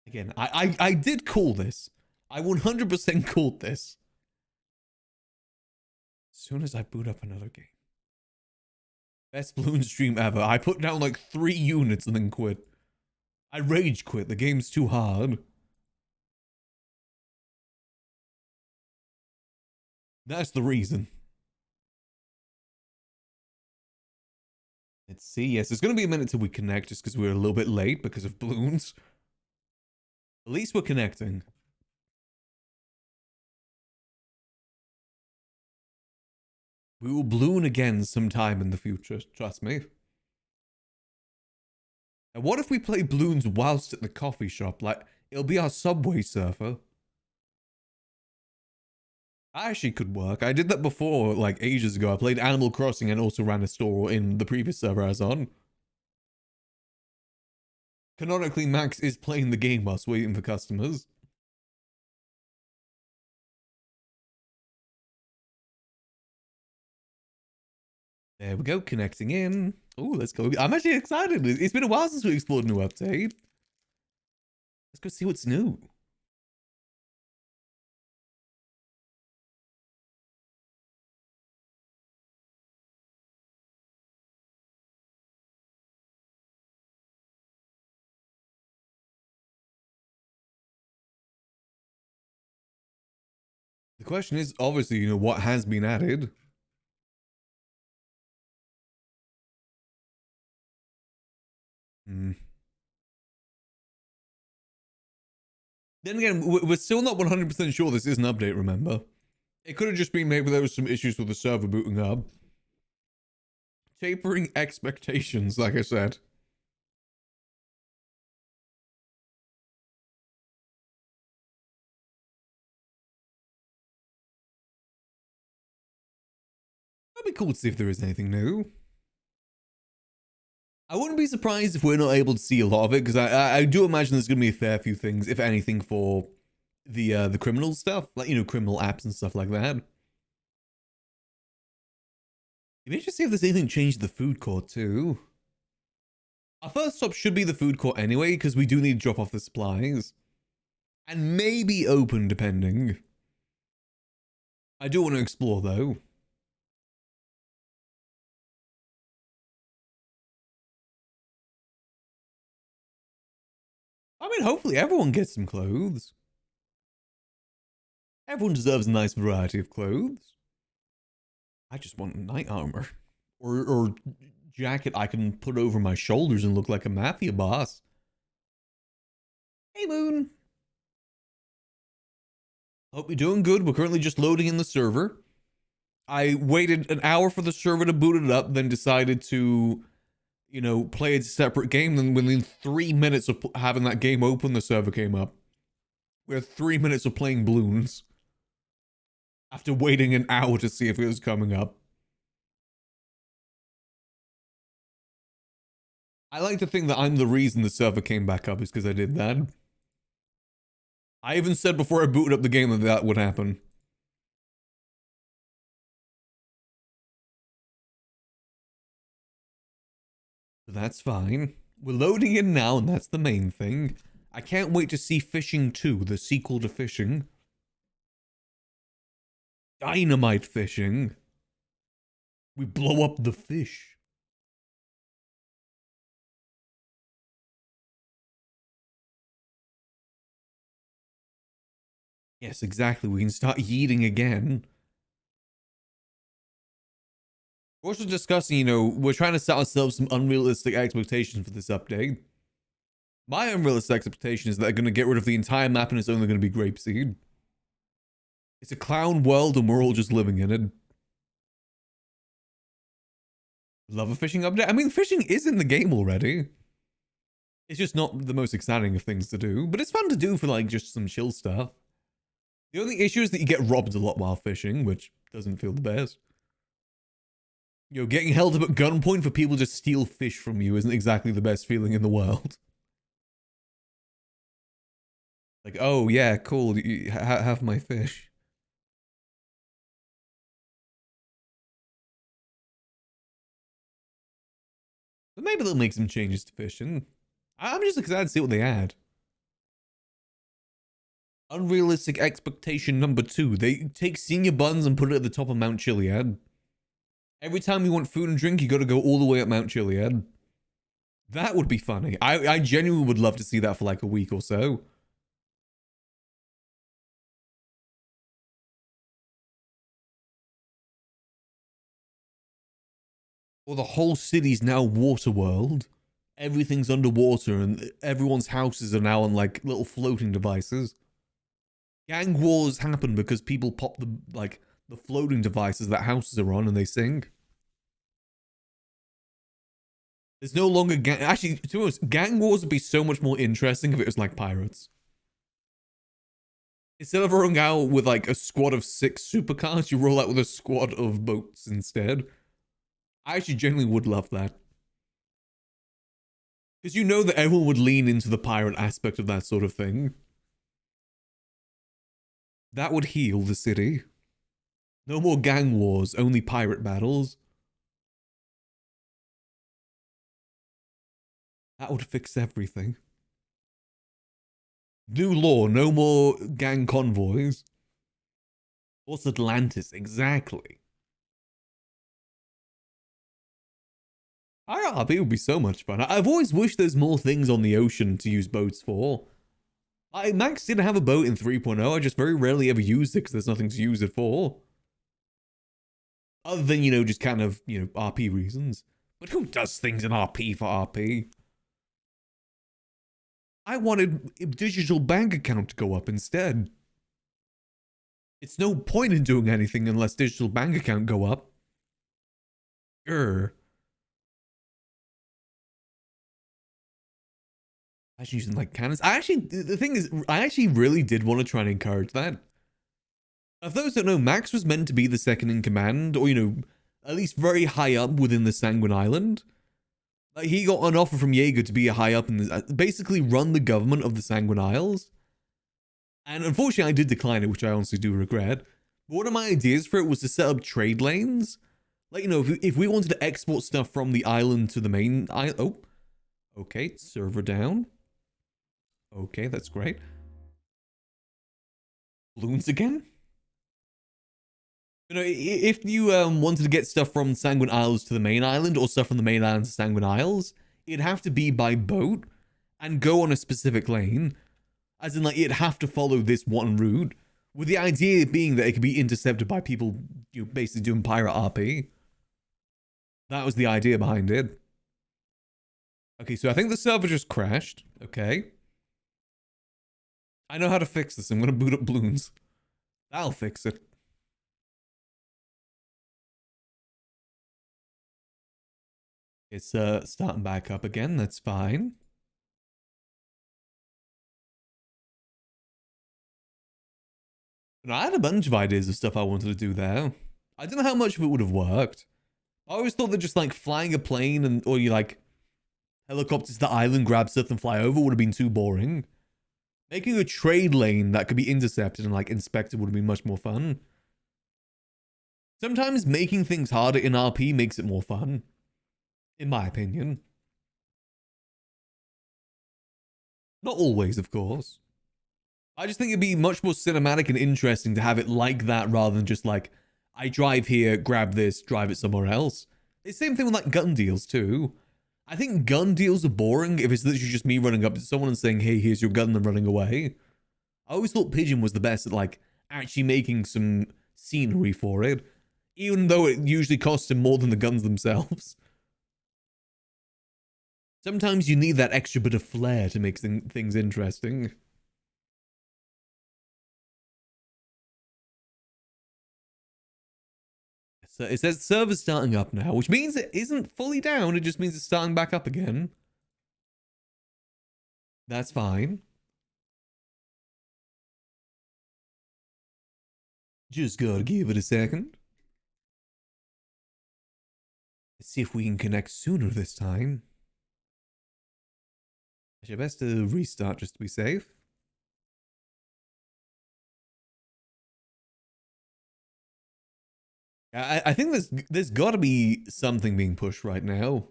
Again, I did call this. I 100% called this. As soon as I boot up another game. Best balloon stream ever. I put down like 3 units and then quit. I rage quit. The game's too hard. That's the reason. Let's see. Yes, it's going to be a minute till we connect just because we're a little bit late because of balloons. At least we're connecting. We will balloon again sometime in the future. Trust me. And what if we play balloons whilst at the coffee shop? Like, it'll be our Subway Surfer. That actually could work. I did that before, like, ages ago. I played Animal Crossing and also ran a store in the previous server I was on. Canonically, Max is playing the game whilst waiting for customers. There we go, connecting in. Oh, let's go. I'm actually excited. It's been a while since we explored a new update. Let's go see what's new. The question is, obviously, you know, what has been added. Then again, we're still not 100% sure this is an update, remember? It could have just been maybe there was some issues with the server booting up. Tapering expectations, like I said. That'd be cool to see if there is anything new. I wouldn't be surprised if we're not able to see a lot of it, because I do imagine there's going to be a fair few things, if anything, for the criminal stuff, like, you know, criminal apps and stuff like that. Maybe just see if there's anything changed to the food court too. Our first stop should be the food court anyway, because we do need to drop off the supplies. And maybe open, depending. I do want to explore, though. I mean, hopefully everyone gets some clothes. Everyone deserves a nice variety of clothes. I just want knight armor. Or jacket I can put over my shoulders and look like a mafia boss. Hey, Moon. Hope you're doing good. We're currently just loading in the server. I waited an hour for the server to boot it up, then decided to, you know, play a separate game. Then within 3 minutes of having that game open, the server came up. We had 3 minutes of playing balloons. After waiting an hour to see if it was coming up. I like to think that I'm the reason the server came back up is because I did that. I even said before I booted up the game that that would happen. That's fine. We're loading in now, and that's the main thing. I can't wait to see Fishing 2, the sequel to Fishing. Dynamite fishing. We blow up the fish. Yes, exactly. We can start yeeting again. We're also discussing, you know, we're trying to set ourselves some unrealistic expectations for this update. My unrealistic expectation is that they're going to get rid of the entire map and it's only going to be Grapeseed. It's a clown world and we're all just living in it. Love a fishing update? I mean, fishing is in the game already. It's just not the most exciting of things to do, but it's fun to do for like just some chill stuff. The only issue is that you get robbed a lot while fishing, which doesn't feel the best. You know, getting held up at gunpoint for people to steal fish from you isn't exactly the best feeling in the world. Like, oh yeah, cool, you have my fish. But maybe they'll make some changes to fishing. I'm just excited to see what they add. Unrealistic expectation number 2. They take Senior Buns and put it at the top of Mount Chiliad. Every time you want food and drink, you gotta go all the way up Mount Chiliad. That would be funny. I genuinely would love to see that for like a week or so. Or the whole city's now water world. Everything's underwater and everyone's houses are now on like little floating devices. Gang wars happen because people pop the floating devices that houses are on and they sink. There's no longer actually, to be honest, gang wars would be so much more interesting if it was like pirates. Instead of rolling out with like a squad of 6 supercars, you roll out with a squad of boats instead. I actually genuinely would love that. Because you know that everyone would lean into the pirate aspect of that sort of thing. That would heal the city. No more gang wars, only pirate battles. That would fix everything. New law, no more gang convoys. What's Atlantis? Exactly. IRB would be so much fun. I've always wished there's more things on the ocean to use boats for. Max did have a boat in 3.0, I just very rarely ever used it because there's nothing to use it for. Other than, you know, just kind of, you know, RP reasons. But who does things in RP for RP? I wanted a digital bank account to go up instead. It's no point in doing anything unless digital bank account go up. Grr. Actually using like cannons. The thing is, I actually really did want to try and encourage that. For those that know, Max was meant to be the second in command, or, you know, at least very high up within the Sanguine Island. Like, he got an offer from Jaeger to be a high up in the, basically run the government of the Sanguine Isles. And unfortunately, I did decline it, which I honestly do regret. But one of my ideas for it was to set up trade lanes. Like, you know, if we wanted to export stuff from the island to the main island. Oh, okay, server down. Okay, that's great. Balloons again? You know, if you wanted to get stuff from Sanguine Isles to the main island, or stuff from the main island to Sanguine Isles, it'd have to be by boat and go on a specific lane. As in, like, it'd have to follow this one route, with the idea being that it could be intercepted by people, you know, basically doing pirate RP. That was the idea behind it. Okay, so I think the server just crashed. Okay. I know how to fix this. I'm gonna boot up balloons. That'll fix it. It's starting back up again. That's fine. And I had a bunch of ideas of stuff I wanted to do there. I don't know how much of it would have worked. I always thought that just like flying a plane and or you like helicopters to the island, grab stuff and fly over would have been too boring. Making a trade lane that could be intercepted and like inspected would have been much more fun. Sometimes making things harder in RP makes it more fun. In my opinion. Not always, of course. I just think it'd be much more cinematic and interesting to have it like that rather than just like, I drive here, grab this, drive it somewhere else. It's the same thing with like gun deals too. I think gun deals are boring if it's literally just me running up to someone and saying, hey, here's your gun and running away. I always thought Pigeon was the best at like actually making some scenery for it, even though it usually costs him more than the guns themselves. Sometimes you need that extra bit of flair to make things interesting. So it says server's starting up now, which means it isn't fully down. It just means it's starting back up again. That's fine. Just gotta give it a second. Let's see if we can connect sooner this time. Actually, best to restart just to be safe. I think there's got to be something being pushed right now.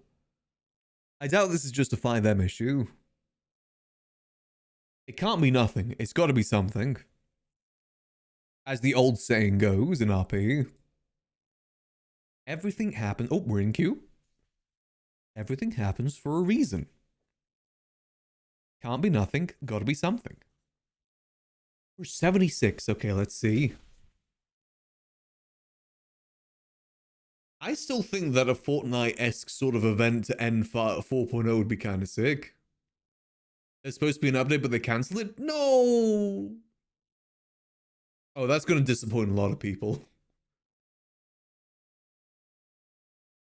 I doubt this is just a FiveM issue. It can't be nothing. It's got to be something. As the old saying goes in RP. Everything happens... Oh, we're in queue. Everything happens for a reason. Can't be nothing. Got to be something. We're 76. Okay, let's see. I still think that a Fortnite-esque sort of event to end 4.0 would be kind of sick. There's supposed to be an update, but they cancelled it? No! Oh, that's going to disappoint a lot of people.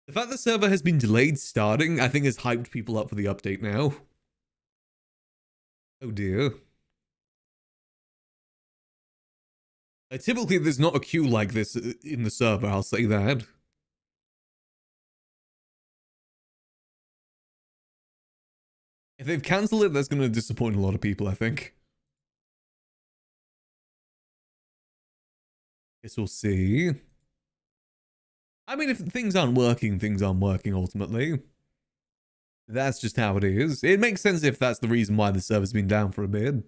The fact the server has been delayed starting, I think has hyped people up for the update now. Oh dear. Typically, there's not a queue like this in the server, I'll say that. If they've cancelled it, that's going to disappoint a lot of people, I think. Guess we'll see. I mean, if things aren't working, things aren't working ultimately. That's just how it is. It makes sense if that's the reason why the server's been down for a bit.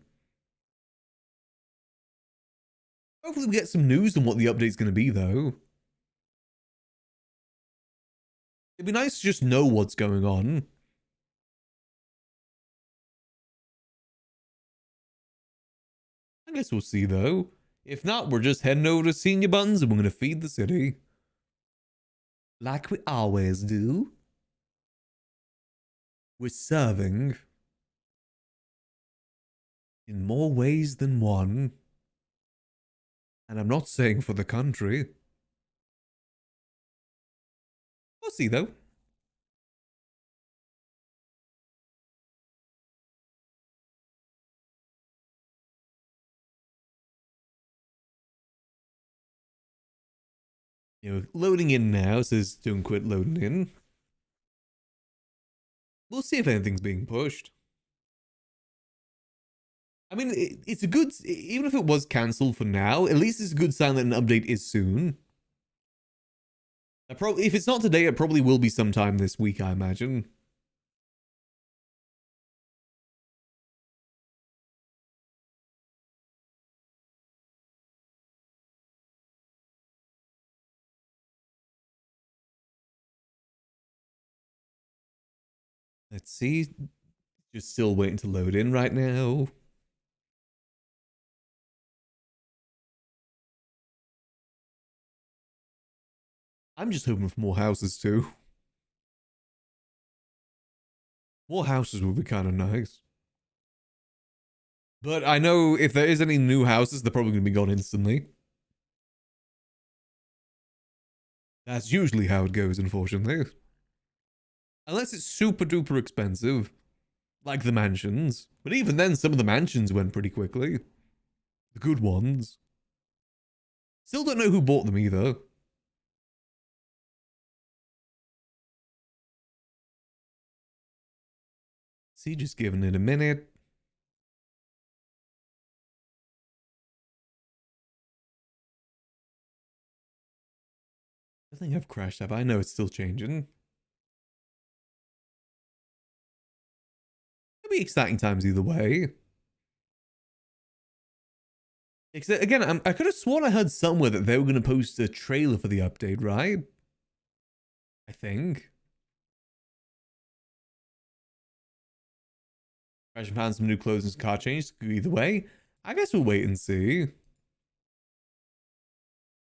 Hopefully we get some news on what the update's going to be, though. It'd be nice to just know what's going on. I guess we'll see, though. If not, we're just heading over to Senior Buns and we're going to feed the city. Like we always do. We're serving. In more ways than one. And I'm not saying for the country. We'll see, though. You know, loading in now, says don't quit loading in. We'll see if anything's being pushed. I mean, it's a good... Even if it was cancelled for now, at least it's a good sign that an update is soon. If it's not today, it probably will be sometime this week, I imagine. Let's see. Just still waiting to load in right now. I'm just hoping for more houses too. More houses would be kind of nice. But I know if there is any new houses, they're probably going to be gone instantly. That's usually how it goes, unfortunately. Unless it's super duper expensive. Like the mansions. But even then, some of the mansions went pretty quickly. The good ones. Still don't know who bought them either. See, just giving it a minute. I think I've crashed, have I? No, it's still changing. be exciting times either way. Again, I could have sworn I heard somewhere that they were going to post a trailer for the update, right? I think. Crash and found some new clothes and some car change. Either way, I guess we'll wait and see.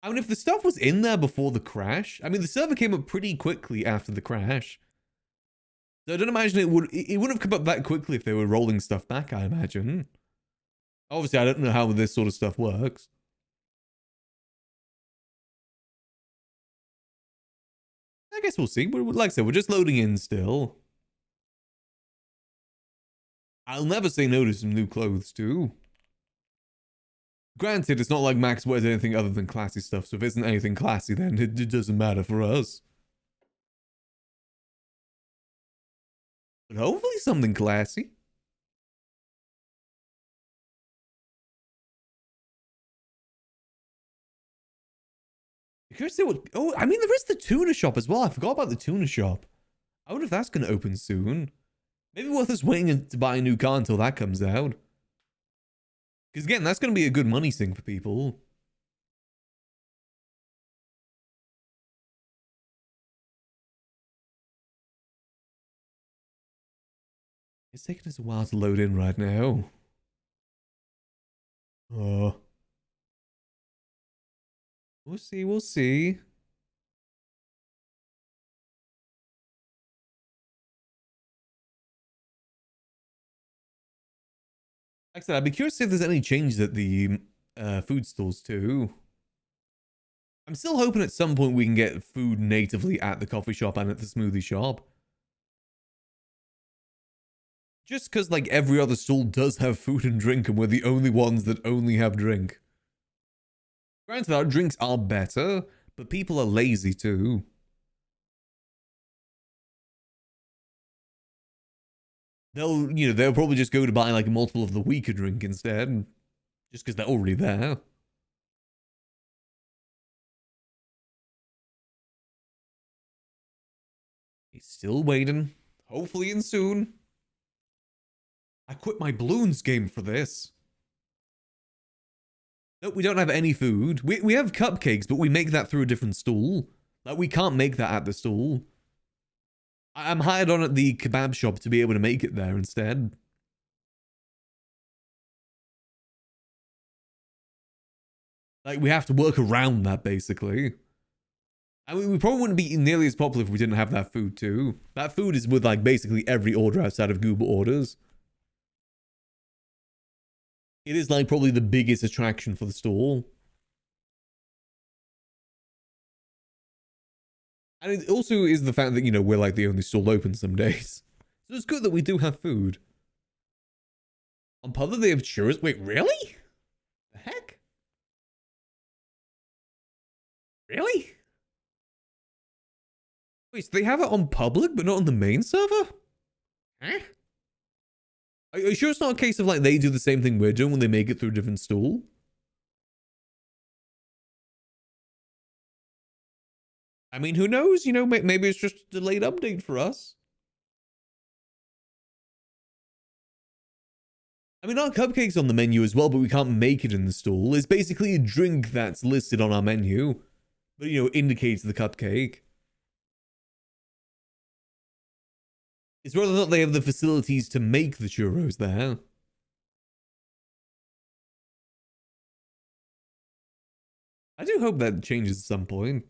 I mean, if the stuff was in there before the crash, I mean, the server came up pretty quickly after the crash. So I don't imagine it wouldn't have come up that quickly if they were rolling stuff back, I imagine. Obviously, I don't know how this sort of stuff works. I guess we'll see. Like I said, we're just loading in still. I'll never say no to some new clothes, too. Granted, it's not like Max wears anything other than classy stuff, so if it isn't anything classy, then it doesn't matter for us. But hopefully something classy. Curious to see what... Oh, I mean, there is the tuna shop as well. I forgot about the tuna shop. I wonder if that's going to open soon. Maybe worth us waiting to buy a new car until that comes out. Because again, that's going to be a good money sink for people. It's taking us a while to load in right now. Oh. We'll see, we'll see. Like I said, I'd be curious if there's any changes at the food stalls too. I'm still hoping at some point we can get food natively at the coffee shop and at the smoothie shop. Just because, like, every other stall does have food and drink and we're the only ones that only have drink. Granted, our drinks are better, but people are lazy too. They'll probably just go to buy like a multiple of the weaker drink instead. Just because they're already there. He's still waiting. Hopefully in soon. I quit my balloons game for this. Nope, we don't have any food. We have cupcakes, but we make that through a different stall. Like, we can't make that at the stall. I'm hired on at the kebab shop to be able to make it there instead. Like, we have to work around that, basically. I mean, we probably wouldn't be nearly as popular if we didn't have that food, too. That food is with, like, basically every order outside of Google orders. It is, like, probably the biggest attraction for the stall. And it also is the fact that, you know, we're, like, the only stall open some days. So it's good that we do have food. On public, they have churros. Wait, really? The heck? Really? Wait, so they have it on public, but not on the main server? Huh? Are you sure it's not a case of, like, they do the same thing we're doing when they make it through a different stall? I mean, who knows? You know, maybe it's just a delayed update for us. I mean, our cupcake's on the menu as well, but we can't make it in the stall. It's basically a drink that's listed on our menu, but, you know, indicates the cupcake. It's whether or not they have the facilities to make the churros there. I do hope that changes at some point.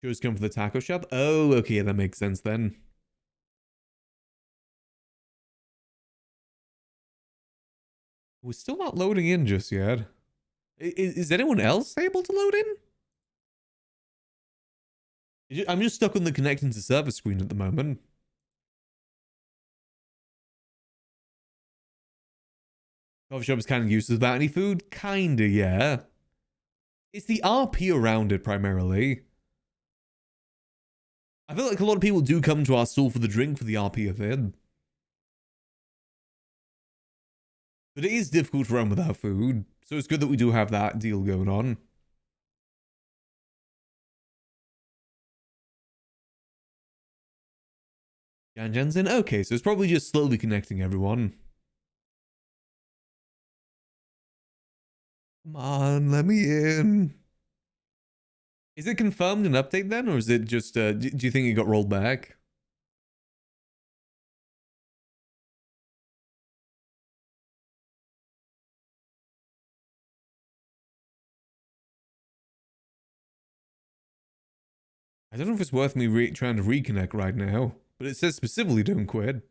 Churros come from the taco shop? Oh, okay, yeah, that makes sense then. We're still not loading in just yet. Is anyone else able to load in? I'm just stuck on the connecting to server screen at the moment. Coffee shop is kind of useless without any food? Kinda, yeah. It's the RP around it primarily. I feel like a lot of people do come to our stall for the drink for the RP of it. But it is difficult to run without food, so it's good that we do have that deal going on. Jan's in. Okay, so it's probably just slowly connecting everyone. Come on, let me in. Is it confirmed an update then, or is it just, do you think it got rolled back? I don't know if it's worth me trying to reconnect right now, but it says specifically don't quit.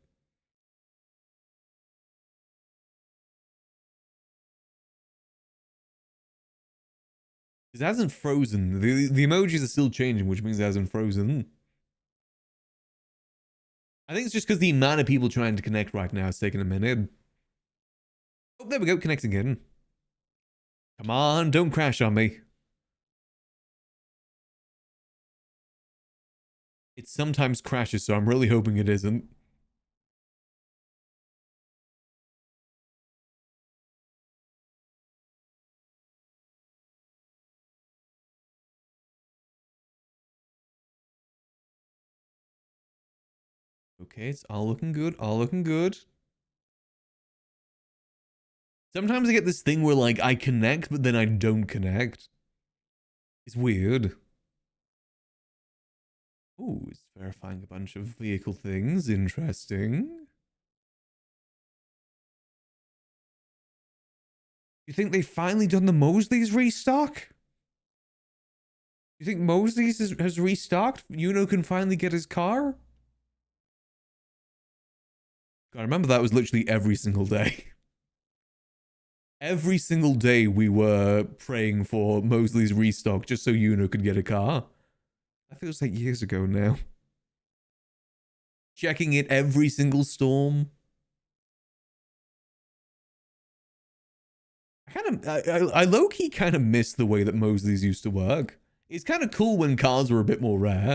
It hasn't frozen. The emojis are still changing, which means it hasn't frozen. I think it's just because the amount of people trying to connect right now is taking a minute. Oh, there we go, connecting in. Come on, don't crash on me. It sometimes crashes, so I'm really hoping it isn't. Okay, it's all looking good, all looking good. Sometimes I get this thing where, like, I connect, but then I don't connect. It's weird. Ooh, it's verifying a bunch of vehicle things. Interesting. You think they finally done the Mosley's restock? You think Mosley's has restocked? Yuno can finally get his car? God, I remember that was literally every single day. Every single day we were praying for Mosley's restock just so Yuno could get a car. That feels like years ago now. Checking it every single storm. I low-key kind of miss the way that Mosley's used to work. It's kind of cool when cars were a bit more rare.